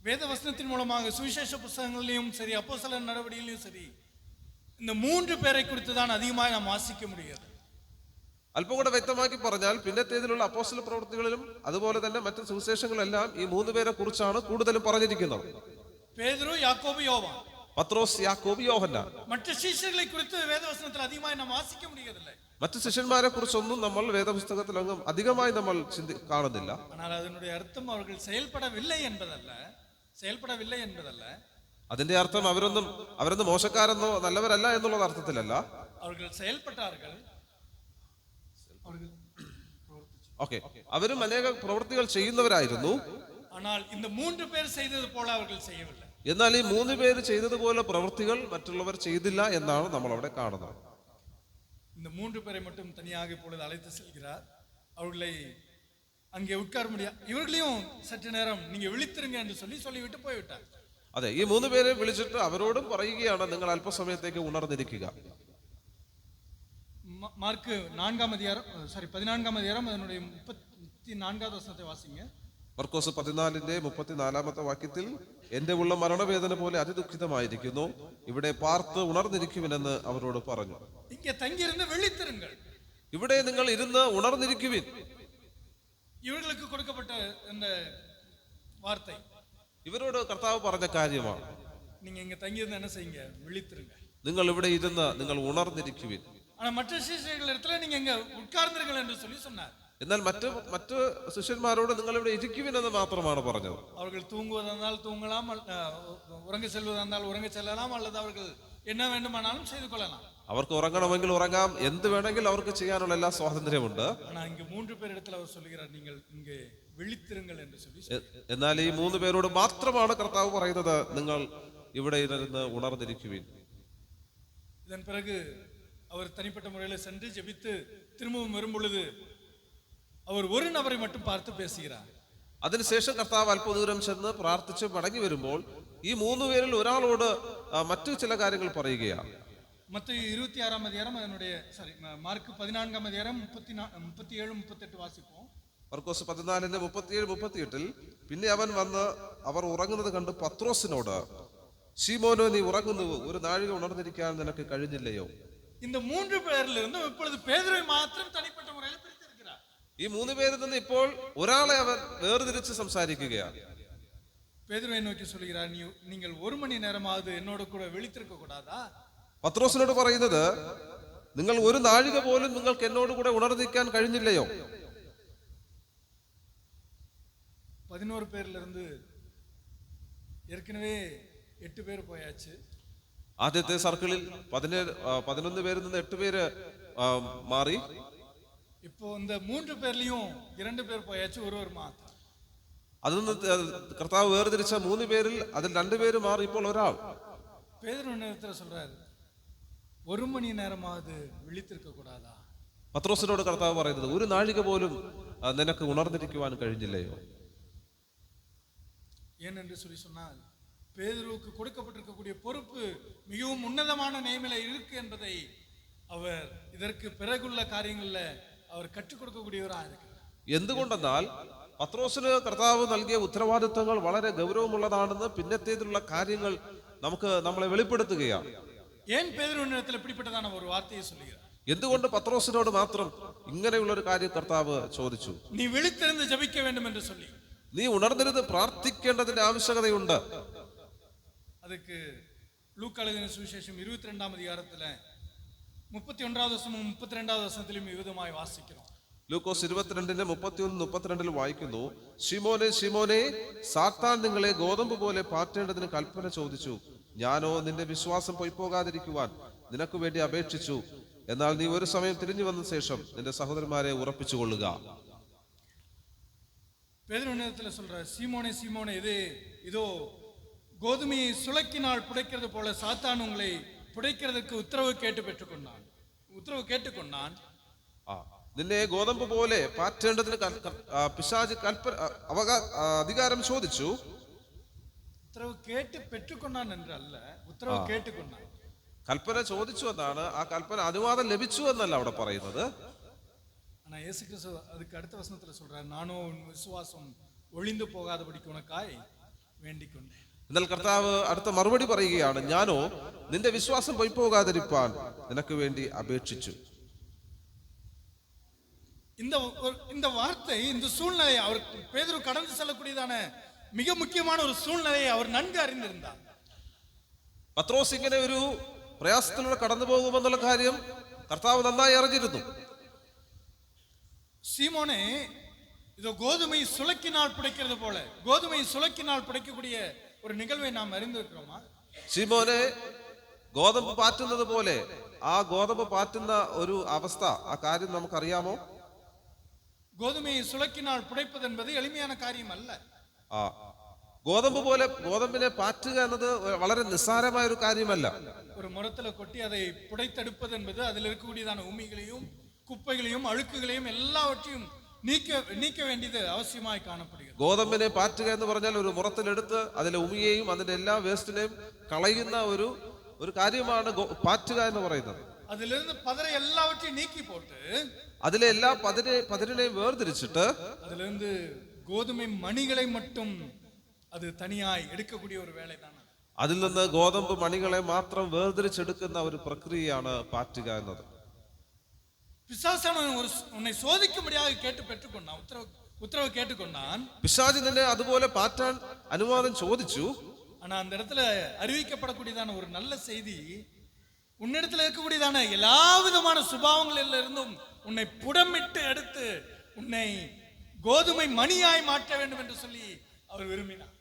வேதவசனத்தின் மூலமாக சுவிசேஷ புத்தகங்களிலும் சரி அப்போஸ்தலர் நடவடிக்கையிலும் சரி இந்த 3 பேரை குறித்து தான் அதிகமாக நாம் வாசிக்க முடியாது. അല്പം കൂടെ വ്യക്തമാക്കി പറഞ്ഞാൽ പിന്നത്തേതിലുള്ള അപ്പോസ്തല പ്രവൃത്തികളിലും അതുപോലെ തന്നെ മറ്റു സുവിശേഷങ്ങളെല്ലാം ഈ 3 പേരെ കുറിച്ചാണ് കൂടുതലും പറഞ്ഞിരിക്കുന്നത്. பேதுரு, யாக்கோபு, யோவான். പത്രോസ്, യാക്കോബ്, യോഹന്നാൻ. மற்ற சீஷர்களை குறித்து வேதவசனத்தில் அதிகமாக நாம் வாசிக்க முடியவில்லை. മറ്റു ശിഷ്യന്മാരെ കുറിച്ചൊന്നും നമ്മൾ വേദപുസ്തകത്തിലൊന്നും അധികമായി നമ്മൾ കാണുന്നില്ല. ஆனால் அதனுடைய அர்த்தம் அவர்கள் செயல்படவில்லை என்பதல்ல. അതിന്റെ അർത്ഥം അവരൊന്നും മോശക്കാരെന്നോ നല്ലവരല്ല എന്നുള്ളത് അർത്ഥത്തിലല്ല. அவர்கள் செயல்பட்டார்கள். ഓക്കെ, അവരും അനേക പ്രവൃത്തികൾ ചെയ്യുന്നവരായിരുന്നു. ஆனால் இந்த 3 பேர் செய்தது போல அவர்கள் செய்யவில்லை. എന്നാൽ ഈ 3 പേര് ചെയ്തതുപോലെ പ്രവൃത്തികൾ മറ്റുള്ളവർ ചെയ്തില്ല എന്നാണ് നമ്മൾ അവിടെ കാണുന്നത്. இந்த 3 பேரை மட்டும் தனியாக இப்பொழுது அழைத்து செல்கிறார். அவர்களை அங்கே உட்கார முடியாது. இவர்களையும் சற்று நேரம் நீங்க விழித்திருங்க என்று சொல்லிவிட்டு போய்விட்டார். അതെ, ഈ 3 പേരെ വിളിച്ചിട്ട് അവരോടും പറയുകയാണ്, നിങ്ങൾ അല്പസമയത്തേക്ക് ഉണർന്നിരിക്കുക. മാർക്ക് 14-ാം അധ്യായം അതിനുடைய 34-ാം വചനത്തെ വാസിங்க. മർക്കോസ് 14-ന്റെ 34-ാമത്തെ വാക്യത്തിൽ, എന്റെ ഉള്ള മരണവേദന പോലെ അതിദുഃഖിതമായിരിക്കുന്നു, ഇവിടെ പാർത്ത് ഉണർന്നിരിക്കുവിനെന്ന് അവരോട് പറഞ്ഞു. இங்கே தங்கியிருந்து விழித்திருங்கள். ഇവിടെ നിങ്ങൾ ഇരുന്ന് ഉണർന്നിരിക്കുവിൻ. இவர்களுக்கு கொடுக்கப்பட்ட இந்த வார்த்தை ഇവരോട് കർത്താവ് പറഞ്ഞ കാര്യമാണ്. நீங்க இங்க தங்கியிருந்து என்ன செய்யுங்க? விழித்திருங்க. നിങ്ങൾ ഇവിടെ ഇരുന്ന് നിങ്ങൾ ഉണർന്നിരിക്കുവിൻ. ஆனா மற்ற சீஷர்கள் இடத்துல நீங்க இங்க உட்கார்ந்திருங்கள் என்று சொன்னார். എന്നാൽ മറ്റു ശിഷ്യന്മാരോട് നിങ്ങൾ ഇവിടെ ഇരിക്കുവിൻ എന്ന് മാത്രമാണ് പറഞ്ഞത്. அவர்கள் தூங்குவதால் தூங்கலாம், உறங்க செல்வதால் உறங்க செல்லலாம், அல்லது அவர்கள் என்ன வேண்டுமானாலும் செய்து கொள்ளலாம். അവർക്ക് ഉറങ്ങണമെങ്കിൽ ഉറങ്ങാം, എന്ത് വേണമെങ്കിൽ അവർക്ക് ചെയ്യാനുള്ള എല്ലാ സ്വാതന്ത്ര്യമുണ്ട്. ஆனா இங்க 3 பேர் இடத்துல அவர் சொல்கிறார், நீங்கள் இங்கே விழித்திருங்கள் என்று சொல்லி. എന്നാൽ ഈ 3 പേരോട് മാത്രമാണ് കർത്താവ് പറയുന്നത്, നിങ്ങൾ ഇവിടെ ഇരുന്ന് ഉണർന്നിരിക്കുവിൻ. இதன் பிறகு அவர் தனிப்பட்ட முறையில் சென்று ஜெபித்து திரும்பவும் வரும் பொழுது அவர் ஒரு நபரை மட்டும் பார்த்து பேசுகிறார். അതിനുശേഷം കർത്താവ് അല്പദൂരം ചെന്ന് പ്രാർത്ഥിച്ച് മടങ്ങി വരുമ്പോൾ ഈ 3 പേരിൽ ഒരാളോട് മറ്റു ചില കാര്യങ്ങൾ പറയുകയാണ്. மத்தேயு 26-ாம் அதிகாரம் மார்க் 14-ാം அதிகாரம் 37, 38 വാസിப்போம். മർക്കോസ് 14-ന്റെ 37, 38 പിന്നെ അവൻ വന്ന് അവർ ഉറങ്ങുന്നത് കണ്ട് പത്രോസിനോട്, ശീമോനോ, നീ ഉറങ്ങുന്നു, ഒരു നാഴിക ഉണർന്നിരിക്കാൻ നിനക്ക് കഴിഞ്ഞില്ലയോ? இந்த 3 பேரிலிருந்து இப்பொழுது பேதுருவை மாத்திரம் தனிப்பட்ட முறையில் பிரித்திருக்கிறார். ഈ 3 പേരിൽ നിന്ന് ഇപ്പോൾ ഒരാളെ അവൻ വേർതിരിച്ച് സംസാരിക്കുകയാണ്. பேதுருவை நோக்கி சொல்கிறார், நீங்கள் 1 மணி நேரமாவது என்னோட கூட விழித்திருக்க கூடாதா? പത്രോസിനോട് പറയുന്നത്, നിങ്ങൾ ഒരു നാഴിക പോലും നിങ്ങൾക്ക് എന്നോട് കൂടെ ഉണർന്നിരിക്കാൻ കഴിഞ്ഞില്ലയോ? 11 பேரிலிருந்து ஏற்கனவே 8 பேர் போயாச்சு. ആദ്യത്തെ സർക്കിളിൽ 11 പേരിൽ നിന്ന് 8 പേര് മാറി. இப்போ இந்த 3 பேர்லயும் 2 பேர் போயாச்சு, ஒருவர் மாத்திரம். അതിൽ കർത്താവ് വേർതിരിച്ച 3 പേരിൽ അതിൽ 2 പേര് മാറി, ഇപ്പോൾ ഒരാൾ. பேதுரு நேரத்துல சொல்றாரு, 1 மணி நேரமாவது விழித்திருக்க கூடாதா? പത്രോസിനോട് കർത്താവ് പറയുന്നത്, ഒരു നാഴിക പോലും നിനക്ക് ഉണർന്നിരിക്കുവാൻ കഴിഞ്ഞില്ലയോ? ஏனென்று சொன்னால் பேதுருவுக்கு கொடுக்கப்பட்டிருக்கக்கூடிய பொறுப்பு மிகவும் உன்னதமான நிலைமையில இருக்கு என்பதை அவர் இதற்கு பிறகுள்ள காரியங்கள்ல அவர் கற்றுக் கொடுக்கக்கூடியவராக இருக்கிறார். എന്തുകൊണ്ടെന്നാൽ പത്രോസിന് കർത്താവ് നൽകിയ ഉത്തരവാദിത്വങ്ങൾ വളരെ ഗൗരവമുള്ളതാണെന്ന് പിന്നത്തേതിലുള്ള കാര്യങ്ങൾ നമ്മളെ വെളിപ്പെടുത്തുകയാണ്. ஏன் பேதுருவினிடத்தில் இப்படிப்பட்டதான ஒரு வார்த்தையை சொல்லுகிறார்? എന്തുകൊണ്ട് പത്രോസിനോട് മാത്രം ഇങ്ങനെയുള്ള ഒരു കാര്യം കർത്താവ് ചോദിച്ചു? നീ വിളിത്തിരുന്ന് ജപിക്ക வேண்டும் என்று சொல்லி, നീ ഉണർന്നിരുന്ന് പ്രാർത്ഥിക്കേണ്ടതിന്റെ ആവശ്യകതയുണ്ട്. அதுக்கு லூக்கா எழுதின சுவிசேஷம் 22-ாம் அதிகாரத்துல 31-வது வசனமும் 32-வது വചനത്തിലും വിവിധമായി വാസിக்கிறோം. ലൂക്കോസ് 22-ന്റെ 31, 32 വായിക്കുന്നു, ശിമോനെ, ശിമോനെ, സാത്താൻ നിങ്ങളെ ഗോതമ്പ് പോലെ പാറ്റേണ്ടതിന് കൽപ്പന ചോദിച്ചു. ഞാനോ നിന്റെ വിശ്വാസം പൊയ്പോകാതിരിക്കുവാൻ നിനക്ക് വേണ്ടി അപേക്ഷിച്ചു. എന്നാൽ നീ ഒരു സമയം തിരിഞ്ഞു വന്ന ശേഷം നിന്റെ സഹോദരന്മാരെ ഉറപ്പിച്ചുകൊള്ളുക. பேதுரு நேரத்துல சொல்ற, சீமோனே, சீமோனே, இதோ கோதுமையை சுளக்கினால் புடைக்கிறது போல சாத்தான் உங்களை புடைக்கிறதுக்கு உத்தரவு கேட்டுக்கொண்டான். നിന്നെ ഗോതമ്പ് പോലെ പാറ്റേണ്ടതിന് പിശാച് അധികാരം ചോദിച്ചു. ഉത്തരവ് കേട്ട് പെറ്റുകൊണ്ടാൻ എന്നല്ല, ഉത്തരവ് കേട്ടുകൊണ്ടാൻ. കൽപ്പന ചോദിച്ചു എന്നാണ്, ആ കൽപ്പന അനുവാദം ലഭിച്ചു എന്നല്ല അവിടെ പറയുന്നത്. ஆனா இயேசு கிறிஸ்து அதுக்கு அடுத்த வசனத்துல சொல்றார், நானும் உன் விசுவாசம் ஒளிந்து போகாதபடிக்கு உனக்காய் வேண்டிக் கொண்டேன். എന്നാൽ കർത്താവ് അടുത്ത മറുപടി പറയുകയാണ്, ഞാനോ നിന്റെ വിശ്വാസം പോയി പോകാതിരിപ്പാൻ നിനക്ക് വേണ്ടി അപേക്ഷിച്ചു. இந்த வார்த்தை, இந்த சூழ்நிலை அவர் பேதுரு கடந்து செல்லக்கூடியதான மிக முக்கியமான ஒரு சூழ்நிலையை அவர் நன்கு அறிந்திருந்தார். പത്രോസ് ഇങ്ങനെ ഒരു പ്രയാസത്തിലൂടെ കടന്നു പോകുമെന്നുള്ള കാര്യം കർത്താവ് നന്നായി അറിഞ്ഞിരുന്നു. சீமோனே, இதோ கோதுமை சுளக்கினால் புடைக்கிறது போல, கோதுமை சுளக்கினால் புடைக்கக்கூடிய ஒரு நிகழ்வை நாம் அறிந்திருக்கிறோமா? ശിമോനെ, ഗോതമ്പ് പാറ്റുന്നത് പോലെ ആ ഗോതമ്പ് പാറ്റുന്ന ഒരു അവസ്ഥ, ആ കാര്യം നമുക്കറിയാമോ? கோதுமையை சுளக்கினால் புடைப்பது என்பது எளிமையான காரியம் அல்ல. ഗോതമ്പ് പോലെ ഗോതമ്പിനെ പാറ്റുക എന്നത് വളരെ നിസ്സാരമായ ഒരു കാര്യമല്ല. ஒரு முறத்துல கொட்டி அதை புடைத்தெடுப்பது என்பது அதில் இருக்கக்கூடியதான உமிகளையும் குப்பைகளையும் അഴുക്കുകളെയും എല്ലാവற்றைയും നീക്ക വേണ്ടിയത് ആവശ്യമായി കാണപ്പെടുகிறது. ഗോതമ്പിനെ പാറ്റുക എന്ന് പറഞ്ഞാൽ ഒരു മുറത്തിലെടുത്ത് അതിലെ ഉമിയെയും അതിന്റെ എല്ലാ വേസ്റ്റിനെയും കളയുന്ന ഒരു കാര്യമാണ് പാറ്റുക എന്ന് പറയുന്നത്. അതിലിരുന്ന് പതരെ എല്ലാവற்றையும் നീക്കി പോട്ട് അതിലെ എല്ലാ പതിരിനെയും വേർതിരിച്ചിട്ട് അതിലിருந்து கோதுமை மணிகளை மட்டும் அது தனியாய் எடுக்கக்கூடிய ஒரு வேலைதான். അതിൽ നിന്ന് ഗോതമ്പ് മണികളെ മാത്രം വേർതിരിച്ചെടുക്കുന്ന ഒരു പ്രക്രിയയാണ് പാറ്റുക എന്നത്. பிசாசானவன் உன்னை சோதிக்கும்படியாக கேட்டு பெற்றுக்கொண்டான், உத்தரவு கேட்டுக்கொண்டான். പിശാച് നിന്നെ അതുപോലെ പാറ്റാൻ അനുവാദം ചോദിച്ചു. ஆனா அந்த இடத்துல அறிவிக்கப்படக்கூடியதான ஒரு நல்ல செய்தி, உன்னிடத்துல இருக்கக்கூடியதான எல்லா விதமான சுபாவங்களில் இருந்தும் உன்னை புடமிட்டு எடுத்து உன்னை கோதுமை மணியாய் மாற்ற வேண்டும் என்று சொல்லி அவர் விரும்பினார்.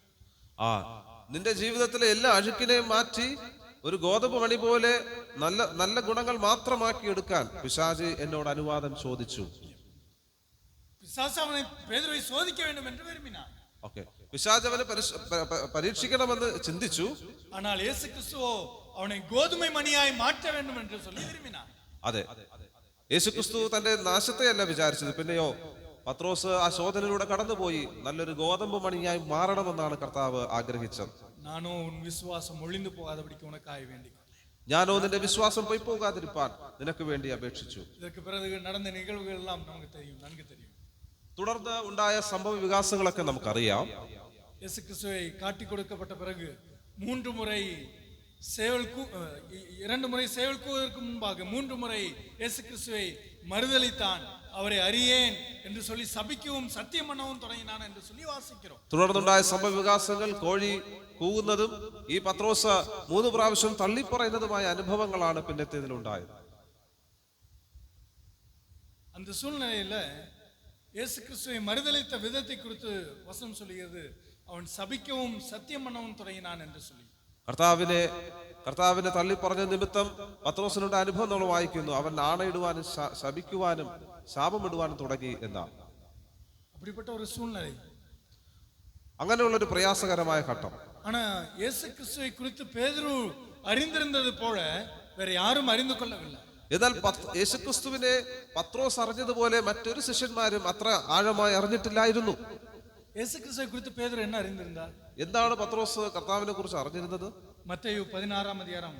നിന്റെ ജീവിതത്തിലെ എല്ലാ അഴുക്കിനെയും മാറ്റി ഒരു ഗോതമ്പ് മണി പോലെ നല്ല നല്ല ഗുണങ്ങൾ മാത്രമാക്കി എടുക്കാൻ പിശാച് എന്നോട് അനുവാദം ചോദിച്ചു. പിശാച് അവനെ പേതുരുവെ സോദിക്ക வேண்டும் என்று விரும்பினார். ഓക്കേ, പിശാച് അവനെ പരീക്ഷിക്കണമെന്ന് ചിന്തിച്ചു. ஆனால் இயேசு கிறிஸ்துவோ அவனை கோதுமை மணியாய் மாற்ற வேண்டும் என்று சொல்லி விரும்பினார். അതെ, യേശുക്രിസ്തു തന്റെ നാശത്തെയല്ല വിചാരിച്ചത്, പിന്നെയോ പത്രോസ് ആ ശോധനയിലൂടെ കടന്നുപോയി നല്ലൊരു ഗോതമ്പ് മണിയായി മാറണമെന്നാണ് കർത്താവ് ആഗ്രഹിച്ചത്. ഞാനോ ഉൻ വിശ്വാസം ഒളിഞ്ഞു പോകാതെപടിക്ക് ഉനക്കായി വേണ്ടി, ഞാനോ നിന്റെ വിശ്വാസം പോയി പോകാതിരിപ്പാൻ നിനക്ക് വേണ്ടി അപേക്ഷിച്ചു. இதற்கு பிறகு நடந்த நிகழ்வுகள் எல்லாம் நமக்கு தெரியும், நன்கு தெரியும். തുടർന്ന് ഉണ്ടായ സംഭവ വികാസങ്ങളൊക്കെ നമുക്കറിയാം. இயேசு கிறிஸ்துவை காட்டி கொடுக்கப்பட்ட பிறகு 2 முறை சேவல் கூவதற்கு முன்பாக 3 முறை இயேசு கிறிஸ்துவை மறுதலித்தான். அவரை அறியேன் என்று சொல்லி சபிக்கவும் சத்தியம் பண்ணவும் தொடங்கினான் என்று சொல்லி വാസിக்கிறோം. തുടർന്നുണ്ടായ സംഭവ വികാസങ്ങൾ കോഴി കൂവുന്നതും ഈ പത്രോസ് 3 പ്രാവശ്യം തള്ളിപ്പറയുന്നതുമായ അനുഭവങ്ങളാണ് പിന്നത്തേതിലുണ്ടായത്. அந்த சூழ்நிலையில இயேசு கிறிஸ்துவை மறுதலித்த விதத்தை குறித்து வசனம் சொல்லுகிறது, அவன் சபிக்கவும் சத்தியம் பண்ணவும் தொடங்கினான் என்று சொல்லி. കർത്താവിനെ തള്ളിപ്പറഞ്ഞ നിമിത്തം പത്രോസിനുടെ അനുഭവം നമ്മൾ വായിക്കുന്നു. അവൻ ആണയിടുവാനും ശപിക്കുവാനും ശാപമിടുവാനും തുടങ്ങി എന്നാണ്. அப்படிப்பட்ட ஒரு சூழ்நிலை, അങ്ങനെയുള്ളൊരു പ്രയാസകരമായ ഘട്ടം. ஆனா இயேசு கிறிஸ்துவை குறித்து பேதுரு அறிந்திருந்தது போல வேற யாரும் அறிந்து கொள்ளவில்லை. എന്നാൽ യേശുക്രിസ്തുവിനെ പത്രോസ് അറിഞ്ഞതുപോലെ മറ്റൊരു ശിഷ്യന്മാരും അത്ര ആഴമായി അറിഞ്ഞിട്ടില്ലായിരുന്നു. இயேசு கிறிஸ்துவை குறித்து பேதுரு என்ன அறிந்திருந்தார்? എന്താണ് പത്രോസ് കർത്താവിനെ കുറിച്ച് അറിഞ്ഞിരുന്നത്? മത്തായി 16 அதிகாரம்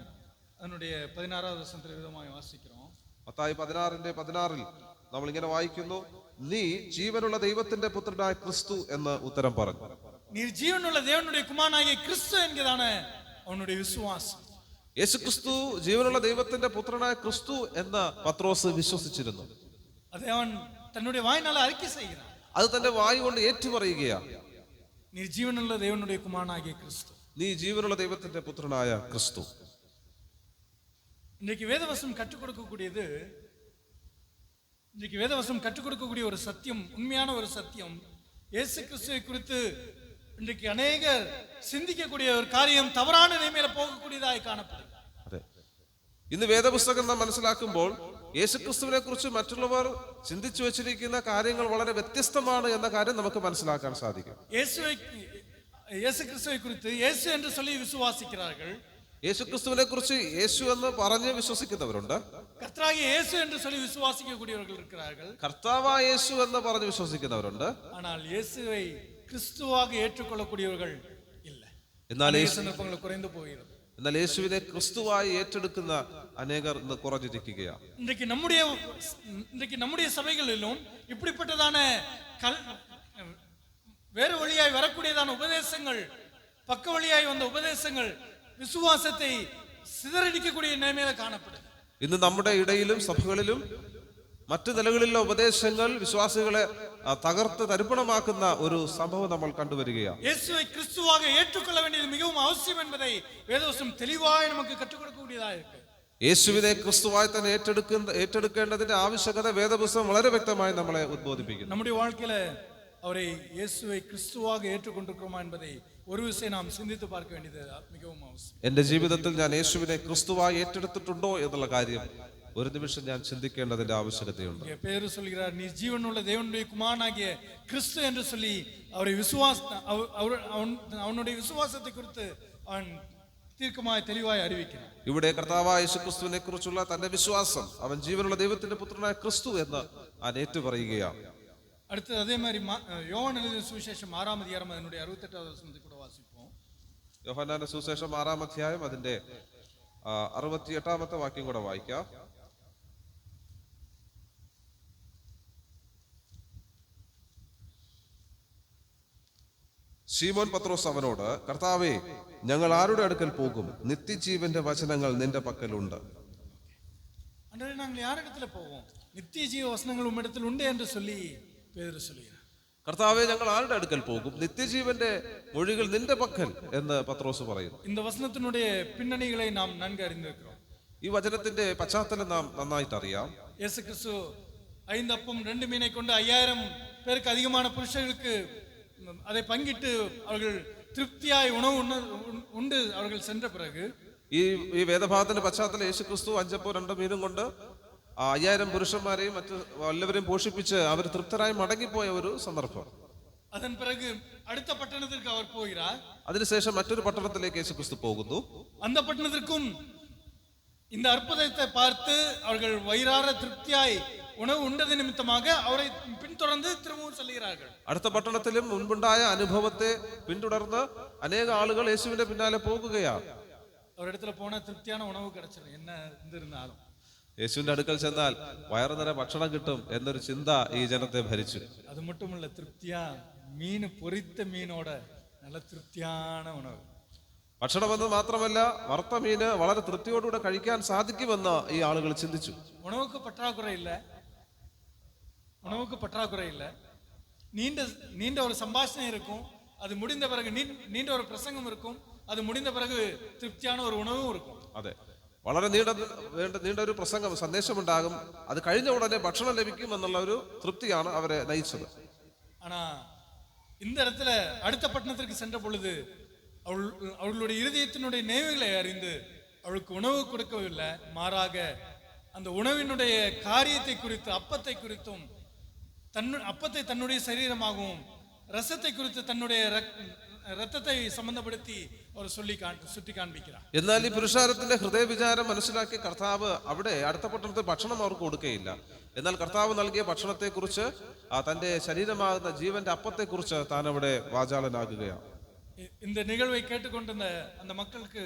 அதனுடைய 16வது வசனத்தில் விதമായി വാസിக்கிறோம். മത്തായി 16:16 നമ്മൾ ഇങ്ങനെ വായിക്കുന്നു, നീ ജീവനുള്ള ദൈവത്തിന്റെ പുത്രനായ ക്രിസ്തു എന്ന് ഉത്തരം പറഞ്ഞു. நீர் ஜீவனுள்ள தேவனுடைய குமாரனாகிய கிறிஸ்து என்கிறதான அவனுடைய விசுவாசம். യേശുക്രിസ്തു ജീവനുള്ള ദൈവത്തിന്റെ പുത്രനായ ക്രിസ്തു എന്ന് പത്രോസ് വിശ്വസിച്ചിരുന്നു. அதை அவன் தன்னுடைய வாயினால அறிக்கை செய்கிறான். അത് തന്റെ വായു കൊണ്ട് ഏറ്റുപറയുകയാണ്. நீர் ஜீவனுள்ள தேவனுடைய குமாரனாகிய கிறிஸ்து, നീ ജീവനുള്ള ദൈവത്തിന്റെ പുത്രനായ ക്രിസ്തു. இன்றைக்கு வேதவசனம் கற்றுக் கொடுக்கக்கூடிய ஒரு சத்தியம், உண்மையான ஒரு சத்தியம், இயேசு கிறிஸ்துவை குறித்து இன்றைக்கு அநேகர் சிந்திக்கக்கூடிய ஒரு காரியம் தவறான நிலைமையில போகக்கூடியதாய் കാണപ്പെടും. അതെ, ഇന്ന് വേദപുസ്തകം നാം മനസ്സിലാക്കുമ്പോൾ യേശുക്രിസ്തുവിനെ കുറിച്ച് മറ്റുള്ളവർ ചിന്തിച്ചു വെച്ചിരിക്കുന്ന കാര്യങ്ങൾ വളരെ വ്യത്യസ്തമാണ് എന്ന കാര്യം നമുക്ക് മനസ്സിലാക്കാൻ സാധിക്കും. இயேசு கிறிஸ்துவை குறித்து இயேசு என்று சொல்லி விசுவாசிக்கிறார்கள். യേശുക്രിസ്തുവിനെ കുറിച്ച് യേശു എന്ന് പറഞ്ഞ് വിശ്വസിക്കുന്നവരുണ്ട്. கர்த்தராகிய இயேசு என்று சொல்லி விசுவாசிக்கக்கூடியவர்கள் இருக்கிறார்கள். കർത്താവായ യേശു എന്ന് പറഞ്ഞ് വിശ്വസിക്കുന്നവരുണ്ട്. ஆனால் இயேசுவை கிறிஸ்துவாக ஏற்றுக்கொள்ளக்கூடியவர்கள் இல்லை. എന്നാൽ சந்தர்ப்பங்கள் குறைந்து போகிறது. എന്നാൽ യേശുവിനെ ക്രിസ്തുവായി ഏറ്റെടുക്കുന്ന അനേകർ ഇന്ന് കുറഞ്ഞിരിക്കുകയാണ്. இன்றைக்கு நம்முடைய சபைகளிலும் இப்படிப்பட்டதான வேறு வழியாய் வரக்கூடியதான உபதேசங்கள், பக்க வழியாய் வந்த உபதேசங்கள் വിശ്വാസത്തെ സിതറടിക്കக்கூடிய നിലമേല കാണപ്പെടും. ഇന്ന് നമ്മുടെ ഇടയിലും സഭകളിലും മറ്റു നിലകളിലുള്ള ഉപദേശങ്ങൾ വിശ്വാസികളെ തകർത്ത് തരിപ്പണമാക്കുന്ന ഒരു സംഭവം നമ്മൾ കണ്ടുവരികയാണ്. യേശുവെ ക്രിസ്തുവാக ஏற்றுக்கொள்ள வேண்டியது மிகவும் அவசியம் என்பதை வேதவசனம் தெளிவாய் நமக்கு கற்றுக் கொடுக்கக்கூடியதாக இருக்கு. യേശുവിനെ ക്രിസ്തുവായി തന്നെ ഏറ്റെടുക്കേണ്ടതിന്റെ ആവശ്യകത വേദപുസ്തകം വളരെ വ്യക്തമായി നമ്മളെ ഉദ്ബോധിപ്പിക്കുന്നു. നമ്മുടെ வாழ்க்கையில அவரை இயேசுவை கிறிஸ்துவாக ஏற்றுக்கொண்டிருக்கிறோமா என்பதை ஒரு விஷயம் நாம் சிந்தித்து பார்க்க வேண்டியது மிகவும் அவசியம். എന്റെ ജീവിതത്തിൽ ഞാൻ യേശുവിനെ ക്രിസ്തുവായി ഏറ്റെടുത്തിട്ടുണ്ടോ എന്നുള്ള കാര്യം ഒരു നിമിഷം ഞാൻ ചിന്തിക്കേണ്ടതിന്റെ ആവശ്യകതയുണ്ട്. பேதுரு சொல்கிறார், நீ ஜீவனுள்ள தேவனுடைய குமாரனாகிய கிறிஸ்து என்று சொல்லி அவனுடைய விசுவாசத்தை குறித்து அவன் தீர்க்கமாய் தெளிவாய் அறிவிக்கிறார். ഇവിടെ കർത്താവായ യേശുക്രിസ്തുവിനെ കുറിച്ചുള്ള തന്റെ വിശ്വാസം അവൻ ജീവനുള്ള ദൈവത്തിന്റെ പുത്രനായ ക്രിസ്തു എന്ന് ഏറ്റു പറയുകയാണ്. அடுத்து அதே மாதிரி யோவான் எழுதின சுவிசேஷம் 6ஆம் அதிகாரம் அதனுடைய 68வது வசனத்தை கூட வாசிப்போம். യോഹന്നാന്റെ സുവിശേഷം 6ആം അധ്യായം അതിന്റെ 68ാമത്തെ വാക്യം കൂടെ വായിക്കാം. ശീമോൻ പത്രോസ് അവനോട്, കർത്താവേ, ഞങ്ങൾ ആരുടെ അടുക്കൽ പോകും? നിത്യജീവന്റെ വചനങ്ങൾ നിന്റെ പക്കലുണ്ട്. அன்றே நாங்கள் யாரிடத்துல போவோம்? நித்திய ஜீவ வசனங்கள் உம்மிடத்தில் உண்டு என்று சொல்லி பேதுரு சொல்கிறார். കർത്താവേ, ഞങ്ങൾ ആരുടെ അടുക്കൽ പോകും? നിത്യജീവന്റെ മൊഴികൾ നിന്റെ പക്കൽ എന്ന് പത്രോസ് പറയുന്നു. இந்த வசனத்தினுடைய பின்னணிகளை நாம் நன்கு அறிந்திருக்கிறோம். ഈ വചനത്തിന്റെ പശ്ചാത്തലം നാം നന്നായിട്ട് അറിയാം. இயேசு கிறிஸ்து 5 அப்பம் 2 மீனை கொண்டு 5000 பேருக்கு அதிகமான புருஷர்களுக்கு அதை பங்கிட்டு அவர்கள் திருப்தியாய் உணவு உண்டு அவர்கள் சென்ற பிறகு ഈ വേദഭാഗത്തിന്റെ പശ്ചാത്തലം യേശുക്രിസ്തു 5 അപ്പവും 2 മീനും കൊണ്ട് 5000 പുരുഷന്മാരെയും മറ്റു എല്ലാവരെയും പോഷിപ്പിച്ച് അവർ തൃപ്തരായി മടങ്ങിപ്പോയ ഒരു സന്ദർഭം. அதன் பிறகு அடுத்த பட்டணத்திற்கு அவர் போகிறார். അതിനുശേഷം മറ്റൊരു പട്ടണത്തിലേക്ക് യേശുക്രിസ്തു പോകുന്നു. அந்த பட்டணத்திற்கும் இந்த அற்புதத்தை பார்த்து அவர்கள் வயிறார திருப்தியாய் உணவு உண்டது நிமித்தமாக அவரை பின்தொடர்ந்து திரும்பவும் செல்கிறார்கள். അടുത്ത പട്ടണത്തിലും മുൻപുണ്ടായ അനുഭവത്തെ പിന്തുടർന്ന് അനേക ആളുകൾ യേശുവിന്റെ പിന്നാലെ പോകുകയാണ്. അവരിടத்துல போனா திருப்தியான உணவு கிடைச்சிடும் என்ன இருந்தாலும். യേശുവിന്റെ അടുക്കൽ ചെന്നാൽ വയറു നിറയെ ഭക്ഷണം കിട്ടും എന്നൊരു ചിന്ത ഈ ജനത്തെ ഭരിച്ചു. அது மட்டும் இல்ல, திருப்தியா மீன் பொரித்த மீனோட நல்ல திருப்தியான உணவு. ഭക്ഷണമെന്ന് മാത്രമല്ല, വറുത്ത മീന് വളരെ തൃപ്തിയോടുകൂടെ കഴിക്കാൻ സാധിക്കുമെന്ന് ഈ ആളുകൾ ചിന്തിച്ചു. உணவுக்கு பற்றாக்குறை இல்லை. நீண்ட ஒரு சம்பாஷணை இருக்கும், அது முடிந்த பிறகு நீண்ட ஒரு பிரசங்கம் இருக்கும், அது முடிந்த பிறகு திருப்தியான ஒரு உணவும் இருக்கும். അതെ, വളരെ നീണ്ട ഒരു പ്രസംഗം സന്ദേശമുണ്ടാകും, അത് കഴിഞ്ഞ ഉടനെ ഭക്ഷണം ലഭിക്കും എന്നുള്ള ഒരു തൃപ്തിയാണ് അവരെ നയിച്ചത്. ஆனா இந்த இடத்துல அடுத்த பட்டணத்திற்கு சென்ற பொழுது அவர்களுடைய இருதயத்தினுடைய நினைவுகளை அறிந்து அவளுக்கு உணவு கொடுக்கவில்லை, மாறாக அந்த உணவினுடைய காரியத்தை குறித்து, அப்பத்தை குறித்தும் அப்பத்தை தன்னுடைய சரீரமாகவும் ரசத்தை குறித்து தன்னுடைய രക്തത്തെ സംബന്ധപ്പെടുത്തി അവർ ചുറ്റി കാണിപ്പിക്കുക. എന്നാൽ ഈ പുരുഷാരത്തിന്റെ ഹൃദയവിചാരം മനസ്സിലാക്കി കർത്താവ് അവിടെ അടുത്ത പട്ടണത്തിൽ ഭക്ഷണം അവർക്ക് കൊടുക്കുകയില്ല. എന്നാൽ കർത്താവ് നൽകിയ ഭക്ഷണത്തെ കുറിച്ച്, തന്റെ ശരീരമാകുന്ന ജീവന്റെ അപ്പത്തെ കുറിച്ച് താൻ അവിടെ വാചാലനാകുകയാണ്. இந்த நிகழ்வை கேட்டுக்கொண்டிருந்த அந்த மக்களுக்கு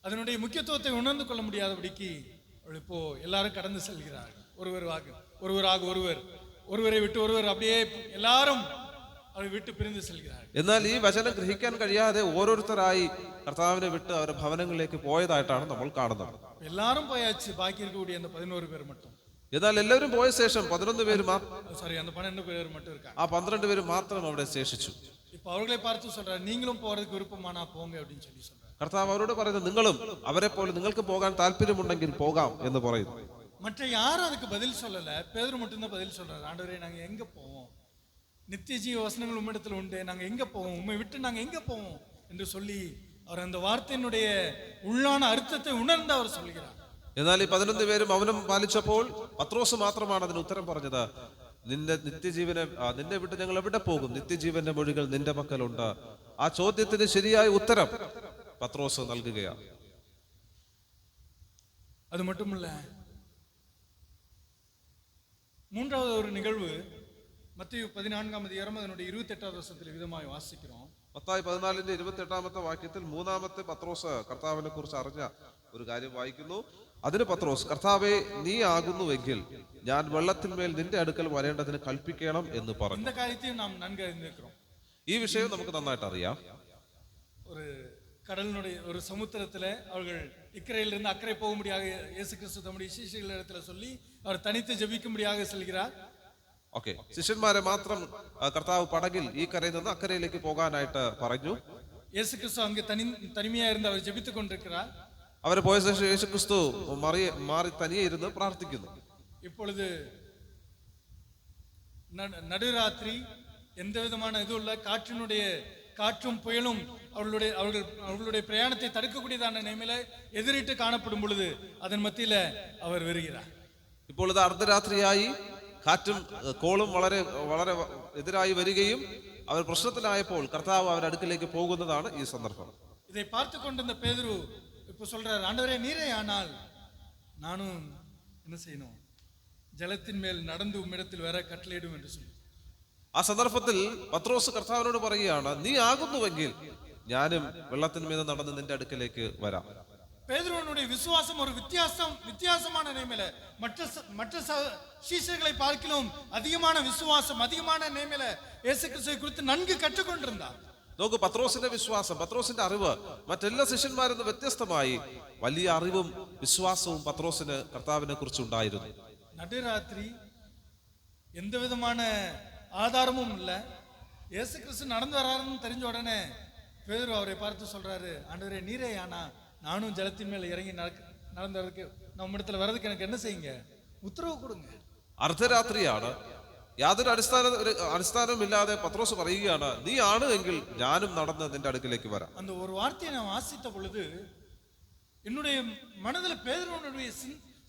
அதனுடைய முக்கியத்துவத்தை உணர்ந்து கொள்ள முடியாதபடிக்கு இப்போ எல்லாரும் கடந்து செல்கிறார்கள். ஒருவரை விட்டு ஒருவர் அப்படியே எல்லாரும் അവരെ വിട്ട് പിരിഞ്ഞു செல்கிறார்கள். എന്നാൽ ഈ വചനം ഗ്രഹിക്കാൻ കഴിയാതെ ഓരോരുത്തരായി കർത്താവിനെ വിട്ട് അവരുടെ ഭവനങ്ങളിലേക്ക് പോയതായിട്ടാണ് നമ്മൾ കാണുന്നത്. എല്ലാവരും പോയാச்சு, ബാക്കി இருக்கக்கூடிய அந்த 11 பேர் மட்டும். എന്നാൽ എല്ലാവരും പോയ ശേഷം 11 പേര് அந்த 12 பேர் மட்டும் இருக்காங்க. ആ 12 പേര് മാത്രം അവിടെ ശേഷിച്ചു. இப்போ அவர்களை பார்த்து சொல்றாரு, நீங்களும் போறதுக்கு விருப்பமானா போங்க அப்படின்னு சொல்லி சொல்றாரு. കർത്താവ് അവരോട് പറയുന്നത്, നിങ്ങളും അവരെ പോലെ നിങ്ങൾക്ക് പോകാൻ താല്പര്യമുണ്ടെങ്കിൽ പോകാം എന്ന് പറയുന്നു. மற்ற யாரும் அதுக்கு பதில் சொல்லல, பேதுரு மட்டும்தான் பதில் சொல்றாரு. ஆண்டவரே, நாங்க எங்க போவோம்? நித்திய ஜீவ வசனங்கள் உம்மிடத்தில் உண்டு, நாங்க எங்க போவோம்? உம்மை விட்டு நாங்க எங்க போவோம் என்று சொல்லி அவர் அந்த വാർത്തയുടെ ഉള്ളാன അർത്ഥത്തെ ഉണർന്ന് അവർ சொல்கிறார். എന്നാൽ ഈ 11 പേരും മൗനം പാലിച്ചപ്പോൾ പത്രോസ് മാത്രമാണ് അതിന് ഉത്തരം പറഞ്ഞത്, നിന്റെ നിത്യജീവനെ നിന്നെ വിട്ട് ഞങ്ങൾ എവിടെ പോകും? നിത്യജീവന്റെ മൊഴികൾ നിന്റെ പക്കലുണ്ട്. ആ ചോദ്യത്തിന് ശരിയായ ഉത്തരം പത്രോസ് നൽകുകയാണ്. அது மட்டும் இல்ல, மூன்றாவது ஒரு நிகழ்வு மத்தேயு 14:28 விதமாய் வாசிக்கிறோம். മത്തായി 14:28 വാക്യത്തിൽ മൂന്നാമത്തെ പത്രോസ് കർത്താവിനെ കുറിച്ച് അറിഞ്ഞ ഒരു കാര്യം വായിക്കുന്നു. അതിന് പത്രോസ്, കർത്താവേ, നീ ആകുന്നുവെങ്കിൽ ഞാൻ വെള്ളത്തിന്മേൽ നിന്റെ അടുക്കൽ വരേണ്ടതിന് കൽപ്പിക്കണം എന്ന് പറഞ്ഞു. இந்த காரியத்தையும் நாம் நன்கு அறிந்திருக்கிறோம். ഈ വിഷയം നമുക്ക് നന്നായിട്ട് അറിയാം. ஒரு கடலினுடைய ஒரு சமுத்திரத்துல அவர்கள் இக்கரையிலிருந்து அக்கறை போகும்படியாக இயேசு கிறிஸ்து தம்முடைய சீஷர்களிடத்துல சொல்லி அவர் தனித்து ஜெபிக்கும்படியாக செல்கிறார். ഓക്കെ, ശിഷ്യന്മാരെ മാത്രം കർത്താവ് പടകിൽ ഈ കരയിൽ നിന്ന് അക്കരയിലേക്ക് പോകാനായിട്ട് പറഞ്ഞു. இயேசு கிறிஸ்து அங்கே தனிமையா இருந்து அவர் ஜெபித்துக் கொண்டிருக்கிறார். അവരെ പോയ ശേഷം യേശു ക്രിസ്തു മാറി തനിയെ ഇരുന്ന് പ്രാർത്ഥിക്കുന്നു. இப்பொழுது நடுராத்திரி எந்த விதமான இதுவும் இல்லை, காற்றும் புயலும் அவர்களுடைய பிரயாணத்தை தடுக்கக்கூடியதான நிலைமையில எதிரிட்டு காணப்படும் பொழுது அதன் மத்தியில அவர் வருகிறார். ഇപ്പോൾ ഇത് അർദ്ധരാത്രിയായി, കാറ്റും കോളും വളരെ വളരെ എതിരായി വരികയും അവർ പ്രശ്നത്തിലായപ്പോൾ കർത്താവ് അവരുടെ അടുക്കിലേക്ക് പോകുന്നതാണ് ഈ സന്ദർഭം. இதை பார்த்து கொண்டிருந்த பேதுரு இப்ப சொல்றார், ஆண்டவரே நீரே ஆனால் நானும் என்ன செய்யணும், ஜலத்தின் மேல் நடந்து உம்மிடத்தில் வர கட்டளையிடும் என்று சொல்லி. ആ സന്ദർഭത്തിൽ പത്രോസ് കർത്താവിനോട് പറയുകയാണ്, നീ ആകുന്നുവെങ്കിൽ ഞാനും വെള്ളത്തിന്മേൽ നടന്ന് നിന്റെ അടുക്കലേക്ക് വരാം. பேதுருவினுடைய விசுவாசம் ஒரு வித்தியாசமான நிலைமையில மற்ற சீஷர்களை பார்க்கிலும் அதிகமான விசுவாசம், அதிகமான நிலைமையில இயேசு கிறிஸ்துவை குறித்து நன்கு கற்றுக்கொண்டிருந்தார். നോക്ക്, പത്രോസിന്റെ വിശ്വാസം, പത്രോസിന്റെ അറിവ് മറ്റെല്ലാ ശിഷ്യന്മാരിൽ നിന്ന് വ്യത്യസ്തമായി വലിയ അറിവും വിശ്വാസവും പത്രോസിന് കർത്താവിനെ കുറിച്ച് ഉണ്ടായിരുന്നു. நடுராத்திரி எந்த விதமான ஆதாரமும் இல்லை, இயேசு கிறிஸ்து நடந்து வர்றாருன்னு தெரிஞ்ச உடனே பேதுரு அவரை பார்த்து சொல்றாரு, ஆண்டவரே நீரே ஆனா நானும் ஜலத்தின் மேல இறங்கி நடந்தவருக்கு நம்ம இடத்துல வர்றதுக்கு எனக்கு என்ன செய்யுங்க, உத்தரவு கொடுங்க. അർദ്ധരാത്രിയാണ്, യാതൊരു അടിസ്ഥാനമില്ലാതെ പത്രോസ് പറയുകയാണ്, നീ ആണ് എങ്കിൽ ഞാനും നടന്ന് നിന്റെ അടുക്കിലേക്ക് വരാം. அந்த ஒரு வார்த்தையை நான் வாசித்த பொழுது என்னுடைய மனதில் பேதுருவினுடைய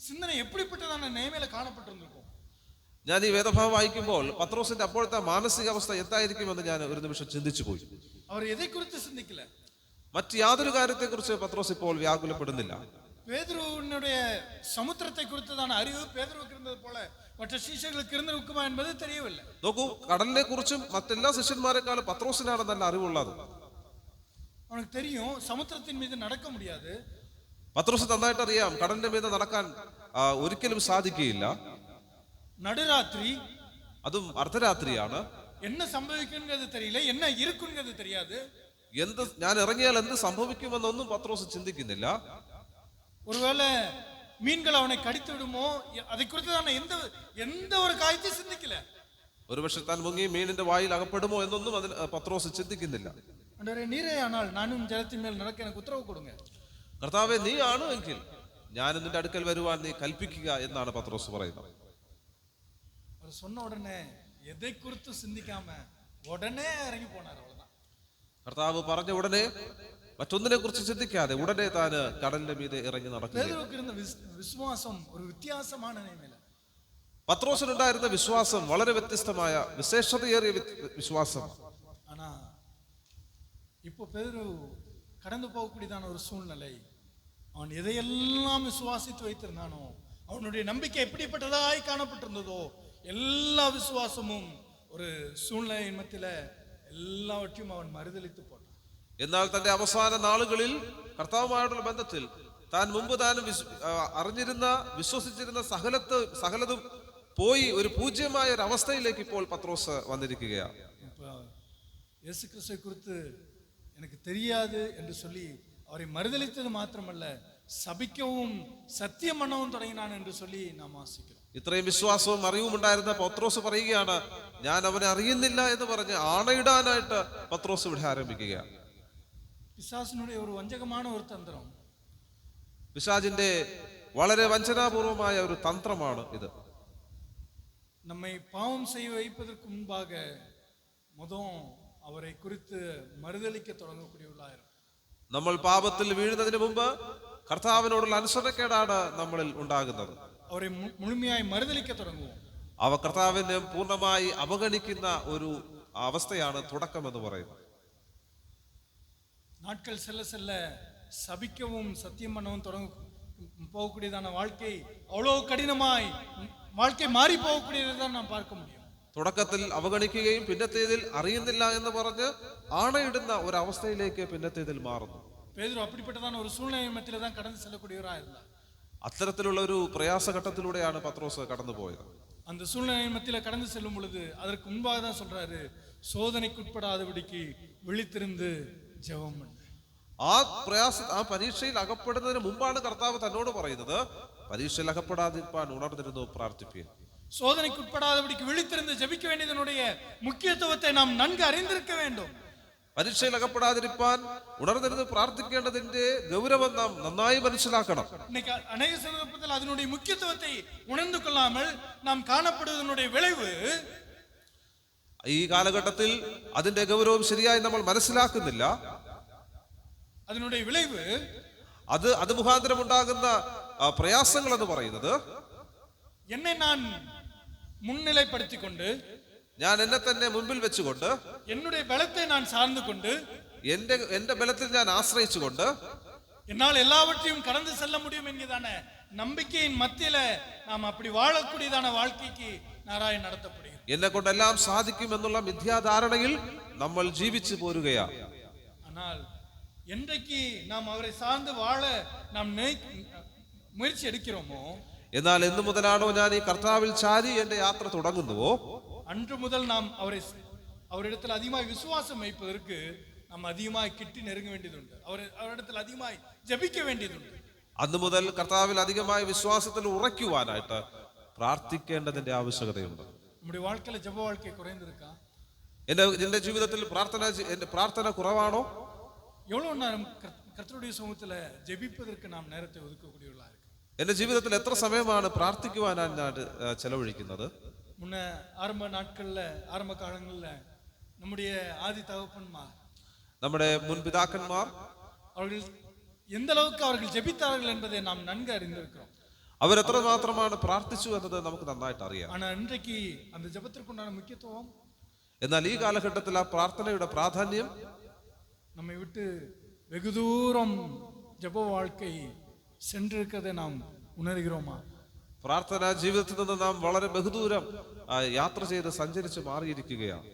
சிந்தனை எப்படிப்பட்டதான நிலைமையில காணப்பட்டிருந்திருக்கும். ഞാൻ ഈ വേദഭാഗം വായിക്കുമ്പോൾ പത്രോസിന്റെ അപ്പോഴത്തെ മാനസികാവസ്ഥ എന്തായിരിക്കുമെന്ന് ഞാൻ ഒരു നിമിഷം ചിന്തിച്ചു പോയി. அவர் எதை குறித்து சிந்திக்கல, മറ്റ് യാതൊരു കാര്യത്തെ കുറിച്ച് പത്രോസ് ഇപ്പോൾ വ്യാകുലപ്പെടുന്നില്ല. பேதுருவினுடைய சமுத்திரத்தை குறித்ததான அறிவு பேதுருவுக்கு இருந்தது போல மற்ற சீஷர்களுக்கு இருந்திருக்குமா என்பது தெரியவில்லை. നോക്കൂ, കടലിനെ കുറിച്ചും മറ്റെല്ലാ ശിഷ്യന്മാരെക്കാളും പത്രോസിനാണ് നല്ല അറിവുള്ളത്. அவனுக்கு தெரியும் சமுத்திரத்தின் மீது நடக்க முடியாது. പത്രോസ് നന്നായിട്ട് അറിയാം കടലിന്റെ മീതെ നടക്കാൻ ഒരിക്കലും സാധിക്കുകയില്ല. நடுராத்திரி, അതും അർദ്ധരാത്രിയാണ്. என்ன சம்பவிக்குங்கிறது தெரியல, என்ன இருக்குங்கிறது தெரியாது. ഞാൻ ഇറങ്ങിയാൽ എന്ത് സംഭവിക്കുമെന്നൊന്നും പത്രോസ് ചിന്തിക്കുന്നില്ല. ஒருவேளை மீன்கள் அவனை கடித்து விடுமோ, அதை குறித்து எந்த ஒரு காரியத்தையும் சிந்திக்கல. ഒരുപക്ഷെ താൻ മുങ്ങി മീനിന്റെ വായിൽ അകപ്പെടുമോ എന്നൊന്നും അതിന് പത്രോസ് ചിന്തിക്കുന്നില്ല. ஆண்டவரே நீரே ஆனால் நானும் ஜலத்தின் மேல் நடக்க எனக்கு உத்தரவு கொடுங்க. കർത്താവേ, നീ ആണ് എങ്കിൽ ഞാൻ നിന്റെ അടുക്കൽ വരുവാൻ നീ കൽപ്പിക്കുക എന്നാണ് പത്രോസ് പറയുന്നത്. அவர் சொன்ன உடனே எதை குறித்து சிந்திக்காம உடனே இறங்கி போனார். அவ்வளவுதான். കർത്താവ് പറഞ്ഞ ഉടനെ മറ്റൊന്നിനെ കുറിച്ച് ചിന്തിക്കാതെ ഉടനെ താന് കടലിന്റെ മീതെ ഇറങ്ങി നടക്കുക. பேதுருவுக்கு இருந்த விசுவாசம் ஒரு வித்தியாசமான நிலைமையில, പത്രോസിനുണ്ടായിരുന്ന വിശ്വാസം വളരെ വ്യത്യസ്തമായ വിശേഷതയേറിയ വിശ്വാസം. ஆனா இப்போ பேதுரு கடந்து போகக்கூடியதான ஒரு சூழ்நிலை, அவன் எதையெல்லாம் விசுவாசித்து வைத்திருந்தானோ, அவனுடைய நம்பிக்கை எப்படிப்பட்டதாய் காணப்பட்டிருந்ததோ, எல்லா விசுவாசமும் ஒரு சூழ்நிலையின் மத்தியில എല്ലാവற்றையும் അവൻ മറുതലിத்து പോട്ടാൻ. എന്നാൽ തന്റെ അവസാന നാളുകളിൽ കർത്താവുമായുള്ള ബന്ധത്തിൽ താൻ മുമ്പ് താനും അറിഞ്ഞിരുന്ന വിശ്വസിച്ചിരുന്ന സകലതും പോയി ഒരു പൂജ്യമായ ഒരു അവസ്ഥയിലേക്ക് ഇപ്പോൾ പത്രോസ് വന്നിരിക്കുകയാണ്. இயேசு கிறிஸ்துவை குறித்து எனக்கு தெரியாது என்று சொல்லி அவரை மறுதலித்தது மாத்திரமல்ல, சபிக்கவும் சத்தியம் பண்ணவும் தொடங்கினான் என்று சொல்லி நாம் வாசிக்கிறோம். ഇത്രയും വിശ്വാസവും അറിവും ഉണ്ടായിരുന്ന പത്രോസ് പറയുകയാണ്, ഞാൻ അവനെ അറിയുന്നില്ല എന്ന് പറഞ്ഞ് ആണയിടാനായിട്ട് പത്രോസ് ഇവിടെ ആരംഭിക്കുകയാണ്. പിശാചിനുடைய ഒരു വഞ്ചകமான ഒരു തന്ത്രം, പിശാചിന്റെ വളരെ വഞ്ചനാപൂർവമായ ഒരു തന്ത്രമാണ് ഇത്. നമ്മை பாவம் செய்ய வைப்பதற்கு முன்பாக அவரை குறித்து மறுதலிக்க தொடங்கக்கூடியவர்களாயிரும். നമ്മൾ പാപത്തിൽ വീഴുന്നതിന് മുമ്പ് കർത്താവിനോടുള്ള അനുസരണക്കേടാണ് നമ്മളിൽ ഉണ്ടാകുന്നത്. അവരെ മുഴുமைയായി മറുതലിക്ക തുടങ്ങും. അവ കർത്താവിനെ പൂർണ്ണമായി അവഗണിക്കുന്ന ഒരു അവസ്ഥയാണ് തുടക്കം എന്ന് പറയുന്നത്. நாட்கள் செல்ல செல்ல சபிக்கவும் சத்தியம் பண்ணவும் போகக்கூடியதான வாழ்க்கை அவ்வளவு கடினமாய் வாழ்க்கை மாறி போகக்கூடியதான் நாம் பார்க்க முடியும். തുടക്കത്തിൽ അവഗണിക്കുകയും പിന്നത്തേതിൽ അറിയുന്നില്ല എന്ന് പറഞ്ഞ് ആണയിടുന്ന ഒരവസ്ഥയിലേക്ക് പിന്നത്തേതിൽ മാറുന്നു. பேதுரு அப்படிப்பட்டதான ஒரு சூழ்நிலை மத்தியில தான் கடந்து செல்லக்கூடியவரா இருந்தார். അത്തരത്തിലുള്ള ഒരു പ്രയാസഘട്ടത്തിലൂടെയാണ് പത്രോസ് കടന്നുപോയത്. அந்த சூழ்நிலை மத்தியில கடந்து செல்லும் பொழுது அதற்கு முன்பாக தான் சொல்றாரு, சோதனைக்குட்படாதபடிக்கு விழித்திருந்து ജപം பண்ணு. ആ പരീക്ഷയിൽ അകപ്പെടുന്നതിന് മുമ്പാണ് കർത്താവ് തന്നോട് പറയുന്നത്, പരീക്ഷയിൽ അകപ്പെടാതിരിക്കാൻ ഉണർന്നിരുന്നു പ്രാർത്ഥിപ്പീൻ. சோதனைக்குட்படாதபடிக்கு விழித்திருந்து ஜெபிக்க வேண்டியதனுடைய முக்கியத்துவத்தை நாம் நன்கு அறிந்திருக்க வேண்டும். പരീക്ഷയിൽ അകപ്പെടാതിരിക്കാൻ ഉണർന്നിരുന്ന് പ്രാർത്ഥിക്കേണ്ടതിന്റെ ഗൗരവം നാം നന്നായി മനസ്സിലാക്കണം. இன்னைக்கு அநேக சந்தர்ப்பத்தில் அதனுடைய முக்கியத்துவத்தை உணர்ந்து கொள்ளாமல் நாம் காணப்படுவதனுடைய விளைவு, ഈ കാലഘട്ടത്തിൽ അതിന്റെ ഗൗരവം ശരിയായി നമ്മൾ മനസ്സിലാക്കുന്നില്ല. அதனுடைய விளைவு അത് മുഖാന്തരം ഉണ്ടാകുന്ന പ്രയാസങ്ങൾ എന്ന് പറയുന്നത്, என்னை நான் முன்னிலைப்படுத்திக் கொண்டு, ഞാൻ എന്നെ തന്നെ മുൻപിൽ വെച്ചുകൊണ്ട്, என்னுடைய பலத்தை நான் சார்ந்து கொண்டு, എന്റെ ബലത്തിൽ ഞാൻ ആശ്രയിച്ചുകൊണ്ട് என்னால் எல்லாவற்றையும் கடந்து செல்ல முடியும் என்கிறதான நம்பிக்கையின் மத்தியில நாம் அப்படி வாழக்கூடியதான வாழ்க்கைக்கு நாராயண் நடத்தப்படுகிறது. എന്നെ കൊണ്ടെല്ലാം സാധിക്കും എന്നുള്ള മിഥ്യാധാരണയിൽ നമ്മൾ ജീവിച്ചു പോരുകയാണ്. ஆனால் என்றைக்கு நாம் அவரை சார்ந்து வாழ நாம் முயற்சி எடுக்கிறோமோ, എന്നാൽ എന്ന് മുതലാണോ ഞാൻ ഈ കർത്താവിൽ ചാരി എന്റെ യാത്ര തുടങ്ങുന്നുവോ, அன்று முதல் நாம் அவரிடத்தில் அதிகமாக விசுவாசம் வைப்பதற்கு நாம் அதிகமாக கிட்டி நெருங்க வேண்டியதுண்டு. அவரிடத்தில் அதிகமாக ஜெபிக்க வேண்டியதுண்டு. അന്ന് മുതൽ കർത്താവിൽ അധികമായ വിശ്വാസത്തിൽ ഉറയ്ക്കുവാനായിട്ട് പ്രാർത്ഥിക്കേണ്ടതിന്റെ ആവശ്യകതയുണ്ട്. நம்முடைய வாழ்க்கையில ஜெப வாழ்க்கை குறைந்திருக்கா? എന്റെ ജീവിതത്തിൽ പ്രാർത്ഥന കുറവാണോ? எவ்வளவு நேரம் கர்த்தருடைய சமூகத்துல ஜெபிப்பதற்கு நாம் நேரத்தை ஒதுக்கக்கூடியவர்களா இருக்கு? എന്റെ ജീവിതത്തിൽ എത്ര സമയമാണ് പ്രാർത്ഥിക്കുവാനാണ് ഞാൻ ചെലവഴിക്കുന്നത്? முன்ன ஆரம்ப காலங்கள்ல நம்முடைய ஆதி தகப்பன்மார், നമ്മുടെ മുൻ പിതാക്കന്മാർ அவர்கள் எந்த அளவுக்கு அவர்கள் ஜெபித்தார்கள் என்பதை நாம் நன்கு அறிந்திருக்கிறோம். അവരെത്ര മാത്രമാണ് പ്രാർത്ഥിച്ചു എന്നത് നമുക്ക് നന്നായിട്ട് അറിയാം. ஆனா இன்றைக்கு அந்த ஜெபத்திற்குண்டான முக்கியத்துவம், എന്നാൽ ഈ കാലഘട്ടത്തിൽ ആ പ്രാർത്ഥനയുടെ പ്രാധാന്യം நம்மை விட்டு வெகு தூரம் ஜெப வாழ்க்கை சென்றிருக்கிறதை நாம் உணர்கிறோமா? പ്രാർത്ഥന ജീവിതത്തിൽ നിന്ന് നാം വളരെ ബഹുദൂരം യാത്ര ചെയ്ത് സഞ്ചരിച്ച് മാറിയിരിക്കുകയാണ്.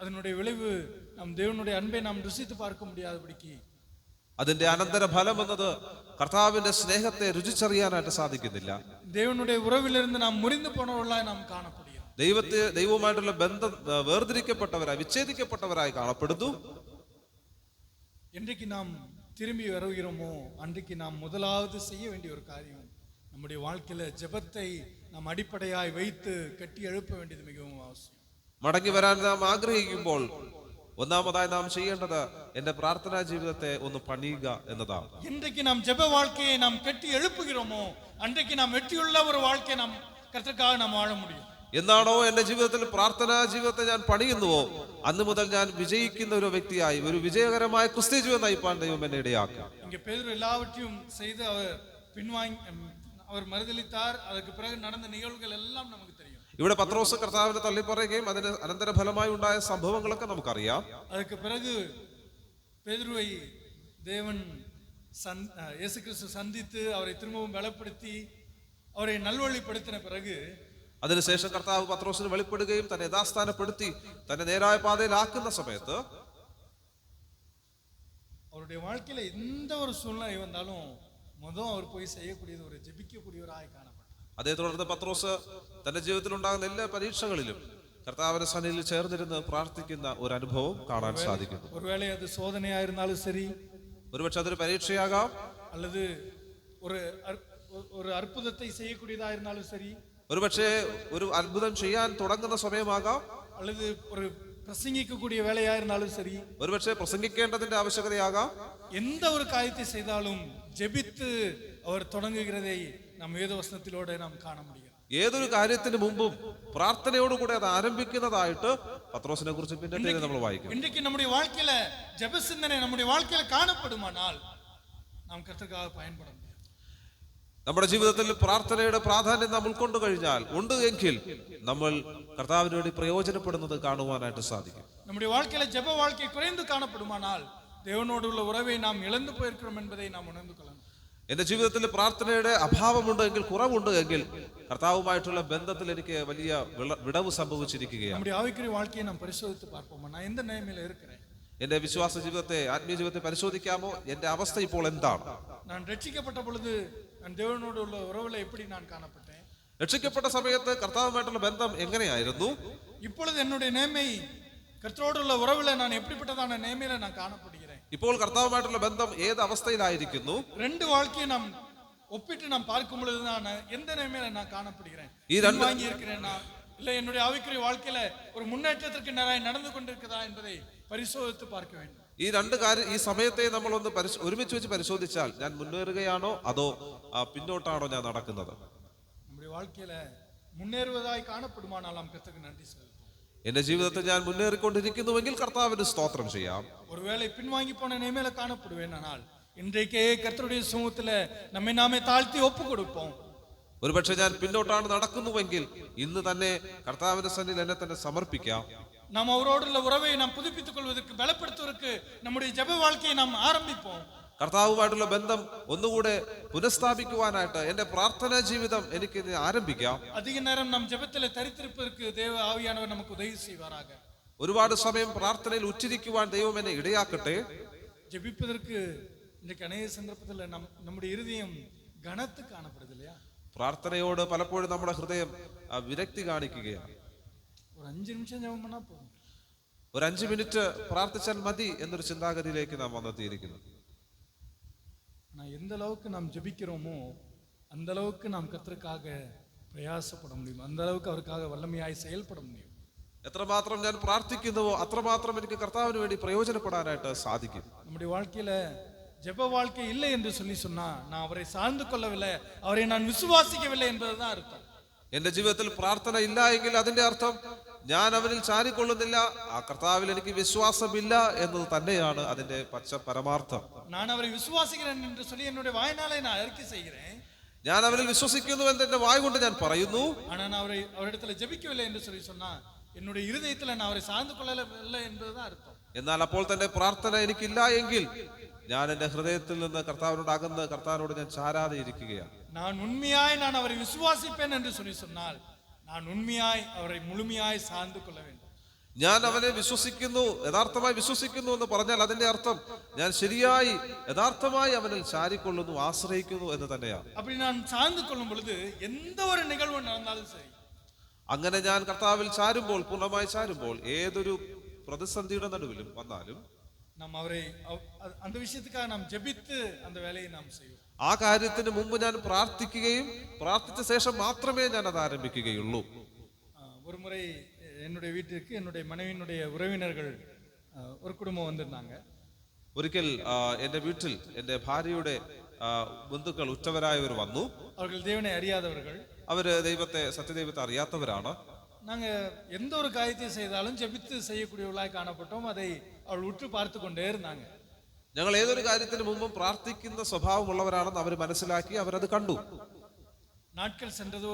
அதனுடைய விளைவு நம் தேவனுடைய அன்பை நாம் ருசித்து பார்க்க முடியாதபடிக்கு, അതിന്റെ അനന്തര ഫലം എന്നത് കർത്താവിന്റെ സ്നേഹത്തെ രുചിച്ചറിയാനായിട്ട് സാധിക്കുന്നില്ല. தேவனுடைய உறவிலிருந்து நாம் முறிந்து போனவர்களாய் நாம் காணப்படுகிறோம். ദൈവവുമായിട്ടുള്ള ബന്ധം വേർതിരിക്കപ്പെട്ടവരായി, വിച്ഛേദിക്കപ്പെട്ടവരായി കാണപ്പെടുന്നു. என்றைக்கு நாம் திரும்பி வருகிறோமோ அன்றைக்கு நாம் முதலாவது செய்ய வேண்டிய ஒரு காரியம், நம்முடைய வாழ்க்கையில ஜெபத்தை நாம் அடிப்படையாய் வைத்து கட்டி எழுப்ப வேண்டியது மிகவும் அவசியம். മടങ്ങി വരാൻ നാം ആഗ്രഹിക്കുമ്പോൾ ഒന്നാമതായി നാം ചെയ്യേണ്ടത് എന്റെ പ്രാർത്ഥനാ ജീവിതത്തെ ഒന്ന് പണിയുക എന്നതാണ്. இன்றைக்கு நாம் ஜெப வாழ்க்கையை நாம் கட்டி எழுப்புகிறோமோ அன்றைக்கு நாம் வெற்றியுள்ள ஒரு வாழ்க்கையை நாம் கர்த்தருக்காக நாம் வாழ முடியும். എന്നാണോ എന്റെ ജീവിതത്തിൽ പ്രാർത്ഥനാ ജീവിതത്തെ ഞാൻ പണിയുന്നുവോ അന്ന് മുതൽ ഞാൻ വിജയിക്കുന്ന ഒരു വ്യക്തിയായി, ഒരു വിജയകരമായ ക്രിസ്ത്യ ജീവിതം നയിപ്പാൻ ദൈവം എന്നെ ഇടയാക്കും. இங்கே பேதுரு எல்லாவற்றையும் செய்து அவர் மறுதலித்தார். அதுக்கு பிறகு நடந்த நிகழ்வுகள் எல்லாம் நமக்கு தெரியும். ഇവിടെ പത്രോസ് കർത്താവിനെ തള്ളിപ്പറയുകയും അതിന് അനന്തരഫലമായി ഉണ്ടായ സംഭവങ്ങളൊക്കെ നമുക്കറിയാം. அதுக்கு பிறகு பேதுருவை தேவன் இயேசு கிறிஸ்து சந்தித்து அவரை திரும்பவும் பலப்படுத்தி அவரை நல்வழிப்படுத்தின பிறகு, അതിനുശേഷം കർത്താവ് പത്രോസിന് വെളിപ്പെടുകയും തന്നെ യഥാസ്ഥാനപ്പെടുത്തി തന്നെ നേരായ പാതയിലാക്കുന്ന സമയത്ത് அவருடைய வாழ்க்கையில எந்த ஒரு சூழ்நிலை வந்தாலும் அவர் போய் செய்யக்கூடியது ஒரு ஜெபிக்கக்கூடியவராய் காணப்பட்டார். അതേ തുടർന്ന് പത്രോസ് തന്റെ ജീവിതത്തിൽ ഉണ്ടാകുന്ന എല്ലാ പരീക്ഷകളിലും കർത്താവിന്റെ സന്നിധിയിൽ ചേർന്നിരുന്ന് പ്രാർത്ഥിക്കുന്ന ഒരു അനുഭവം കാണാൻ സാധിക്കുന്നു. ஒருவேளை அது சோதனையாயிருந்தாலும் சரி, ഒരുപക്ഷെ അതൊരു പരീക്ഷയാകാം, அல்லது ஒரு அற்புதத்தை செய்யக்கூடியதாயிருந்தாலும் சரி, ഒരുപക്ഷെ ഒരു അത്ഭുതം ചെയ്യാൻ തുടങ്ങുന്ന സമയമാകാം, அல்லது ஒரு பிரசங்கிக்கக்கூடிய வேலையா இருந்தாலும் சரி, ഒരുപക്ഷെ പ്രസംഗിക്കേണ്ടതിന്റെ ആവശ്യകതയാകാം. எந்த ஒரு காரியத்தை செய்தாலும் ஜெபித்து அவர் தொடங்குகிறதை நாம் வேதவசனத்திலோட நாம் காண முடியும். ഏതൊരു കാര്യത്തിന് മുമ്പും പ്രാർത്ഥനയോടുകൂടെ അത് ആരംഭിക്കുന്നതായിട്ട് പത്രോസിനെ കുറിച്ച് പിന്നെ നമ്മൾ വായിക്കും. இன்றைக்கு நம்முடைய வாழ்க்கையில ஜெப சிந்தனை நம்முடைய வாழ்க்கையில காணப்படுமானால் நாம் கர்த்தருக்காக பயன்பட முடியும். നമ്മുടെ ജീവിതത്തിൽ പ്രാർത്ഥനയുടെ പ്രാധാന്യം നാം ഉൾക്കൊണ്ടു കഴിഞ്ഞാൽ ഉണ്ട് എങ്കിൽ നമ്മൾ കർത്താവിന് വേണ്ടി പ്രയോജനപ്പെടുന്നത് കാണുവാനായിട്ട് സാധിക്കും. நம்முடைய வாழ்க்கையில ஜெப வாழ்க்கை குறைந்து காணப்படுமானால் தேவனோடு உள்ள உறவை நாம் இழந்து போயிருக்கிறோம் என்பதை நாம் உணர்ந்து கொள்ளணும். എന്റെ ജീവിതത്തിൽ പ്രാർത്ഥനയുടെ അഭാവമുണ്ട് എങ്കിൽ, കുറവുണ്ട് എങ്കിൽ കർത്താവുമായിട്ടുള്ള ബന്ധത്തിൽ എനിക്ക് വലിയ വിടവ് സംഭവിച്ചിരിക്കുകയാണ്. நம்முடைய ஆவிக்குரிய வாழ்க்கையை நாம் பரிசோதித்து பார்ப்போமா, நான் எந்த நிலைமையில இருக்கிறேன்? എന്റെ വിശ്വാസ ജീവിതത്തെ, ആത്മീയ ജീവിതത്തെ പരിശോധിക്കാമോ? എന്റെ അവസ്ഥ ഇപ്പോൾ എന്താണ്? நான் ரட்சிக்கப்பட்ட பொழுது நான் தேவனோடு உள்ள உறவுல எப்படி நான் காணப்பட்டேன்? രക്ഷിക്കപ്പെട്ട സമയത്ത് കർത്താവുമായിട്ടുള്ള ബന്ധം എങ്ങനെയായിരുന്നു? இப்பொழுது என்னுடைய நேர்மை கர்த்தரோடு உள்ள உறவுல நான் எப்படிப்பட்டதான நேர்மையில நான் காணப்படுகிறேன்? ഇപ്പോൾ കർത്താവുമായിട്ടുള്ള ബന്ധം ഏത് അവസ്ഥയിലായിരിക്കുന്നു? ரெண்டு வாழ்க்கையை நாம் ஒப்பிட்டு நாம் பார்க்கும் பொழுது நான் எந்த நேர்மையில நான் காணப்படுகிறேன்? ഈ രണ്ട് வாங்கி இருக்கிறேனா இல்ல என்னுடைய ஆவிக்குரிய வாழ்க்கையில ஒரு முன்னேற்றத்திற்கு நேராய் நடந்து கொண்டிருக்கிறதா என்பதை பரிசோதித்து பார்க்க வேண்டும். ഈ രണ്ട് കാര്യം ഈ സമയത്തെ നമ്മൾ ഒന്ന് ഒരുമിച്ച് വെച്ച് പരിശോധിച്ചാൽ ഞാൻ മുന്നേറുകയാണോ അതോ പിന്നോട്ടാണോ ഞാൻ നടക്കുന്നത്? நம்முடைய வாழ்க்கையில முன்னேறுவதாய் காணப்படுமானால் நாம் கர்த்தருக்கு நன்றி செலுத்துவோம். എന്റെ ജീവിതത്തിൽ ഞാൻ മുന്നേറിക്കൊണ്ടിരിക്കുന്നുവെങ്കിൽ കർത്താവിന് സ്തോത്രം ചെയ്യാം. ஒருவேளை பின்வாங்கி போன நிலைமையில காணப்படுவேன் ஆனால் இன்றைக்கே கர்த்தருடைய சமூகத்துல நம்மை நாமே தாழ்த்தி ஒப்பு கொடுப்போம். ഒരുപക്ഷെ ഞാൻ പിന്നോട്ടാണ് നടക്കുന്നുവെങ്കിൽ ഇന്ന് തന്നെ കർത്താവിന്റെ സന്നിധിയിൽ എന്നെ തന്നെ സമർപ്പിക്കാം. நாம் அவரோடுள்ள உறவை நாம் புதுப்பித்துக் கொள்வதற்கு பலப்படுத்துவதற்கு நம்முடைய ஜெப வாழ்க்கையை நாம் ஆரம்பிப்போம். കർത്താവുമായിട്ടുള്ള ബന്ധം ഒന്നുകൂടെ പുനഃസ്ഥാപിക്കുവാനായിട്ട് എന്റെ പ്രാർത്ഥനാ ജീവിതം എനിക്ക് ആരംഭിക്കാം. அதிக நேரம் நாம் ஜெபத்திலே தரித்திருப்பதற்கு தேவ ஆவியானவர் நமக்கு உதவி செய்வாராக. ഒരുപാട് സമയം പ്രാർത്ഥനയിൽ ഉറ്റിരിക്കുവാൻ ദൈവം എന്നെ ഇടയാക്കട്ടെ. ஜெபிப்பதற்கு இன்றைக்கு அநேக சந்தர்ப்பத்தில் நம்முடைய இருதயம் கனத்து காணப்படுது இல்லையா? പ്രാർത്ഥനയോട് പലപ്പോഴും നമ്മുടെ ഹൃദയം വിരക്തി കാണിക്കുകയാണ്. ஒரு 5 நிமிஷம் ஜெபம் பண்ணா போதும், ഒരു 5 മിനിറ്റ് പ്രാർത്ഥിച്ചാൽ മതി എന്നൊരു ചിന്താഗതിയിലേക്ക് നാം വന്നെത്തിയിരിക്കുന്നു. ஆனா எந்த அளவுக்கு நாம் ஜெபிக்கிறோமோ அந்த அளவுக்கு நாம் கர்த்தருக்காக பிரயாசப்பட முடியும், அந்த அளவுக்கு அவருக்காக வல்லமையாய் செயல்பட முடியும். എത്രമാത്രം ഞാൻ പ്രാർത്ഥിക്കുന്നുവോ അത്രമാത്രം എനിക്ക് കർത്താവിന് വേണ്ടി പ്രയോജനപ്പെടാനായിട്ട് സാധിക്കും. நம்முடைய வாழ்க்கையில ஜெப வாழ்க்கை இல்லை என்று சொன்னா நான் அவரை சார்ந்து கொள்ளவில்லை, அவரை நான் விசுவாசிக்கவில்லை என்பதுதான் அர்த்தம். എന്റെ ജീവിതത്തിൽ പ്രാർത്ഥന ഇല്ല എങ്കിൽ അതിന്റെ അർത്ഥം ഞാൻ അവനിൽ ചാരിക്കൊള്ളുന്നില്ല, ആ കർത്താവിൽ എനിക്ക് വിശ്വാസമില്ല എന്നത് തന്നെയാണ് അതിന്റെ പരമാർത്ഥം. நான் அவரை விசுவாசிக்கிறேன் என்று சொல்லி என்னுடைய வாயினாலே நான் அறிக்கை செய்கிறேன், ഞാൻ അവനിൽ വിശ്വസിക്കുന്നു എന്ന് എന്റെ വായ കൊണ്ട് ഞാൻ പറയുന്നു. ஆனா நான் அவரிடத்துல ஜெபிக்கவில்லை என்று சொன்னா என்னுடைய இருதயத்துல நான் அவரை சார்ந்து கொள்ளவில்லை என்பதுதான் அர்த்தம். എന്നാൽ അപ്പോൾ തന്നെ പ്രാർത്ഥന എനിക്കില്ല എങ്കിൽ ഞാൻ എന്റെ ഹൃദയത്തിൽ നിന്ന് കർത്താവിനോട് അകന്ന് കർത്താവിനോട് ഞാൻ ചാരാതെ ഇരിക്കുകയാണ്. நான் உண்மையாய் நான் அவரை விசுவாசிப்பேன் என்று சொன்னால் நான் உண்மையாய் அவரை முழுமையாய் சார்ந்து கொள்ள வேண்டும். ഞാൻ അവനെ വിശ്വസിക്കുന്നു, യഥാർത്ഥമായി വിശ്വസിക്കുന്നു എന്ന് പറഞ്ഞാൽ അതിന്റെ അർത്ഥം ഞാൻ ശരിയായി യഥാർത്ഥമായി അവനിൽ ചാരിക്കൊള്ളുന്നു, ആശ്രയിക്കുന്നു എന്ന് തന്നെയാണ്. அப்படி நான் சார்ந்து கொள்ளும் பொழுது எந்த ஒரு நிகழ்வு நடந்தாலும் சரி, അങ്ങനെ ഞാൻ കർത്താവിൽ ചാരുമ്പോൾ, പൂർണ്ണമായി ചാരുമ്പോൾ, ഏതൊരു പ്രതിസന്ധിയുടെ നടുവിലും വന്നാലും நாம் அவரை அந்த விஷயத்துக்காக நாம் ஜெபித்து அந்த வேலையை நாம் செய்வோம். ആ കാര്യത്തിന് മുമ്പ് ഞാൻ പ്രാർത്ഥിക്കുകയും പ്രാർത്ഥിച്ച ശേഷം മാത്രമേ ഞാൻ അത് ആരംഭിക്കുകയുള്ളൂ. ஒரு முறை என்னுடைய வீட்டிற்கு என்னுடைய மனைவியினுடைய உறவினர்கள் ஒரு குடும்பம் வந்திருந்தாங்க. ഒരിക്കൽ എന്റെ വീട്ടിൽ എന്റെ ഭാര്യയുടെ ബന്ധുക്കൾ, ഉറ്റവരായവർ വന്നു. அவர்கள் தேவனை அறியாதவர்கள், അവര് സത്യദൈവത്തെ അറിയാത്തവരാണ്. நாங்க எந்த ஒரு காரியத்தை செய்தாலும் ஜெபித்து செய்யக்கூடியவர்களாய் காணப்பட்டோம். அதை அவள் உற்று பார்த்து கொண்டே இருந்தாங்க. ഞങ്ങൾ ഏതൊരു കാര്യത്തിന് മുമ്പും പ്രാർത്ഥിക്കുന്ന സ്വഭാവമുള്ളവരാണെന്ന് അവർ മനസ്സിലാക്കി അവരത് കണ്ടു. நாட்கள் சென்றது,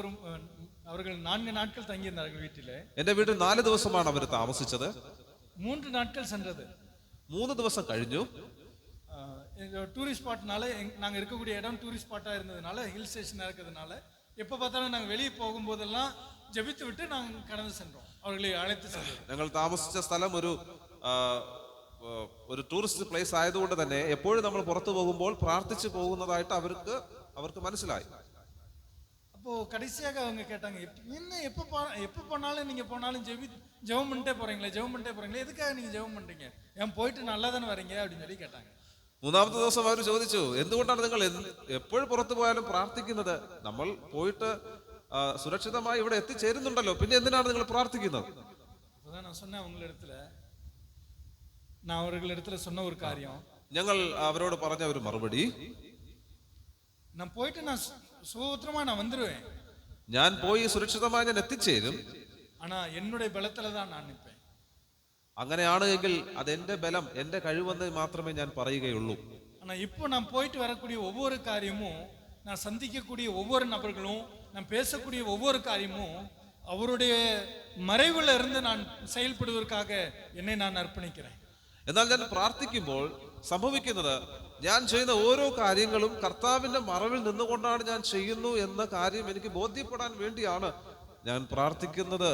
அவர்கள் 4 நாட்கள் தங்கியிருந்தார்கள் வீட்டிலே. എന്റെ വീട്ടിൽ 4 ദിവസമാണ് അവർ താമസിച്ചത്. 3 நாட்கள் சென்றது. 3 ദിവസം കഴിഞ്ഞു. டூரிஸ்ட் ஸ்பாட்னால நாங்க இருக்கக்கூடிய இடம் டூரிஸ்ட் ஸ்பாட்டா இருந்ததுனால, ஹில் ஸ்டேஷனா இருக்கிறதுனால எப்ப பார்த்தாலும் நாங்க வெளியே போகும்போதெல்லாம் ஜெபித்து விட்டு நாங்கள் கடந்து சென்றோம், அவர்களை அழைத்து சென்றோம். ഞങ്ങൾ താമസിച്ച സ്ഥലം ഒരു ടൂറിസ്റ്റ് പ്ലേസ് ആയതുകൊണ്ട് തന്നെ എപ്പോഴും നമ്മൾ പുറത്തു പോകുമ്പോൾ പ്രാർത്ഥിച്ചു പോകുന്നതായിട്ട് അവർക്ക് മനസ്സിലായി. அப்போ கடைசியாக அவங்க கேட்டாங்க, என்ன எப்ப போனாலும் நீங்க போனாலும் ஜெபம் பண்ணிட்டே போறீங்களே, எதுக்காக நீங்க ஜெபம் பண்றீங்க, ஏன் போயிட்டு நல்லா தானே வரீங்க அப்படின்னு சொல்லி கேட்டாங்க. 3-ാമത്തെ ദിവസം അവർ ചോദിച്ചു, എന്തുകൊണ്ടാണ് നിങ്ങൾ എപ്പോഴും പുറത്തു പോയാലും പ്രാർത്ഥിക്കുന്നത്? നമ്മൾ പോയിട്ട് സുരക്ഷിതമായി ഇവിടെ എത്തിച്ചേരുന്നുണ്ടല്ലോ, പിന്നെ എന്തിനാണ് നിങ്ങൾ പ്രാർത്ഥിക്കുന്നത്? அப்பதான் நான் சொன்னேன் அவர்களிடத்துல சொன்ன ஒரு காரியம். ഞങ്ങൾ അവരോട് പറഞ്ഞ ഒരു മറുപടി, நான் போயிட்டு நான் சுகத்திரமா நான் வந்துருவேன், ഞാൻ പോയി സുരക്ഷിതമായി ഞാൻ എത്തിച്ചേരും, ஆனா என்னுடைய பலத்துல தான் நான் நிற்பேன். അങ്ങനെയാണ് എങ്കിൽ അത് എന്റെ ബലം, എന്റെ കഴിവെന്ന് മാത്രമേ ഞാൻ പറയുകയുള്ളൂ. ஆனா இப்போ நான் போயிட்டு வரக்கூடிய ஒவ்வொரு காரியமும் நான் சந்திக்கக்கூடிய ஒவ்வொரு நபர்களும் நான் பேசக்கூடிய ஒவ்வொரு காரியமும் அவருடைய மறைவுல இருந்து நான் செயல்படுவதற்காக என்னை நான் அர்ப்பணிக்கிறேன். എന്നാൽ ഞാൻ പ്രാർത്ഥിക്കുമ്പോൾ സംഭവിക്കുന്നത് ഞാൻ ചെയ്യുന്ന ഓരോ കാര്യങ്ങളും കർത്താവിന്റെ മറവിൽ നിന്നുകൊണ്ടാണ് ഞാൻ ചെയ്യുന്നു എന്ന കാര്യം എനിക്ക് ബോധ്യപ്പെടാൻ വേണ്ടിയാണ് ഞാൻ പ്രാർത്ഥിക്കുന്നത്.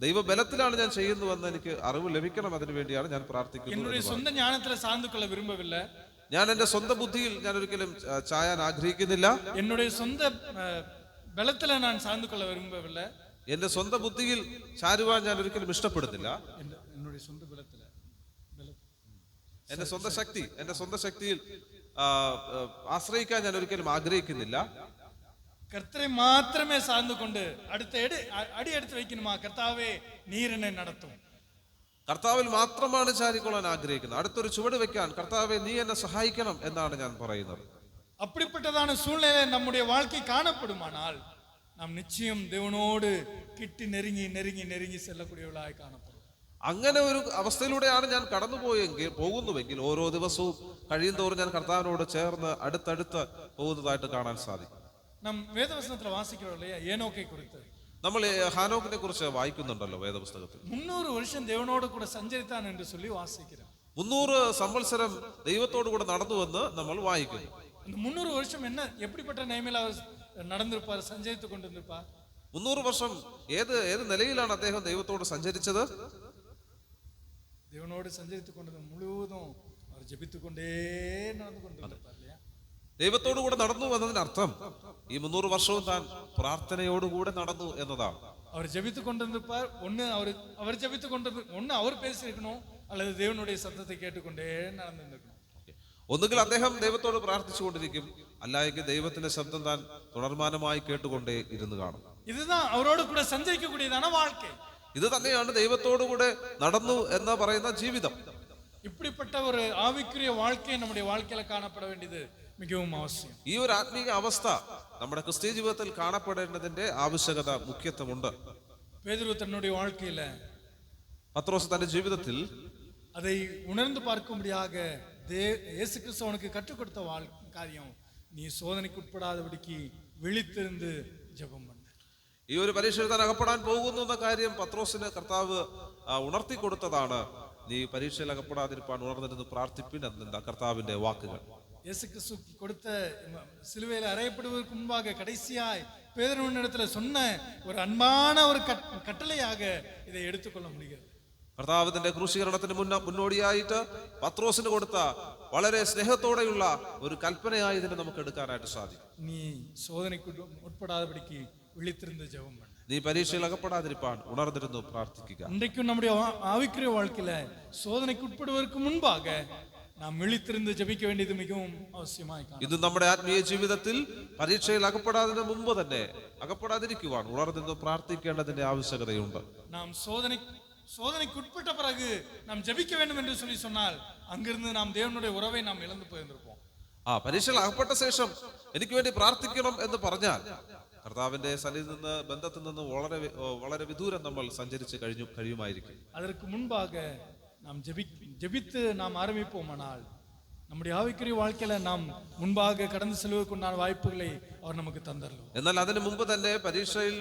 ദൈവബലത്തിലാണ് ഞാൻ ചെയ്യുന്നുവെന്ന് എനിക്ക് അറിവ് ലഭിക്കണം, അതിനു വേണ്ടിയാണ് ഞാൻ പ്രാർത്ഥിക്കുന്നത്. என்னுடைய சொந்த ஞானத்துல சார்ந்து கொள்ள விரும்பவில்லை. ഞാൻ എന്റെ സ്വന്തം ബുദ്ധിയിൽ ഞാൻ ഒരിക്കലും ചായാൻ ആഗ്രഹിക്കുന്നില്ല. என்னுடைய சொந்த ബലത്തില ഞാൻ സാർந்து കൊള്ള വിരുമ്പവില്ല. എന്റെ സ്വന്തം ബുദ്ധിയിൽ ചാരുവാൻ ഞാൻ ഒരിക്കലും ഇഷ്ടപ്പെടുന്നില്ല. என்னுடைய சொந்த ബലത്തില എന്റെ സ്വന്തം ശക്തിയിൽ ആശ്രയിക്കാൻ ഞാൻ ഒരിക്കലും ആഗ്രഹിക്കുന്നില്ല. കർത്തരെ മാത്രമേ സാർന്നു കൊണ്ട് അടുത്ത അടി എടുത്ത് വയ്ക്കണമാ. കർത്താവേ നീർ എന്നെ നടത്തും. കർത്താവിൽ മാത്രമാണ് ചാരിക്കൊള്ളാൻ ആഗ്രഹിക്കുന്നത്. അടുത്തൊരു ചുവട് വെക്കാൻ കർത്താവെ നീ എന്നെ സഹായിക്കണം എന്നാണ് ഞാൻ പറയുന്നത്. அப்படிப்பட்டதான சூழ்நிலை நம்முடைய வாழ்க்கை காணப்படுமானால் நாம் நிச்சயம் தேவனோடு கிட்டி நெருங்கி நெருங்கி நெருங்கி செல்லக்கூடியவர்களாய் காணப்படும். അങ്ങനെ ഒരു അവസ്ഥയിലൂടെയാണ് ഞാൻ പോകുന്നുവെങ്കിൽ ഓരോ ദിവസവും കഴിയുന്തോറും ഞാൻ കർത്താവിനോട് ചേർന്ന് അടുത്തടുത്ത് പോകുന്നതായിട്ട് കാണാൻ സാധിക്കും. നാം വേദവചനത്തിൽ വാസിக்கிறோம்லையா ഏനോക്കை குறித்து. നമ്മൾ ഹാനോക്കിനെ കുറിച്ച് വായിക്കുന്നുണ്ടല്ലോ വേദപുസ്തകത്തിൽ. 300 വർഷം ദേവനോട് കൂടെ സഞ്ചരിത്താൻ എന്ന് சொல்லி വാസിக்கிறோம். 300 സംവത്സരം ദൈവത്തോട് കൂടെ നടന്നുവെന്ന് നമ്മൾ വായിക്കുന്നു. அந்த 300 வருஷம் என்ன எப்படிப்பட்ட நிலைமையில அவர் நடந்திருப்பார், சஞ்சரித்து கொண்டிருந்திருப்பார்? 300 വർഷം ഏത് നിലയിലാണ് അദ്ദേഹം ദൈവത്തോട് സഞ്ചരിച്ചത്? தேவனோடு சஞ்சரித்து கொண்டது முழுவதும் அவர் ஜெபித்துக்கொண்டே நடந்து கொண்டிருந்தார் இல்லையா? ദൈവത്തോടു കൂടെ നടന്നു എന്നതിനർത്ഥം ഈ 300 വർഷവും താൻ പ്രാർത്ഥനയോടുകൂടെ നടന്നു എന്നതാണ്. அவர் ஜெபித்து கொண்டிருந்திருப்பார். அவர் ஜெபித்து கொண்டிருந்த அவர் பேசியிருக்கணும், அல்லது தேவனுடைய சத்தத்தை கேட்டுக்கொண்டே நடந்திருக்கணும். ഒന്നുകിൽ അദ്ദേഹം ദൈവത്തോട് പ്രാർത്ഥിച്ചുകൊണ്ടിരിക്കും, അല്ലെങ്കിൽ ദൈവത്തിന്റെ ശബ്ദം താൻ തുടർമാനമായി കേട്ടുകൊണ്ടേ ഇരുന്ന് കാണും. இதுதான் அவரோடு கூட சஞ்சரிக்கக்கூடியதான வாழ்க்கை. ഇത് തന്നെയാണ് ദൈവത്തോടു കൂടെ നടന്നു എന്ന് പറയുന്ന ജീവിതം. இப்படிப்பட்ட ஒரு ஆவிக்குரிய வாழ்க்கை நம்முடைய வாழ்க்கையில காணப்பட வேண்டியது மிகவும் அவசியம். ഈ ഒരു ആത്മീയ അവസ്ഥ നമ്മുടെ ക്രിസ്തീയ ജീവിതത്തിൽ കാണപ്പെടേണ്ടതിന്റെ ആവശ്യകത മുഖ്യത്വമുണ്ട്. பேதுரு தன்னுடைய வாழ்க்கையில പത്രോസ് തന്റെ ജീവിതത്തിൽ அதை உணர்ந்து பார்க்கும்படியாக இயேசு கிறிஸ்து அவனுக்கு கற்றுக் கொடுத்த காரியம், நீ சோதனைக்கு உட்படாதபடிக்கு விழித்திருந்து ஜெபம் பண்ணு. ഈ ഒരു പരീക്ഷ എഴുതാൻ അകപ്പെടാൻ പോകുന്നു എന്ന കാര്യം പത്രോസിന് കർത്താവ് ഉണർത്തി കൊടുത്തതാണ്. നീ പരീക്ഷയിൽ അകപ്പെടാതിരിപ്പാൻ ഉണർന്നിരുന്ന് പ്രാർത്ഥിപ്പിൻ എന്ന കർത്താവിന്റെ വാക്കുകൾ. இயேசு கிறிஸ்து கொடுத்த சிலுவையில் அறையப்படுவதற்கு முன்பாக கடைசியாய் பேதுருவினிடத்துல சொன்ன ஒரு அன்பான ஒரு கட்டளையாக இதை எடுத்துக்கொள்ள முடிகிறது. കർത്താവിന്റെ ക്രൂശീകരണത്തിന് മുന്നോടിയായിട്ട് പത്രോസിന് കൊടുത്ത വളരെ സ്നേഹത്തോടെയുള്ള ഒരു കൽപ്പനയായി ഇതിനെ നമുക്ക് എടുക്കാനായിട്ട് സാധിക്കും. നീ സോദനയ്ക്ക് ഉட்படாதபடிக்கு விழித்திருந்து ஜெபம் பண்ணு. നീ പരീക്ഷയിൽ അകപ്പെടാതിരിപ്പാൻ ഉണർന്നിരുന്നു പ്രാർത്ഥിക്കുക. இன்றைக்கும் நம்முடைய ஆவிக்குரிய வாழ்க்கையில சோதனைக்கு உட்படுவதற்கு முன்பாக நாம் விழித்திருந்து ஜெபிக்க வேண்டியது மிகவும் அவசியമായി കാണും. ഇത് നമ്മുടെ ആത്മീയ ജീവിതത്തിൽ പരീക്ഷയിൽ അകപ്പെടാതിന് മുമ്പ് തന്നെ അകപ്പെടാതിരിക്കുവാൻ ഉണർന്നിരുന്നു പ്രാർത്ഥിക്കേണ്ടതിന്റെ ആവശ്യകതയുണ്ട്. നാം சோதனைக்கு உட்பட்ட பிறகு நாம் ஜெபிக்க வேண்டும் என்று சொல்லி சொன்னால் அங்கிருந்து நாம் தேவனுடைய உறவை நாம் இழந்து போயிருந்திருப்போம். പരീക്ഷയിൽ അകപ്പെട്ട ശേഷം എനിക്ക് വേണ്ടി പ്രാർത്ഥിക്കണം എന്ന് പറഞ്ഞാൽ കർത്താവിന്റെ സന്നിധിയിൽ നിന്ന് ബന്ധത്തിൽ നിന്ന് വളരെ വിദൂരം നമ്മൾ സഞ്ചരിച്ച് കഴിയുമായിരിക്കും. அதற்கு முன்பாக நாம் ஜெபித்து நாம் ஆரம்பிப்போமானால் நம்முடைய ஆவிக்குரிய வாழ்க்கையில நாம் முன்பாக கடந்து செல்வதற்குண்டான வாய்ப்புகளை அவர் நமக்கு தந்தருளும். എന്നാൽ അതിനു മുമ്പ് തന്നെ പരീക്ഷയിൽ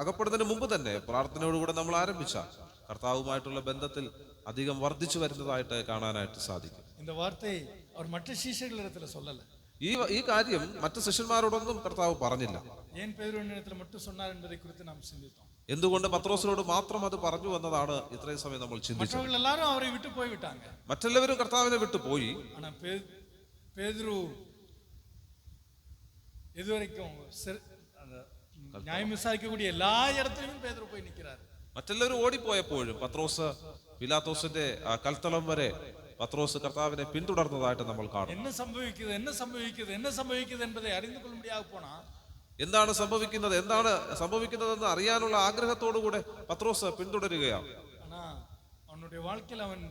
അകപ്പെടുന്നതിന് മുമ്പ് തന്നെ പ്രാർത്ഥനയോടുകൂടെ നമ്മൾ ആരംഭിച്ചാൽ കർത്താവുമായിട്ടുള്ള ബന്ധത്തിൽ അധികം വർദ്ധിച്ചു വരുന്നതായിട്ട് കാണാനായിട്ട് സാധിക്കും. இந்த வார்த்தை அவர் மற்ற சீஷர்களிடத்துல சொல்லல. ഈ കാര്യം മറ്റു ശിഷ്യന്മാരോടൊന്നും കർത്താവ് പറഞ്ഞില്ല. ஏன் பேதுருவினிடத்துல மட்டும் சொன்னார் என்பதை குறித்து நாம் சிந்தித்தோம். എന്തുകൊണ്ട് പത്രോസിനോട് മാത്രം അത് പറഞ്ഞു എന്നതാണ് ഇത്രയും സമയം നമ്മൾ ചിന്തിച്ചത്. மற்றவர்கள் எல்லாரும் அவரை விட்டு போய் விட்டாங்க. മറ്റെല്ലാവരും കർത്താവിനെ വിട്ടു പോയി. ஆனா பேதுரு இதுவரைக்கும் நியாயம் விசாரிக்கக்கூடிய எல்லா இடத்திலும் பேதுரு போய் நிற்கிறார். മറ്റെല്ലാവരും ഓടിപ്പോയപ്പോഴും പത്രോസ് പിലാത്തോസിന്റെ കൽത്തളം വരെ പത്രോസ് കർത്താവിനെ പിന്തുടർന്നതായിട്ട് നമ്മൾ കാണും. என்ன സംഭവിക്കുന്നത് என்பதை അറിந்து கொள்ளும்படியாக போனா എന്താണ് സംഭവിക്കുന്നതെന്ന് അറിയാനുള്ള ആഗ്രഹത്തോടുകൂടെ പത്രോസ് പിന്തുടരുകയാണ്. ஆனா அவனுடைய வாழ்க்கையில் அவன்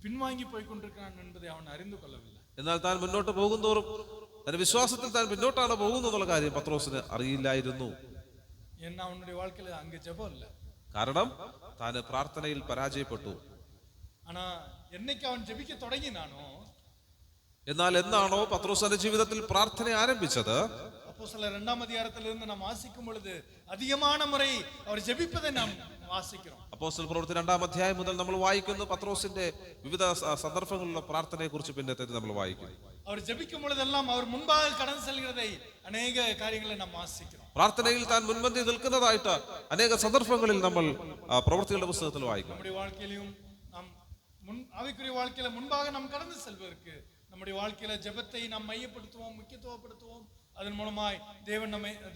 பின்வாங்கி போய் கொண்டிருக்கிறான் என்பதை அவன் அறிந்து கொள்ளவில்லை. എന്നാൽ താൻ മുന്നോട്ട് പോകുന്തോറും തന്റെ വിശ്വാസത്തിൽ താൻ പിന്നോട്ടാണ് പോകുന്നുള്ള കാര്യം പത്രോസിന് അറിയില്ലായിരുന്നു. ஏன்னா அவனுடைய வாழ்க்கையில அங்க ஜெபம் இல்ல. കാരണം താൻ പ്രാർത്ഥനയിൽ പരാജയപ്പെട്ടു. ஆனா என்னைக்கு அவன் ஜெபிக்க தொடங்கினானோ എന്നാൽ എന്നാണോ പത്രോസ് തന്റെ ജീവിതത്തിൽ പ്രാർത്ഥന ആരംഭിച്ചത്, அப்போஸ்தலர் 2ஆம் அதிகாரத்திலிருந்து நாம் வாசிக்கும் பொழுது அதிகமான முறை அவர் ஜெபிப்பதை நாம் வாசிக்கிறோம். അപ്പോസ്തല പ്രവൃത്തി 2-ാം അധ്യായം മുതൽ നമ്മൾ വായിക്കുന്നു പത്രോസിന്റെ വിവിധ സന്ദർഭങ്ങളിലുള്ള പ്രാർത്ഥനയെ കുറിച്ച് പിന്നത്തെ നമ്മൾ വായിക്കുന്നു. அவர் ஜெபிக்கும் பொழுதெல்லாம் அவர் முன்பாக கடந்து செல்கிறதை அநேக காரியங்களை நாம் வாசிக்கிறோம். പ്രാർത്ഥനയിൽ താൻ മുൻപന്തി നിൽക്കുന്നതായിട്ട് അനേക സന്ദർഭങ്ങളിൽ നമ്മൾ പ്രവൃത്തികളുടെ പുസ്തകത്തിൽ വായിക്കും. நம்முடைய வாழ்க்கையிலும் நாம் ஆவிக்குரிய வாழ்க்கையில முன்பாக நாம் கடந்து செல்வதற்கு நம்முடைய வாழ்க்கையில ஜெபத்தை நாம் மையப்படுத்துவோம், முக்கியத்துவப்படுத்துவோம். அதன் மூலமாய்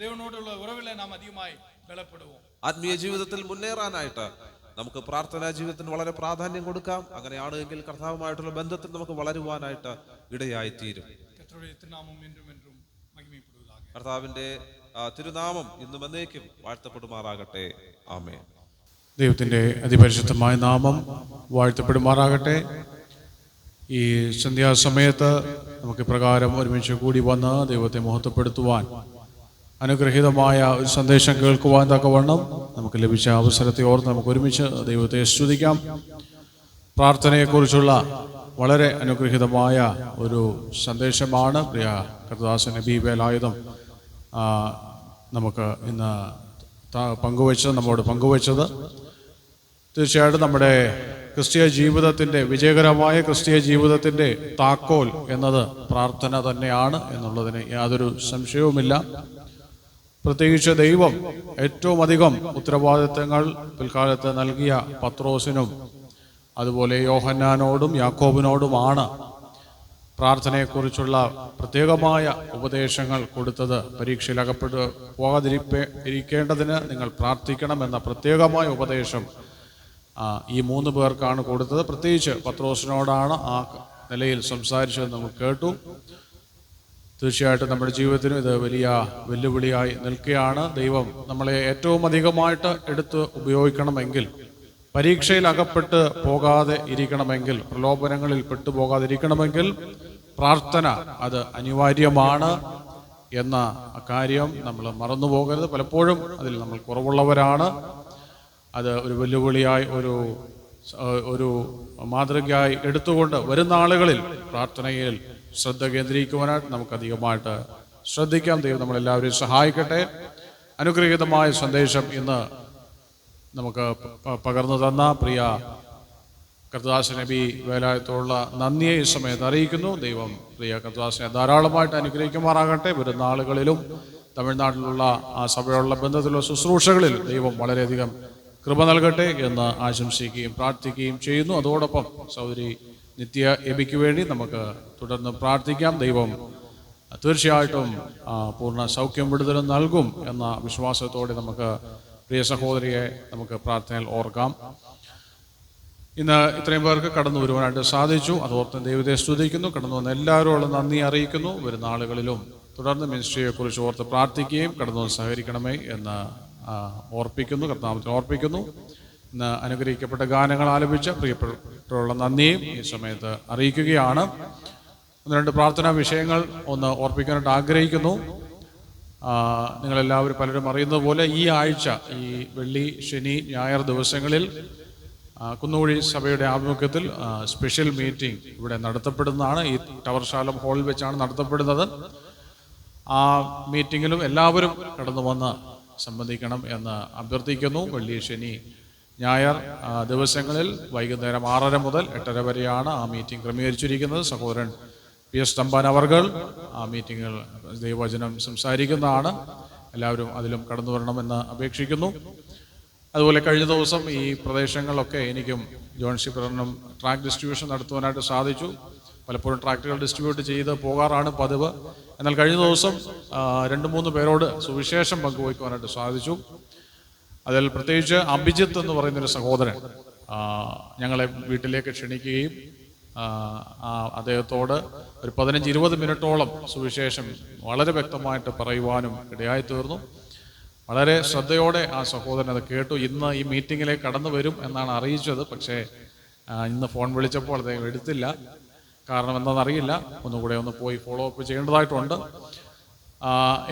தேவனோടുള്ള ഉറവിലെ നാം അധികമായി ബലപ്പെടുவோம். ആത്മീയ ജീവിതത്തിൽ മുന്നേറാനായിട്ട് നമുക്ക് പ്രാർത്ഥനാ ജീവിതത്തിന് വളരെ പ്രാധാന്യം കൊടുക്കാം. അങ്ങനെയാണ് എങ്കിൽ കർത്താവുമായിട്ടുള്ള ബന്ധത്തിൽ നമുക്ക് വളരുവാനായിട്ട് ഇടയായി തീരും. കർത്താവിന്റെ തിരുനാമം ഇന്നും എന്നേക്കും വാഴ്ത്തപ്പെടുമാറാകട്ടെ. ആമേൻ. ദൈവത്തിൻ്റെ അതിപരിശുദ്ധമായ നാമം വാഴ്ത്തപ്പെടുമാറാകട്ടെ. ഈ സന്ധ്യാസമയത്ത് നമുക്ക് പ്രകാരം ഒരുമിച്ച് കൂടി വന്ന് ദൈവത്തെ മഹത്വപ്പെടുത്തുവാൻ, അനുഗ്രഹീതമായ ഒരു സന്ദേശം കേൾക്കുവാൻ തക്കവണ്ണം നമുക്ക് ലഭിച്ച അവസരത്തെ ഓർത്ത് നമുക്ക് ഒരുമിച്ച് ദൈവത്തെ സ്തുതിക്കാം. പ്രാർത്ഥനയെക്കുറിച്ചുള്ള വളരെ അനുഗ്രഹീതമായ ഒരു സന്ദേശമാണ് പ്രിയ കർത്താദാസൻ നബി വേലായുധം നമുക്ക് ഇന്ന് നമ്മോട് പങ്കുവച്ചത്. തീർച്ചയായിട്ടും നമ്മുടെ ക്രിസ്തീയ ജീവിതത്തിൻ്റെ, വിജയകരമായ ക്രിസ്തീയ ജീവിതത്തിൻ്റെ താക്കോൽ എന്നത് പ്രാർത്ഥന തന്നെയാണ് എന്നുള്ളതിന് യാതൊരു സംശയവുമില്ല. പ്രത്യേകിച്ച് ദൈവം ഏറ്റവും അധികം ഉത്തരവാദിത്തങ്ങൾ പിൽക്കാലത്ത് നൽകിയ പത്രോസിനും അതുപോലെ യോഹന്നാനോടും യാക്കോബിനോടുമാണ് പ്രാർത്ഥനയെക്കുറിച്ചുള്ള പ്രത്യേകമായ ഉപദേശങ്ങൾ കൊടുത്തത്. പരീക്ഷയിൽ പോകാതിരിക്കേണ്ടതിന് നിങ്ങൾ പ്രാർത്ഥിക്കണം എന്ന പ്രത്യേകമായ ഉപദേശം ഈ 3 പേർക്കാണ് കൊടുത്തത്. പ്രത്യേകിച്ച് പത്രോസിനോടാണ് ആ നിലയിൽ സംസാരിച്ചത് നമ്മൾ കേട്ടു. തീർച്ചയായിട്ടും നമ്മുടെ ജീവിതത്തിനും ഇത് വലിയ വെല്ലുവിളിയായി നിൽക്കുകയാണ്. ദൈവം നമ്മളെ ഏറ്റവും അധികമായിട്ട് എടുത്ത് ഉപയോഗിക്കണമെങ്കിൽ, പരീക്ഷയിൽ അകപ്പെട്ട് പോകാതെ ഇരിക്കണമെങ്കിൽ, പ്രലോഭനങ്ങളിൽ പെട്ടുപോകാതിരിക്കണമെങ്കിൽ പ്രാർത്ഥന അത് അനിവാര്യമാണ് എന്ന കാര്യം നമ്മൾ മറന്നുപോകരുത്. പലപ്പോഴും അതിൽ നമ്മൾ കുറവുള്ളവരാണ്. അത് ഒരു വെല്ലുവിളിയായി, ഒരു മാതൃകയായി എടുത്തുകൊണ്ട് വരുന്ന ആളുകളിൽ പ്രാർത്ഥനയിൽ ശ്രദ്ധ കേന്ദ്രീകരിക്കുവാനായിട്ട് നമുക്കധികമായിട്ട് ശ്രദ്ധിക്കാം. ദൈവം നമ്മളെല്ലാവരെയും സഹായിക്കട്ടെ. അനുഗ്രഹീതമായ സന്ദേശം ഇന്ന് നമുക്ക് പകർന്നു തന്ന പ്രിയ കർത്താദാസൻ നബി വേലായത്തോടുള്ള നന്ദിയെ ഈ സമയത്ത് അറിയിക്കുന്നു. ദൈവം പ്രിയ കർത്താദാസനെ ധാരാളമായിട്ട് അനുഗ്രഹിക്കുമാറാകട്ടെ. വരുന്ന ആളുകളിലും തമിഴ്നാട്ടിലുള്ള ആ സഭയോടുള്ള ബന്ധത്തിലുള്ള ശുശ്രൂഷകളിൽ ദൈവം വളരെയധികം കൃപ നൽകട്ടെ എന്ന് ആശംസിക്കുകയും പ്രാർത്ഥിക്കുകയും ചെയ്യുന്നു. അതോടൊപ്പം സഹോദരി നിത്യ എബിക്ക് വേണ്ടി നമുക്ക് തുടർന്ന് പ്രാർത്ഥിക്കാം. ദൈവം തീർച്ചയായിട്ടും പൂർണ്ണ സൗഖ്യം വിടുതലും നൽകും എന്ന വിശ്വാസത്തോടെ നമുക്ക് പ്രിയ സഹോദരിയെ നമുക്ക് പ്രാർത്ഥനയിൽ ഓർക്കാം. ഇന്ന് ഇത്രയും പേർക്ക് കടന്നു വരുവാനായിട്ട് സാധിച്ചു. അതോർത്ത് ദൈവത്തെ സ്തുതിക്കുന്നു. കടന്നു വന്ന എല്ലാവരോടും നന്ദി അറിയിക്കുന്നു. വരുന്ന ആളുകളിലും തുടർന്ന് മിനിസ്ട്രിയെക്കുറിച്ച് ഓർത്ത് പ്രാർത്ഥിക്കുകയും കടന്നു സഹകരിക്കണമേ എന്ന് ഓർപ്പിക്കുന്നു, കർത്താവിനെ ഓർപ്പിക്കുന്നു. ഇന്ന് അനുഗ്രഹിക്കപ്പെട്ട ഗാനങ്ങൾ ആലപിച്ച പ്രിയപ്പെട്ടവരുള്ള നന്ദിയും ഈ സമയത്ത് അറിയിക്കുകയാണ്. 1-2 പ്രാർത്ഥനാ വിഷയങ്ങൾ ഒന്ന് ഓർപ്പിക്കാനായിട്ട് ആഗ്രഹിക്കുന്നു. നിങ്ങളെല്ലാവരും പലരും അറിയുന്നത് പോലെ ഈ ആഴ്ച, ഈ വെള്ളി, ശനി, ഞായർ ദിവസങ്ങളിൽ കുന്നുകുഴി സഭയുടെ ആഭിമുഖ്യത്തിൽ സ്പെഷ്യൽ മീറ്റിംഗ് ഇവിടെ നടത്തപ്പെടുന്നതാണ്. ഈ ടവർശാലം ഹാളിൽ വെച്ചാണ് നടത്തപ്പെടുന്നത്. ആ മീറ്റിങ്ങിലും എല്ലാവരും കടന്നു വന്ന് സംബന്ധിക്കണം എന്ന് അഭ്യർത്ഥിക്കുന്നു. വെള്ളി, ശനി, ഞായർ ദിവസങ്ങളിൽ വൈകുന്നേരം 6:30 മുതൽ 8:30 വരെയാണ് ആ മീറ്റിംഗ് ക്രമീകരിച്ചിരിക്കുന്നത്. സഹോദരൻ PS തമ്പാൻ അവർകൾ ആ മീറ്റിങ്ങിൽ ദൈവവചനം സംസാരിക്കുന്നതാണ്. എല്ലാവരും അതിലും കടന്നു വരണമെന്ന് അപേക്ഷിക്കുന്നു. അതുപോലെ കഴിഞ്ഞ ദിവസം ഈ പ്രദേശങ്ങളിലൊക്കെ എനിക്കും ജോൺ ഷിപ്പറിനും ട്രാക്ക് ഡിസ്ട്രിബ്യൂഷൻ നടത്തുവാനായിട്ട് സാധിച്ചു. പലപ്പോഴും ട്രാക്റ്റുകൾ ഡിസ്ട്രിബ്യൂട്ട് ചെയ്ത് പോകാറാണ് പതിവ്. എന്നാൽ കഴിഞ്ഞ ദിവസം 2-3 പേരോട് സുവിശേഷം പങ്കുവയ്ക്കുവാനായിട്ട് സാധിച്ചു. അതിൽ പ്രത്യേകിച്ച് അഭിജിത്ത് എന്ന് പറയുന്നൊരു സഹോദരൻ ഞങ്ങളെ വീട്ടിലേക്ക് ക്ഷണിക്കുകയും അദ്ദേഹത്തോട് ഒരു 15-20 മിനിറ്റോളം സുവിശേഷം വളരെ വ്യക്തമായിട്ട് പറയുവാനും ഇടയായി തീർന്നു. വളരെ ശ്രദ്ധയോടെ ആ സഹോദരൻ അത് കേട്ടു. ഇന്ന് ഈ മീറ്റിങ്ങിലേക്ക് കടന്നു വരും എന്നാണ് അറിയിച്ചത്. പക്ഷേ ഇന്ന് ഫോൺ വിളിച്ചപ്പോൾ അദ്ദേഹം എടുത്തില്ല. കാരണം എന്താണെന്നറിയില്ല. ഒന്നുകൂടെ ഒന്ന് പോയി ഫോളോ അപ്പ് ചെയ്യേണ്ടതായിട്ടുണ്ട്.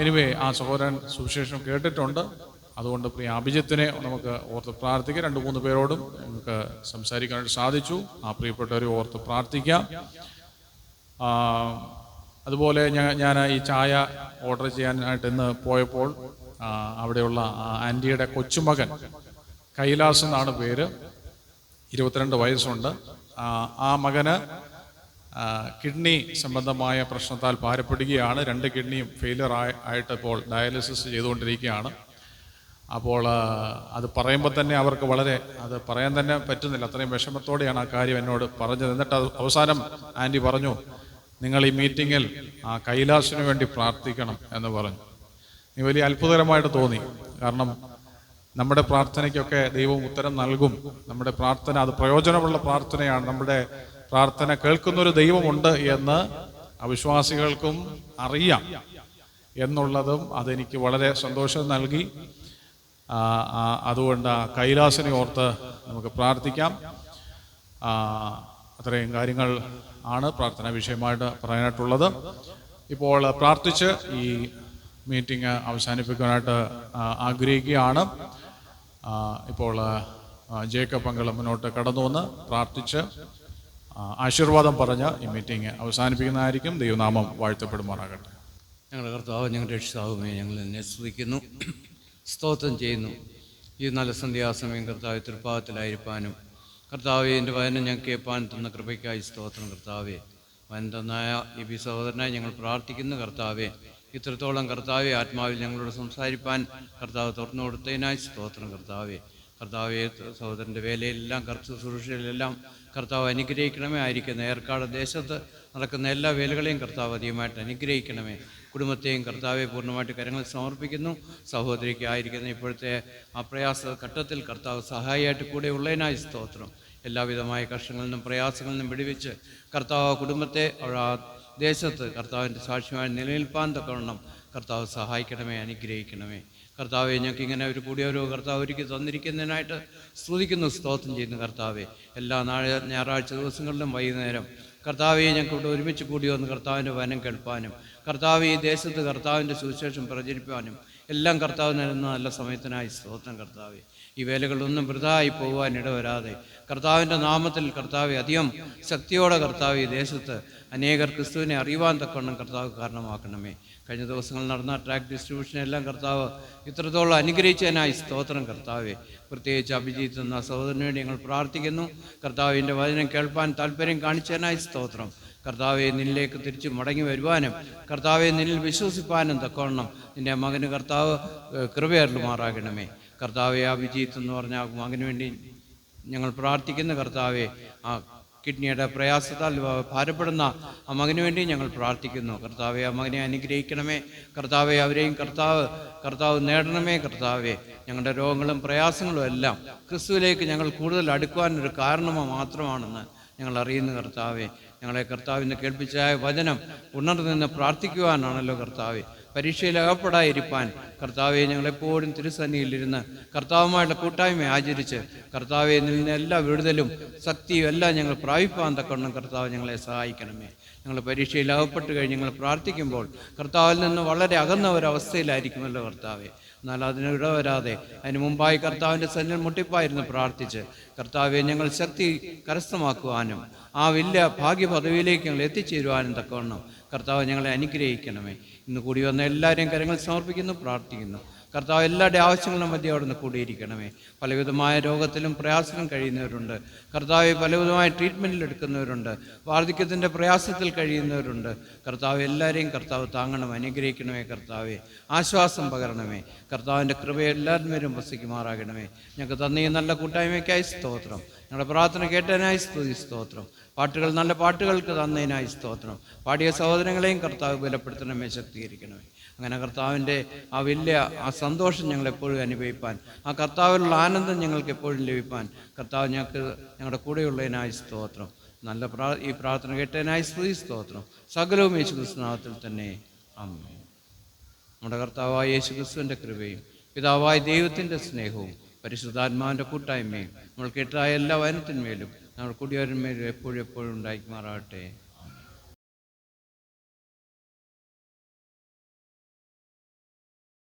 എനിവേ ആ സഹോദരൻ സുവിശേഷം കേട്ടിട്ടുണ്ട്. അതുകൊണ്ട് പ്രിയ അഭിജിത്തിനെ നമുക്ക് ഓർത്ത് പ്രാർത്ഥിക്കാം. 2-3 പേരോടും നമുക്ക് സംസാരിക്കാനായിട്ട് സാധിച്ചു. ആ പ്രിയപ്പെട്ടവരെ ഓർത്ത് പ്രാർത്ഥിക്കാം. അതുപോലെ ഞാൻ ഈ ചായ ഓർഡർ ചെയ്യാനായിട്ട് ഇന്ന് പോയപ്പോൾ അവിടെയുള്ള ആൻറ്റിയുടെ കൊച്ചുമകൻ കൈലാസ് എന്നാണ് പേര്, 22 വയസ്സുണ്ട്. ആ മകന് കിഡ്നി സംബന്ധമായ പ്രശ്നത്താൽ ഭാരപ്പെടുകയാണ്. 2 കിഡ്നിയും ഫെയിലിയർ ആയിട്ട് ഇപ്പോൾ ഡയാലിസിസ് ചെയ്തുകൊണ്ടിരിക്കുകയാണ്. അപ്പോൾ അത് പറയുമ്പോൾ തന്നെ അവർക്ക് അത് പറയാൻ തന്നെ പറ്റുന്നില്ല, അത്രയും വിഷമത്തോടെയാണ് ആ കാര്യം എന്നോട് പറഞ്ഞത്. എന്നിട്ട് അവസാനം ആൻറ്റി പറഞ്ഞു, നിങ്ങൾ ഈ മീറ്റിങ്ങിൽ ആ കൈലാസിന് വേണ്ടി പ്രാർത്ഥിക്കണം എന്ന് പറഞ്ഞു. നീ വലിയ അത്ഭുതകരമായിട്ട് തോന്നി. കാരണം നമ്മുടെ പ്രാർത്ഥനയ്ക്കൊക്കെ ദൈവം ഉത്തരം നൽകും. നമ്മുടെ പ്രാർത്ഥന അത് പ്രയോജനമുള്ള പ്രാർത്ഥനയാണ്. നമ്മുടെ പ്രാർത്ഥന കേൾക്കുന്നൊരു ദൈവമുണ്ട് എന്ന് അവിശ്വാസികൾക്കും അറിയാം എന്നുള്ളതും അതെനിക്ക് വളരെ സന്തോഷം നൽകി. അതുകൊണ്ട് കൈലാസിനെ ഓർത്ത് നമുക്ക് പ്രാർത്ഥിക്കാം. അത്രയും കാര്യങ്ങൾ ആണ് പ്രാർത്ഥനാ വിഷയമായിട്ട് പറയാനായിട്ടുള്ളത്. ഇപ്പോൾ പ്രാർത്ഥിച്ച് ഈ മീറ്റിംഗ് അവസാനിപ്പിക്കാനായിട്ട് ആഗ്രഹിക്കുകയാണ്. ഇപ്പോൾ ജേക്കബ് അങ്കിൾ മുന്നോട്ട് കടന്നു വന്ന് പ്രാർത്ഥിച്ച് ആശീർവാദം പറഞ്ഞ് ഈ മീറ്റിംഗ് അവസാനിപ്പിക്കുന്നതായിരിക്കും. ദൈവനാമം വാഴ്ത്തപ്പെടുമാറാകട്ടെ. ഞങ്ങളുടെ കർത്താവ്, ഞങ്ങളുടെ രക്ഷിതാവുമേ, ഞങ്ങൾ എന്നെ സ്തുതിക്കുന്നു, സ്തോത്രം ചെയ്യുന്നു. ഈ നല്ല സന്ധ്യാസമയം കർത്താവ് തൃപ്പാദത്തിലായിരിക്കാനും കർത്താവെ എൻ്റെ വചനം ഞങ്ങൾക്ക് കേൾപ്പാൻ തന്ന കൃപയ്ക്കായി സ്തോത്രം. കർത്താവെ, വചനം തന്നായ ഈ ബി സഹോദരനായി ഞങ്ങൾ പ്രാർത്ഥിക്കുന്നു. കർത്താവെ, ഇത്രത്തോളം കർത്താവെ ആത്മാവിൽ ഞങ്ങളോട് സംസാരിപ്പാൻ കർത്താവ് തുറന്നു കൊടുത്തതിനായി സ്തോത്രം. കർത്താവെ സഹോദരൻ്റെ വേലയിലെല്ലാം ശുശ്രൂഷയിലെല്ലാം കർത്താവ് അനുഗ്രഹിക്കണമേ. ആയിരിക്കുന്ന ഏർക്കാട് ദേശത്ത് നടക്കുന്ന എല്ലാ വേലകളെയും കർത്താവ് അധികമായിട്ട് അനുഗ്രഹിക്കണമേ. കുടുംബത്തെയും കർത്താവെ പൂർണ്ണമായിട്ട് കരങ്ങളിൽ സമർപ്പിക്കുന്നു. സഹോദരിക്ക് ആയിരിക്കുന്ന ഇപ്പോഴത്തെ ആ പ്രയാസ ഘട്ടത്തിൽ കർത്താവ് സഹായിയായിട്ട് കൂടെ ഉള്ളതിനായി സ്തോത്രം. എല്ലാവിധമായ കഷ്ടങ്ങളിൽ നിന്നും പ്രയാസങ്ങളിൽ നിന്നും വിടുവിച്ച് കർത്താവ് കുടുംബത്തെ ആ ദേശത്ത് കർത്താവിൻ്റെ സാക്ഷ്യമായി നിലനിൽപ്പാൻ തക്കവണ്ണം കർത്താവ് സഹായിക്കണമേ, അനുഗ്രഹിക്കണമേ. കർത്താവെ, ഞങ്ങൾക്ക് ഇങ്ങനെ ഒരു കൂടിയൊരു കർത്താവ് ഒരുക്കി തന്നിരിക്കുന്നതിനായിട്ട് സ്തുതിക്കുന്നു, സ്തോത്രം ചെയ്യുന്നു. കർത്താവെ, എല്ലാ ഞായറാഴ്ച ദിവസങ്ങളിലും വൈകുന്നേരം കർത്താവെ ഞങ്ങൾക്ക് ഇവിടെ ഒരുമിച്ച് കൂടി വന്ന് കർത്താവിൻ്റെ വചനം കേൾപ്പാനും കർത്താവ് ഈ ദേശത്ത് കർത്താവിൻ്റെ സുവിശേഷം പ്രചരിപ്പാനും എല്ലാം കർത്താവ് നൽകുന്ന നല്ല സമയത്തിനായി സ്തോത്രം. കർത്താവെ, ഈ വേലകളൊന്നും വൃഥായി പോകുവാൻ ഇടവരാതെ കർത്താവിൻ്റെ നാമത്തിൽ കർത്താവെ അധികം ശക്തിയോടെ കർത്താവ് ഈ ദേശത്ത് അനേകർ ക്രിസ്തുവിനെ അറിയുവാൻ തക്കവണ്ണം കർത്താവ് കാരണമാക്കണമേ. കഴിഞ്ഞ ദിവസങ്ങളിൽ നടന്ന ട്രാക്ക് ഡിസ്ട്രിബ്യൂഷനെല്ലാം കർത്താവ് ഇത്രത്തോളം അനുഗ്രഹിച്ചതിനായി സ്തോത്രം. കർത്താവെ, പ്രത്യേകിച്ച് അഭിജിത്ത് എന്ന സഹോദരന് വേണ്ടി ഞങ്ങൾ പ്രാർത്ഥിക്കുന്നു. കർത്താവിൻ്റെ വചനം കേൾപ്പാൻ താല്പര്യം കാണിച്ചതിനായി സ്തോത്രം. കർത്താവെ, നിന്നിലേക്ക് തിരിച്ച് മടങ്ങി വരുവാനും കർത്താവെ നിന്നിൽ വിശ്വസിപ്പാനും തക്കവണ്ണം നിൻ്റെ മകന് കർത്താവ് കൃപയരുളുമാറാകണമേ. കർത്താവെ, അഭിജിത്ത് എന്ന് പറഞ്ഞ മകന് വേണ്ടി ഞങ്ങൾ പ്രാർത്ഥിക്കുന്ന കർത്താവെ, ആ കിഡ്നിയുടെ പ്രയാസത്താൽ ഭാരപ്പെടുന്ന ആ മകന് വേണ്ടി ഞങ്ങൾ പ്രാർത്ഥിക്കുന്നു. കർത്താവെ, ആ മകനെ അനുഗ്രഹിക്കണമേ. കർത്താവെ, അവരെയും കർത്താവ് നേടണമേ. കർത്താവെ, ഞങ്ങളുടെ രോഗങ്ങളും പ്രയാസങ്ങളും എല്ലാം ക്രിസ്തുവിലേക്ക് ഞങ്ങൾ കൂടുതൽ അടുക്കുവാനൊരു കാരണമോ മാത്രമാണെന്ന് ഞങ്ങൾ അറിയുന്നു. കർത്താവെ, ഞങ്ങളെ കർത്താവിനെ കേൾപ്പിച്ചായ വചനം ഉണർന്നു നിന്ന് പ്രാർത്ഥിക്കുവാനാണല്ലോ കർത്താവെ. പരീക്ഷയിൽ അകപ്പെടാതിരിപ്പാൻ കർത്താവെ ഞങ്ങളെപ്പോഴും തിരുസന്നിധിയിലിരുന്ന് കർത്താവുമായിട്ടുള്ള കൂട്ടായ്മ ആചരിച്ച് കർത്താവെ നിന്ന് എല്ലാ വിടുതലും ശക്തിയും എല്ലാം ഞങ്ങൾ പ്രാപിപ്പാൻ തക്കവണ്ണം കർത്താവ് ഞങ്ങളെ സഹായിക്കണമേ. ഞങ്ങൾ പരീക്ഷയിൽ അകപ്പെട്ട് കഴിഞ്ഞ് ഞങ്ങൾ പ്രാർത്ഥിക്കുമ്പോൾ കർത്താവിൽ നിന്ന് വളരെ അകന്ന ഒരവസ്ഥയിലായിരിക്കുമല്ലോ കർത്താവെ. എന്നാൽ അതിന് ഇടവരാതെ അതിന് മുമ്പായി കർത്താവിൻ്റെ സന്നിധിയിൽ മുട്ടിപ്പായിരുന്നു പ്രാർത്ഥിച്ച് കർത്താവെ ഞങ്ങൾ ശക്തി കരസ്ഥമാക്കുവാനും ആ വലിയ ഭാഗ്യപദവിയിലേക്ക് ഞങ്ങൾ എത്തിച്ചേരുവാനും തക്കവണ്ണം കർത്താവ് ഞങ്ങളെ അനുഗ്രഹിക്കണമേ. ഇന്ന് കൂടി വന്ന എല്ലാവരെയും കരങ്ങൾ സമർപ്പിക്കുന്നു, പ്രാർത്ഥിക്കുന്നു. കർത്താവ് എല്ലാവരുടെ ആവശ്യങ്ങളും മധ്യ അവിടെ നിന്ന് കൂടിയിരിക്കണമേ. പലവിധമായ രോഗത്തിലും പ്രയാസത്തിലും കഴിയുന്നവരുണ്ട് കർത്താവ്, പലവിധമായ ട്രീറ്റ്മെൻറ്റിൽ എടുക്കുന്നവരുണ്ട്, വാർദ്ധക്യത്തിൻ്റെ പ്രയാസത്തിൽ കഴിയുന്നവരുണ്ട്. കർത്താവ് എല്ലാവരെയും കർത്താവ് താങ്ങണം, അനുഗ്രഹിക്കണമേ. കർത്താവെ, ആശ്വാസം പകരണമേ. കർത്താവിൻ്റെ കൃപ എല്ലാവരും പേരും വസിക്കുമാറാകണമേ. ഞങ്ങൾക്ക് തന്ന ഈ നല്ല കൂട്ടായ്മയ്ക്കായി സ്തോത്രം. ഞങ്ങളുടെ പ്രാർത്ഥന കേട്ടതിനായി സ്തോത്രം. പാട്ടുകൾ നല്ല പാട്ടുകൾക്ക് തന്നതിനായി സ്തോത്രം. പാടിയ സഹോദരങ്ങളെയും കർത്താവ് ബലപ്പെടുത്തണമേ, ശക്തീകരിക്കണമേ. അങ്ങനെ കർത്താവിൻ്റെ ആ വലിയ ആ സന്തോഷം ഞങ്ങളെപ്പോഴും അനുഭവിപ്പാൻ, ആ കർത്താവിലുള്ള ആനന്ദം ഞങ്ങൾക്ക് എപ്പോഴും ലഭിപ്പാൻ കർത്താവ് ഞങ്ങളുടെ കൂടെയുള്ളതിനായി സ്തോത്രം. ഈ പ്രാർത്ഥന കേട്ടതിനായി സ്തോത്രം. സകലവും യേശുക്രിസ്തു നാമത്തിൽ തന്നെ ആമേൻ. നമ്മുടെ കർത്താവായ യേശുക്രിസ്തുവിൻ്റെ കൃപയും പിതാവായ ദൈവത്തിൻ്റെ സ്നേഹവും പരിശുദ്ധാത്മാവിൻ്റെ കൂട്ടായ്മയും നമ്മൾ കേട്ടായ എല്ലാ വചനത്തിന്മേലും നമ്മൾ കുടിയോരന്മേലും എപ്പോഴും ഉണ്ടായിമാറാകട്ടെ.